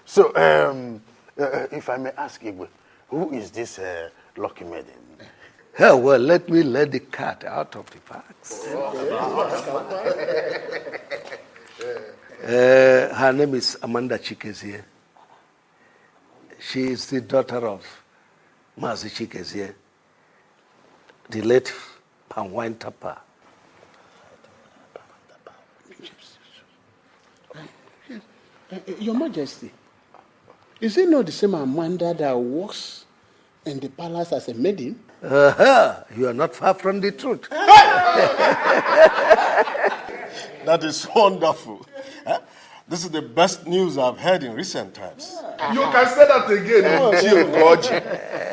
So, if I may ask Iyke, who is this lucky maiden? Oh, well, let me let the cat out of the box. Her name is Amanda Chikezie. She is the daughter of Mazi Chikezie, the late Panwine Tapa. Your Majesty, is it not the same Amanda that works in the palace as a maiden? You are not far from the truth. That is wonderful. This is the best news I've heard in recent times. You can say that again.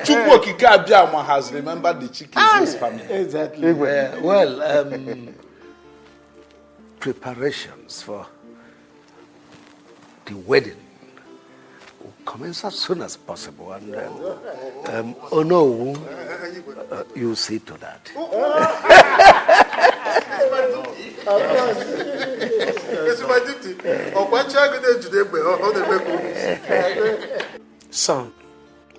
Chukwu Okike Abiama has remembered the Chikezie family. Exactly. preparations for the wedding will commence as soon as possible. And, oh no, you see to that. Son.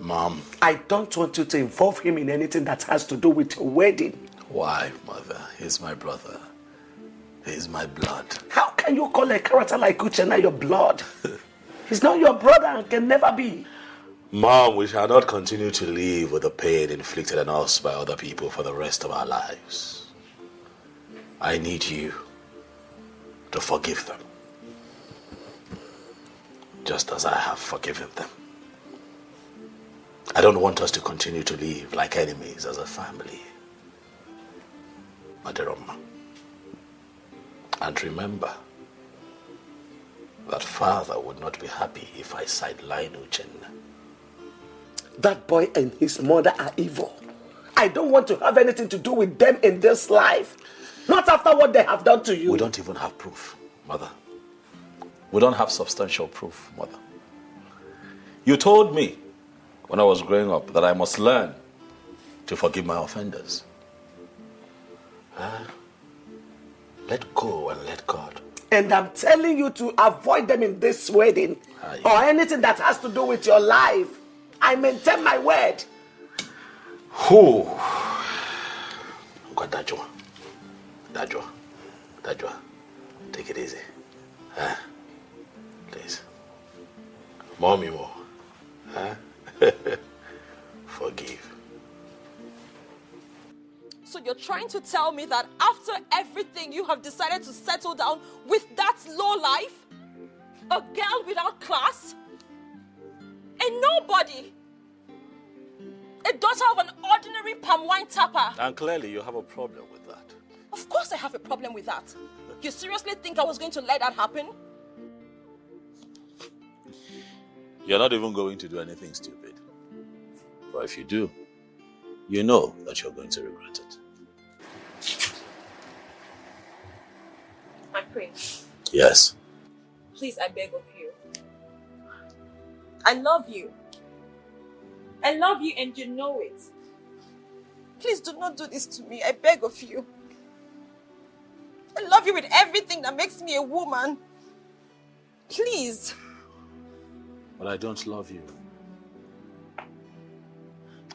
Mom. I don't want you to involve him in anything that has to do with your wedding. Why, Mother? He's my brother. He's my blood. How can you call a character like Uchenna your blood? He's not your brother and can never be. Mom, we shall not continue to live with the pain inflicted on us by other people for the rest of our lives. I need you to forgive them, just as I have forgiven them. I don't want us to continue to live like enemies as a family. Maderoma. And remember that father would not be happy if I sideline Uchenna. That boy and his mother are evil. I don't want to have anything to do with them in this life. Not after what they have done to you. We don't even have proof, Mother. We don't have substantial proof, Mother. You told me when I was growing up that I must learn to forgive my offenders. Let go and let God. And I'm telling you to avoid them in this wedding or anything that has to do with your life. I maintain my word. Who? Dajwa. Take it easy. Please. Mommy more. Forgive. So you're trying to tell me that after everything you have decided to settle down with that low life? A girl without class? A nobody? A daughter of an ordinary palm wine tapper? And clearly you have a problem with that. Of course I have a problem with that. You seriously think I was going to let that happen? You're not even going to do anything stupid. But if you do, you know that you're going to regret it. My prince. Yes. Please, I beg of you. I love you. I love you and you know it. Please do not do this to me. I beg of you. I love you with everything that makes me a woman. Please. But I don't love you.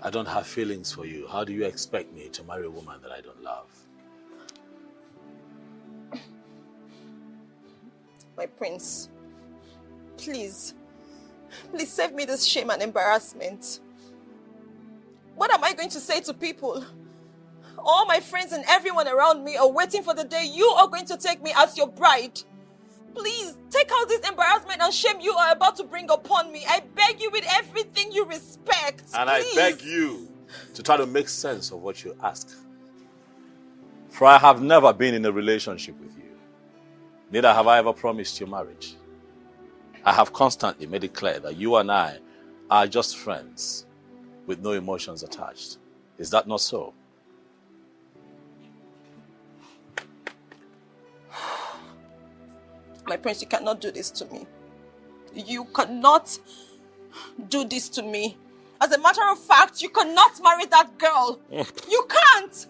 I don't have feelings for you. How do you expect me to marry a woman that I don't love? My prince, please save me this shame and embarrassment. What am I going to say to people? All my friends and everyone around me are waiting for the day you are going to take me as your bride. Please, take out this embarrassment and shame you are about to bring upon me. I beg you with everything you respect. And please. I beg you to try to make sense of what you ask. For I have never been in a relationship with you. Neither have I ever promised you marriage. I have constantly made it clear that you and I are just friends with no emotions attached. Is that not so? My prince, you cannot do this to me. You cannot do this to me. As a matter of fact, you cannot marry that girl. You can't.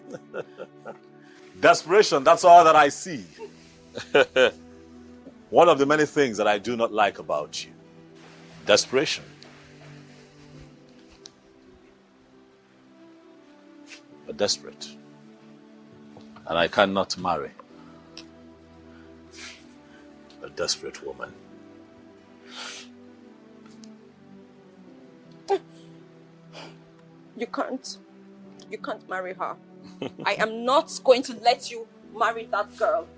Desperation, that's all that I see. One of the many things that I do not like about you. Desperation. You're desperate. And I cannot marry a desperate woman. You can't. You can't marry her. I am not going to let you marry that girl.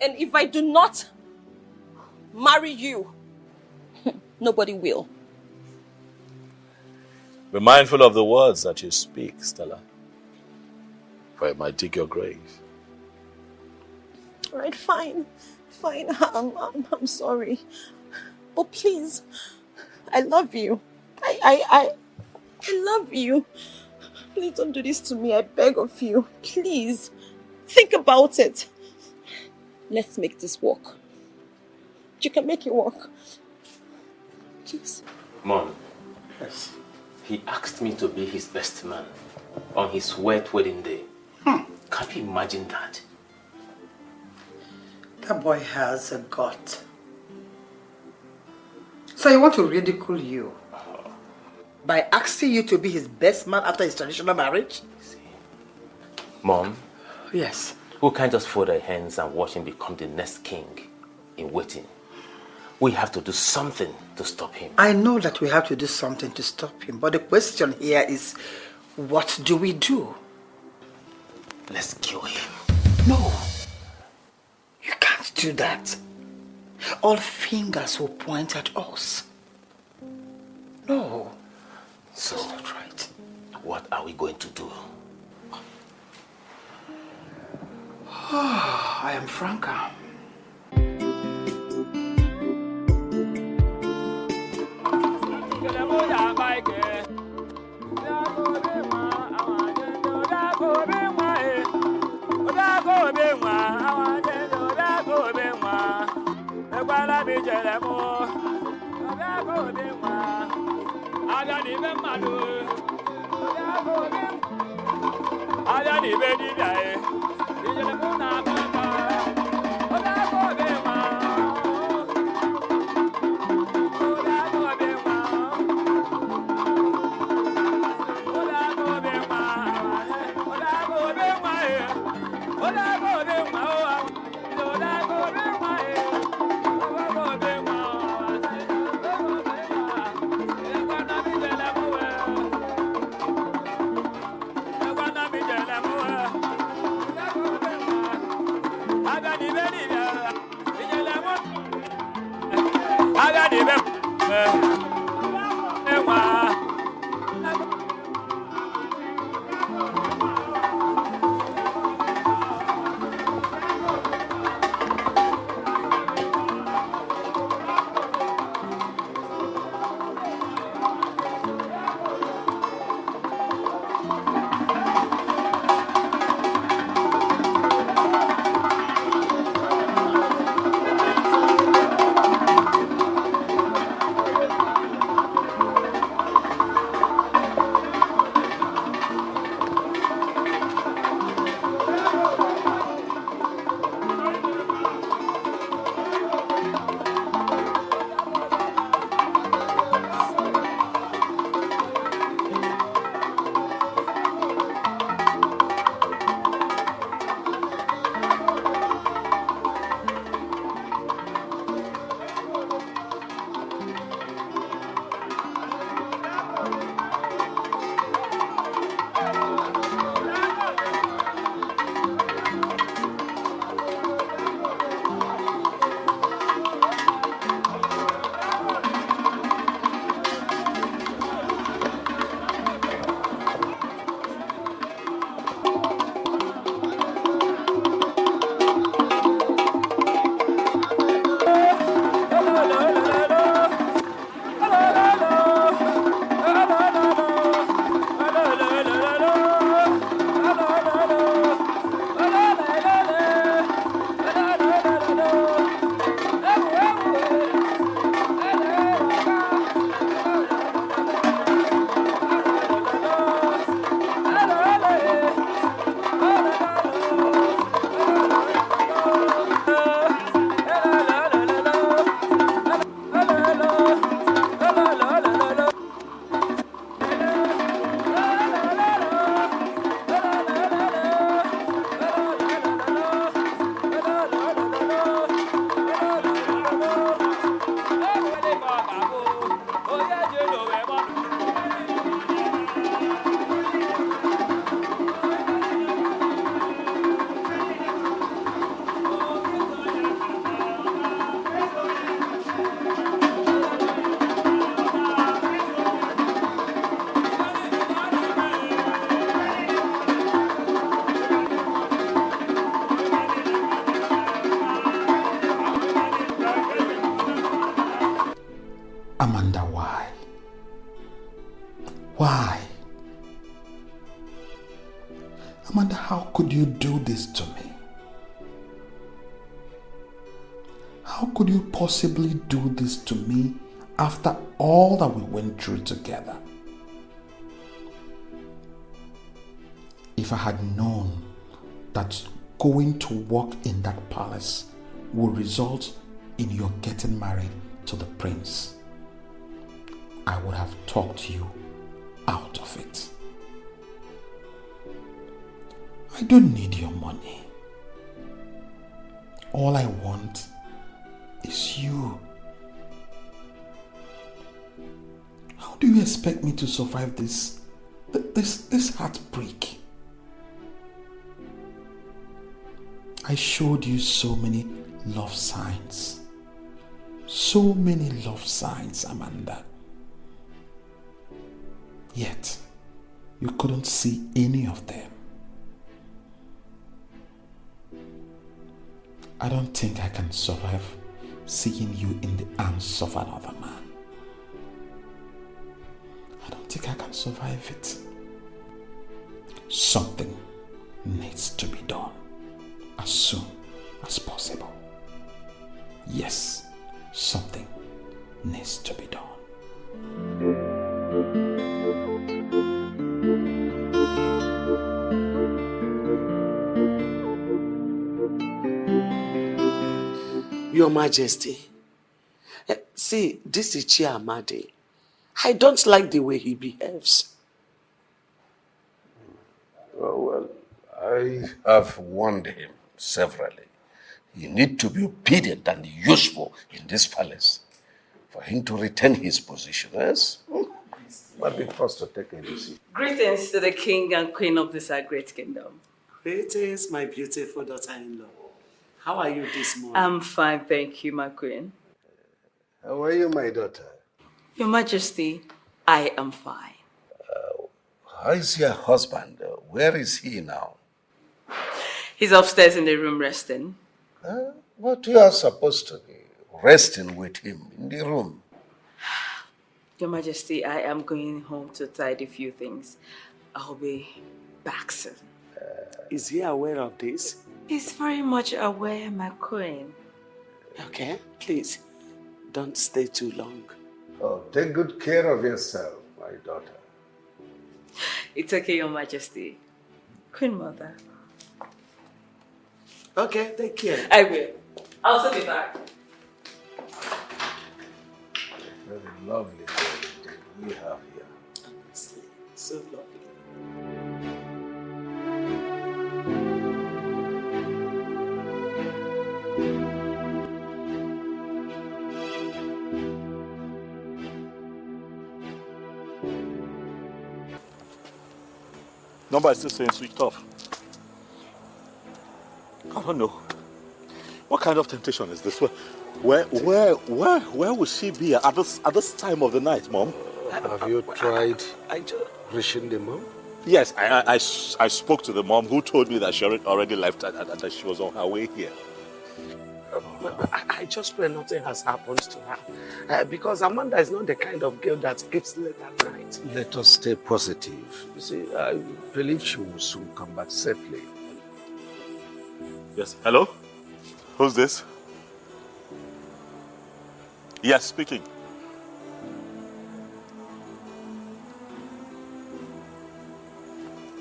And if I do not marry you, nobody will. Be mindful of the words that you speak, Stella, for it might dig your grave. All right, fine. I'm sorry. But please, I love you. I love you. Please don't do this to me. I beg of you. Please, think about it. Let's make this work. You can make it work. Please. Mom. Yes. He asked me to be his best man on his wedding day. Can you imagine that? That boy has a gut. So he wants to ridicule you by asking you to be his best man after his traditional marriage? Mom? Yes. We can't just fold our hands and watch him become the next king in waiting. We have to do something to stop him. I know that we have to do something to stop him, but the question here is, what do we do? Let's kill him. No. You can't do that. All fingers will point at us. No. So, that's not right. What are we going to do? I am Franca. Amanda, why? Why? Amanda, how could you do this to me? How could you possibly do this to me after all that we went through together. If I had known that going to work in that palace would result in your getting married to the prince, I would have talked you out of it. I don't need your money. All I want is you. How do you expect me to survive this heartbreak? I showed you so many love signs. So many love signs, Amanda. Yet, you couldn't see any of them. I don't think I can survive seeing you in the arms of another man. I don't think I can survive it. Something needs to be done as soon as possible. Yes, something needs to be done. Your Majesty, see, this is Chiamadi. I don't like the way he behaves. Oh, well, I have warned him severally. You need to be obedient and useful in this palace for him to retain his position, yes? But be forced to take a decision. Greetings to the king and queen of this our great kingdom. Greetings, my beautiful daughter-in-law. How are you this morning? I'm fine, thank you, my queen. How are you, my daughter? Your Majesty, I am fine. How is your husband? Where is he now? He's upstairs in the room resting. But you are supposed to be resting with him in the room. Your Majesty, I am going home to tidy a few things. I'll be back soon. Is he aware of this? He's very much aware, my queen. Okay, please, don't stay too long. Oh, take good care of yourself, my daughter. It's okay, Your Majesty. Queen Mother. Okay, take care. I will. I'll soon be back. Very lovely day we have here. Honestly, so lovely. Number is still saying switched off. I don't know. What kind of temptation is this? Where would she be at this time of the night, Mom? Have you tried reaching the mom? Yes, I spoke to the mom who told me that she already left and that she was on her way here. I just pray nothing has happened to her. Because Amanda is not the kind of girl that sleeps late at night. Let us stay positive. You see, I believe she will soon come back safely. Yes, hello? Who's this? Yes, speaking.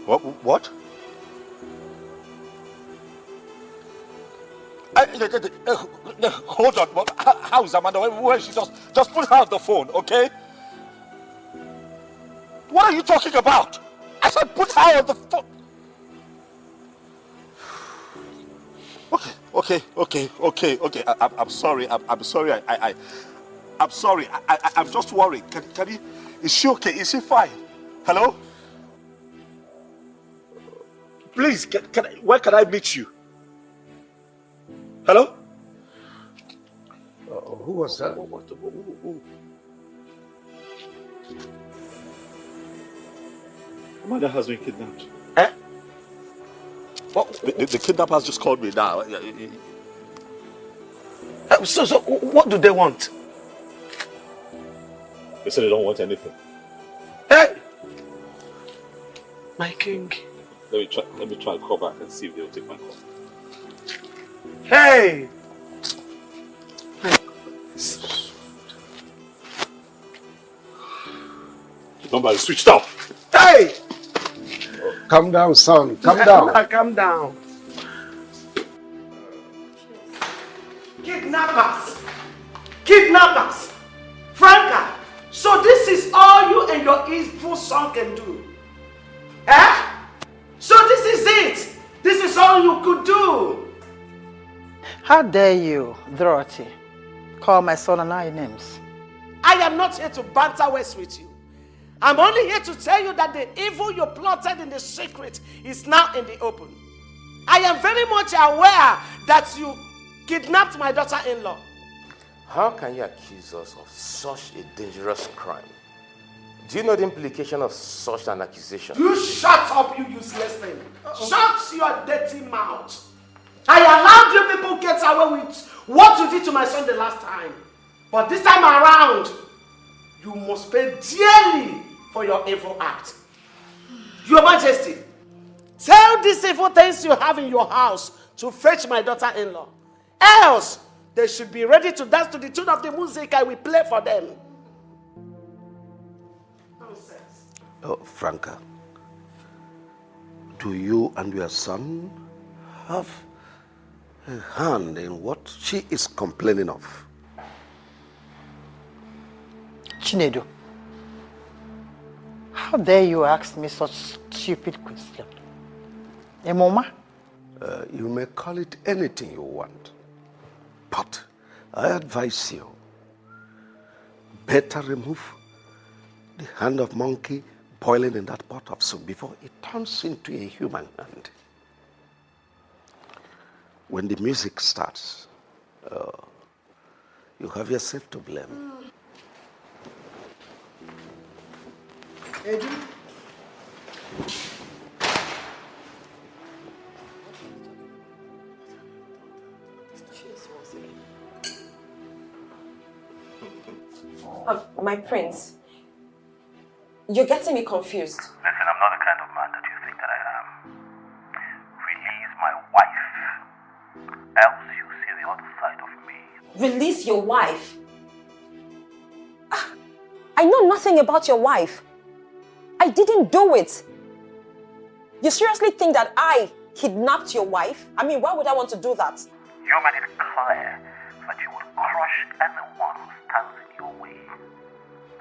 What? Hold on. How is Amanda? Where is she? Just put her on the phone, okay? What are you talking about? I said put her on the phone. Okay. I'm sorry. I'm sorry. I'm sorry. I'm just worried. Can you? Is she okay? Is she fine? Hello? Please, where can I meet you? Hello? Who was that? Who? Amanda has been kidnapped. Eh? The kidnappers just called me now. So what do they want? They said they don't want anything. Hey! My king. Let me try and call back and see if they'll take my call. Hey! Number is switched off. Hey! Calm down, son. Calm down. Calm down. Kidnappers! Kidnappers! Franca, so this is all you and your evil son can do? Eh? So this is it? This is all you could do? How dare you, Dorothy, call my son and I names? I am not here to banter words with you. I'm only here to tell you that the evil you plotted in the secret is now in the open. I am very much aware that you kidnapped my daughter-in-law. How can you accuse us of such a dangerous crime? Do you know the implication of such an accusation? You shut up, you useless thing. Shut your dirty mouth. I allowed you people get away with what you did to my son the last time. But this time around, you must pay dearly for your evil act. Your Majesty, tell these evil things you have in your house to fetch my daughter-in-law. Else, they should be ready to dance to the tune of the music I will play for them. Oh, Franca, do you and your son have a hand in what she is complaining of? Chinedu, how dare you ask me such stupid question? Emoma? You may call it anything you want, but I advise you, better remove the hand of monkey boiling in that pot of soup before it turns into a human hand. When the music starts, you have yourself to blame. Eddie? My prince, you're getting me confused. Listen, I'm not the kind of man that you think that I am. Release my wife, else you see the other side of me. Release your wife? I know nothing about your wife. I didn't do it. You seriously think that I kidnapped your wife? I mean, why would I want to do that? You made it clear that you would crush anyone who stands in your way.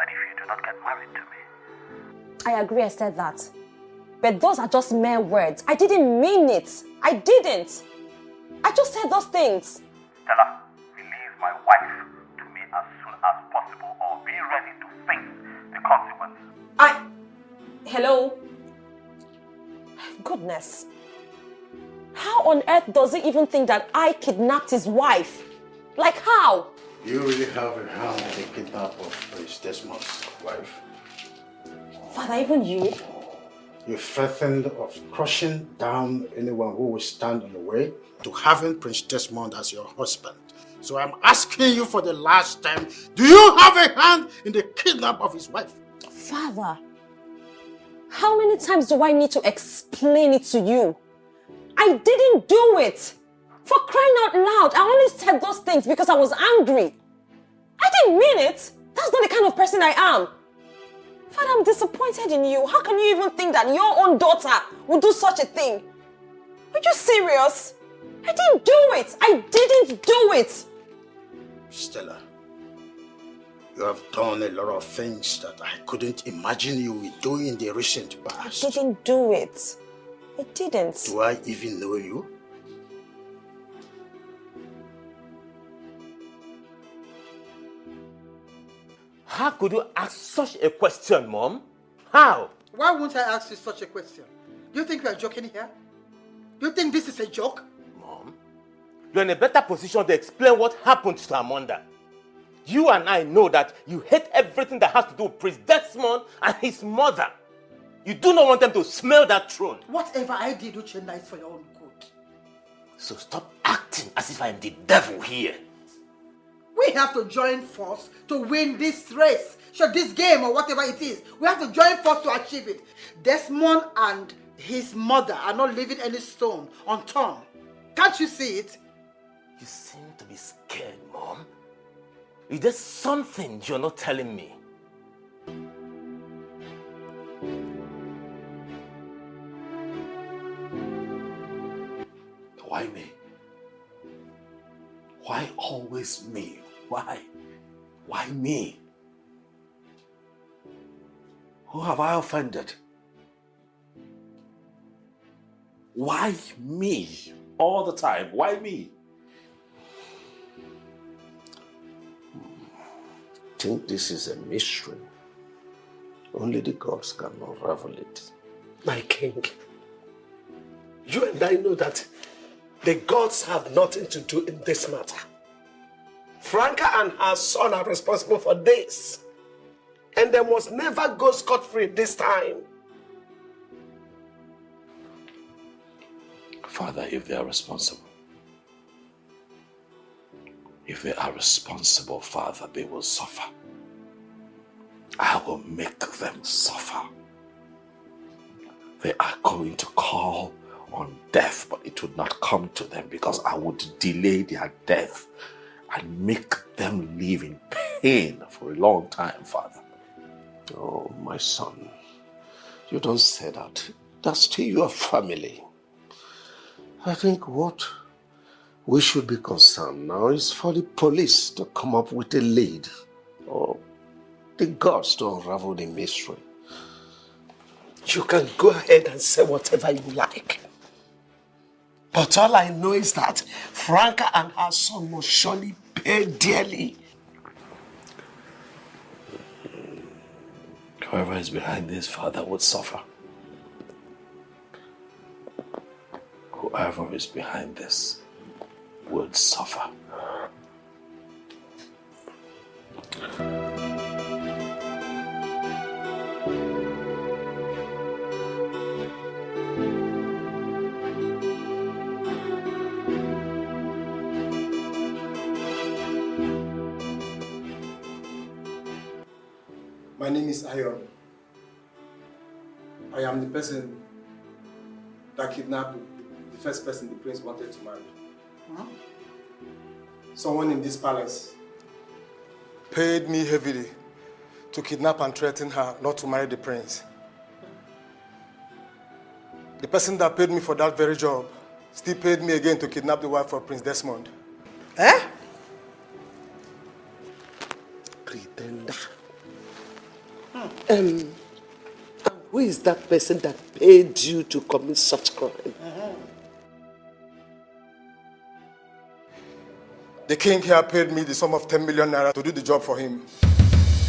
And if you do not get married to me. I agree I said that. But those are just mere words. I didn't mean it. I didn't. I just said those things. Stella, release my wife to me as soon as possible or be ready to face the consequences. Hello? Goodness. How on earth does he even think that I kidnapped his wife? Like how? You really have a hand in the kidnap of Prince Desmond's wife. Father, even you? You threatened of crushing down anyone who will stand in the way to having Prince Desmond as your husband. So I'm asking you for the last time, do you have a hand in the kidnap of his wife? Father, how many times do I need to explain it to you? I didn't do it. For crying out loud, I only said those things because I was angry. I didn't mean it. That's not the kind of person I am. Father, I'm disappointed in you. How can you even think that your own daughter would do such a thing? Are you serious? I didn't do it. I didn't do it. Stella, you have done a lot of things that I couldn't imagine you would do in the recent past. I didn't do it. I didn't. Do I even know you? How could you ask such a question, Mom? How? Why won't I ask you such a question? Do you think we are joking here? Do you think this is a joke? Mom, you're in a better position to explain what happened to Amanda. You and I know that you hate everything that has to do with Prince Desmond and his mother. You do not want them to smell that throne. Whatever I did, Uchenna, is for your own good. So stop acting as if I am the devil here. We have to join force to win this race. Sure, this game or whatever it is. We have to join force to achieve it. Desmond and his mother are not leaving any stone unturned. Can't you see it? You seem to be scared, Mom. Is there something you're not telling me? Why me? Why always me? Why? Why me? Who have I offended? Why me? All the time, why me? I think this is a mystery. Only the gods can unravel it. My king, you and I know that the gods have nothing to do in this matter. Franca and her son are responsible for this. And they must never go scot-free this time. Father, if they are responsible, Father, they will suffer. I will make them suffer. They are going to call on death, but it would not come to them because I would delay their death and make them live in pain for a long time, Father. Oh, my son, you don't say that. That's still your family. I think what we should be concerned now is for the police to come up with a lead, or the gods to unravel the mystery. You can go ahead and say whatever you like. But all I know is that Franca and her son must surely pay dearly. Whoever is behind this, Father, would suffer. Whoever is behind this would suffer. My name is Ayon. I am the person that kidnapped the first person the prince wanted to marry. Huh? Someone in this palace paid me heavily to kidnap and threaten her not to marry the prince. The person that paid me for that very job still paid me again to kidnap the wife of Prince Desmond. Eh? Pretender. And who is that person that paid you to commit such crime? The king here paid me the sum of 10 million naira to do the job for him.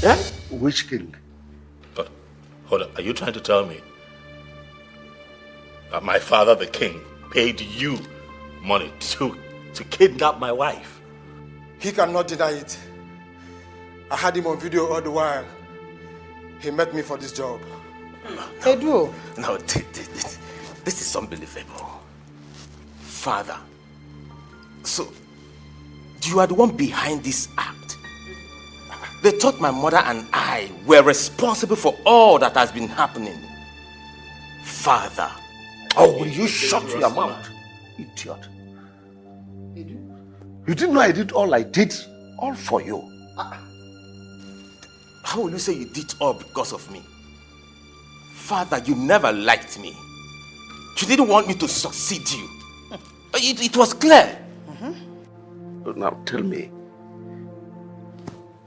Eh? Which king? But, hold on, are you trying to tell me that my father, the king, paid you money to kidnap my wife? He cannot deny it. I had him on video all the while. He met me for this job. No, this is unbelievable. Father, so you are the one behind this act. They thought my mother and I were responsible for all that has been happening. Father. Oh, will you shut your mouth, idiot? You didn't know I did all I did, all for you. How will you say you did all because of me? Father, you never liked me. You didn't want me to succeed you. It was clear. Now tell me,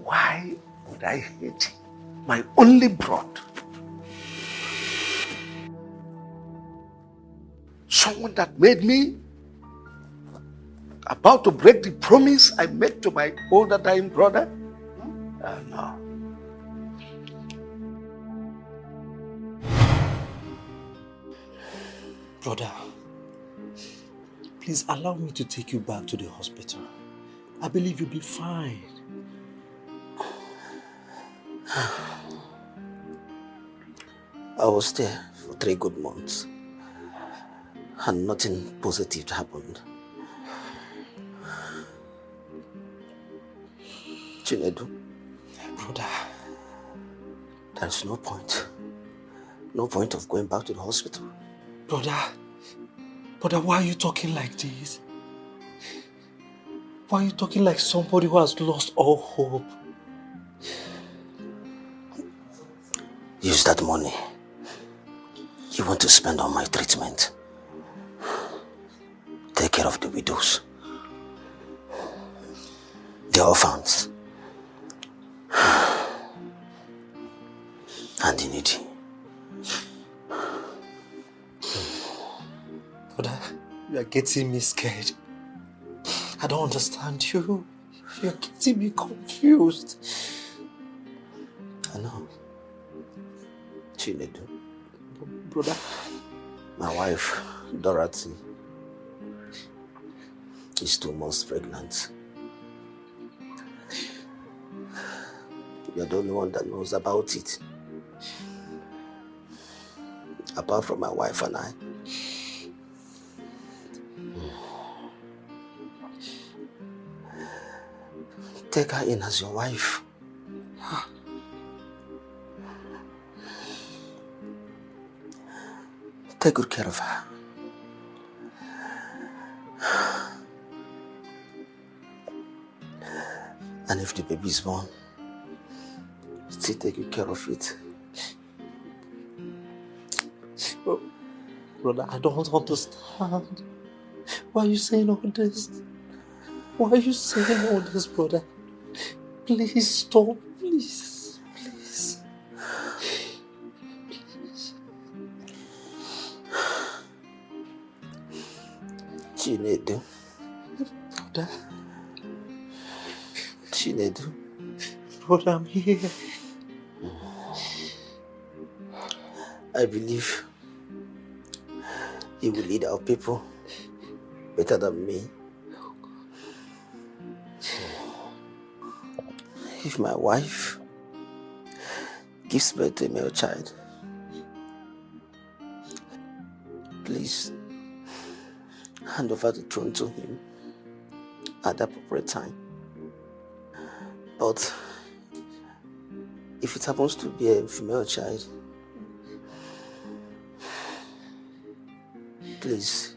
why would I hate my only brother? Someone that made me about to break the promise I made to my older dying brother? No. Brother, please allow me to take you back to the hospital. I believe you'll be fine. I was there for 3 good months and nothing positive happened. Chinedu, brother, there's no point of going back to the hospital. Brother, why are you talking like this? Why are you talking like somebody who has lost all hope? Use that money you want to spend on my treatment. take care of the widows, the orphans, and the needy. Brother, you are getting me scared. I don't understand you. You're getting me confused. I know. Chinedu. Brother. My wife, Dorothy, is 2 months pregnant. You're the only one that knows about it. Apart from my wife and I. Take her in as your wife. Take good care of her. And if the baby is born, still take good care of it. Oh, brother, I don't understand. Why are you saying all this? Why are you saying all this, brother? Please stop, please. Please. Chinedu. Brother. Chinedu. Brother, I'm here. I believe you will lead our people better than me. If my wife gives birth to a male child, please hand over the throne to him at the appropriate time. But if it happens to be a female child, please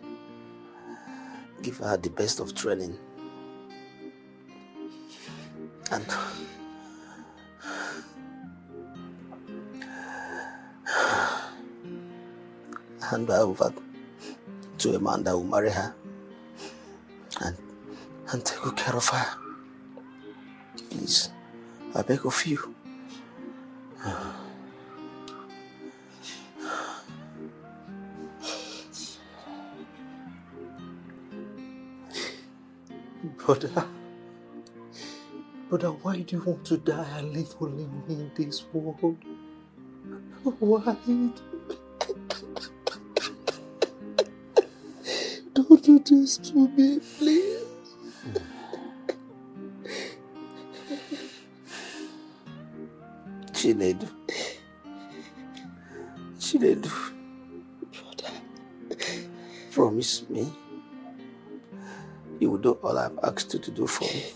give her the best of training and hand her over to a man that will marry her and take good care of her. Please, I beg of you. Brother, why do you want to die and leave only me in this world? Why? Don't do this to me, please. Chinedu. Chinedu. Brother. Promise me you will do all I've asked you to do for me.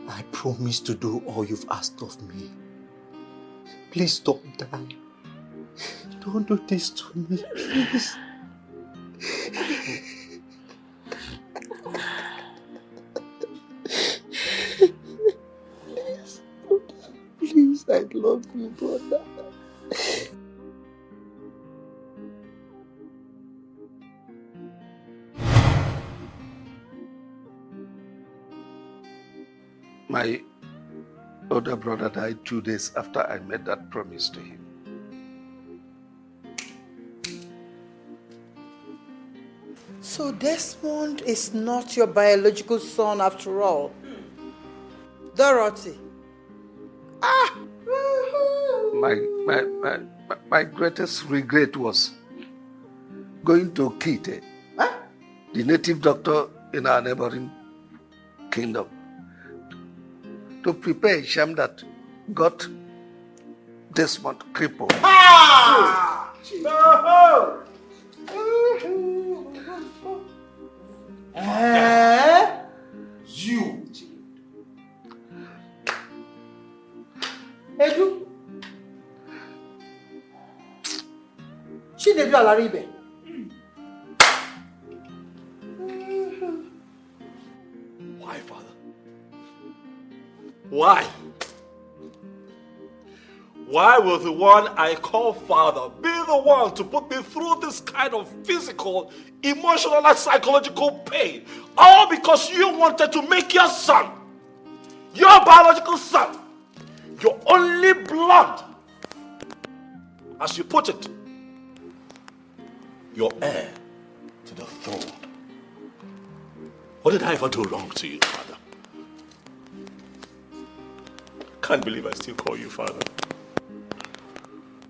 I promise to do all you've asked of me. Please don't die. Don't do this to me, please. Please, I love you, brother. My older brother died 2 days after I made that promise to him. So Desmond is not your biological son after all. Dorothy. My greatest regret was going to Iyke, the native doctor in our neighboring kingdom, to prepare a sham that got Desmond crippled. You. Edu. Chinedu Alaribe. Why, Father? Why? Why will the one I call father be the one to put me through this kind of physical, emotional, and psychological pain? All because you wanted to make your son, your biological son, your only blood, as you put it, your heir to the throne. What did I ever do wrong to you, father? Can't believe I still call you father.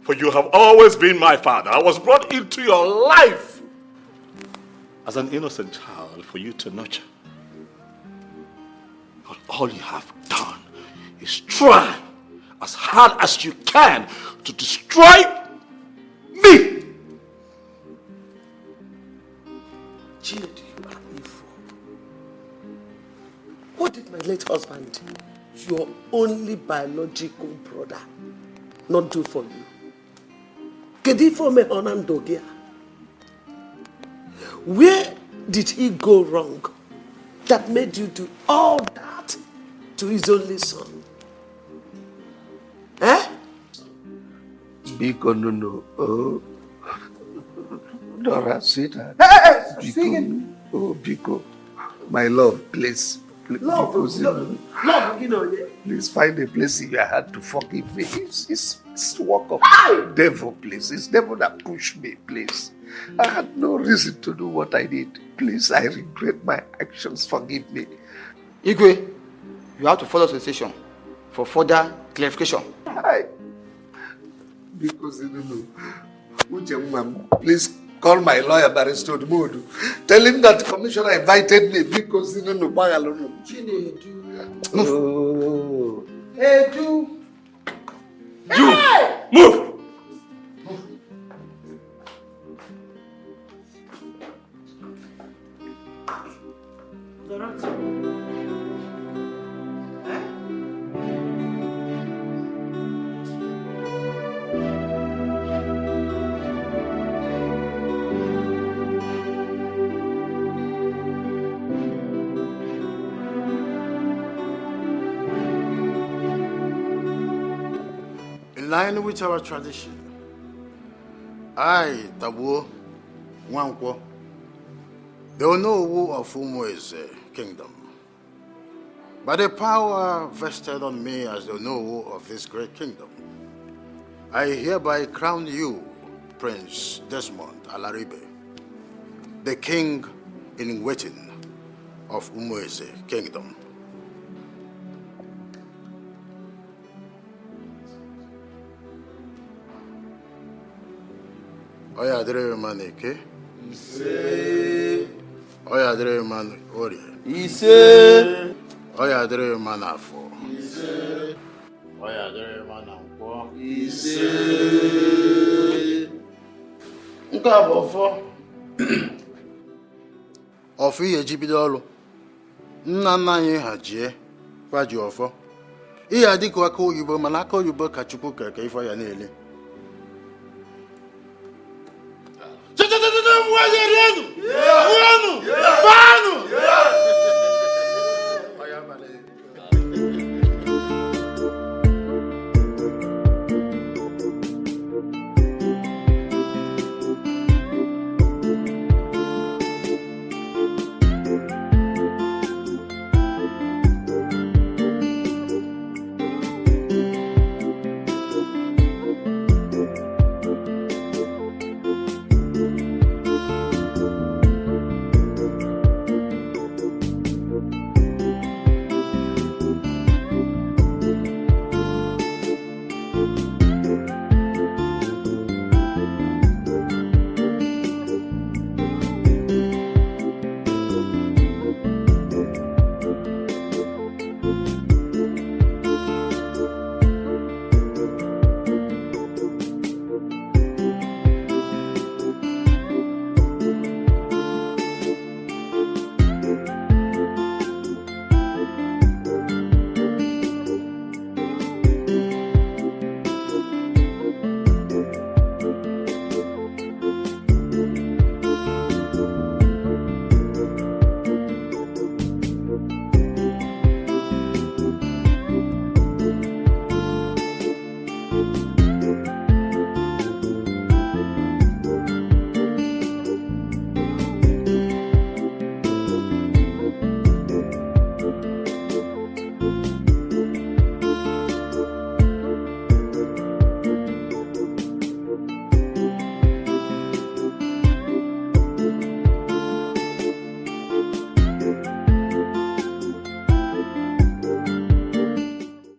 For you have always been my father. I was brought into your life as an innocent child for you to nurture. But all you have done is try as hard as you can to destroy me. Gina, do you have me for? What did my late husband, your only biological brother, not do for you? Where did he go wrong that made you do all that to his only son? Eh? Biko, no. Oh. Dora, sweetheart. Biko. Oh, Biko. My love, please. Love, Please find a place in your heart to forgive me. It's work of devil, please. It's devil that pushed me, please. I had no reason to do what I did. Please, I regret my actions. Forgive me. Iyke, you have to follow the station for further clarification. Hi. Because you don't know. Please call my lawyer, Barrister Modu. Tell him that the commissioner invited me because you don't know. Oh. Hey, Ju. You! Move! In line with our tradition, I, Tabu, Nwankwo, the Onowu of Umueze Kingdom, by the power vested on me as the Onowu of this great kingdom, I hereby crown you, Prince Desmond Alaribe, the king in waiting of Umueze Kingdom. Oya dere man Iyke. Ise. Oya dere man Orie. Ise. Oya dere man Afo. Ise. Oya dere man Nkwo. Ise. Nke a bụ ọfọ ihe ji bido ọrụ. Nna nna anyị ha jie kwa ji ọfọ. Ihe adịghị aka oyibo mana aka oyibo ka Chukwu kere ka ife ya na-ele.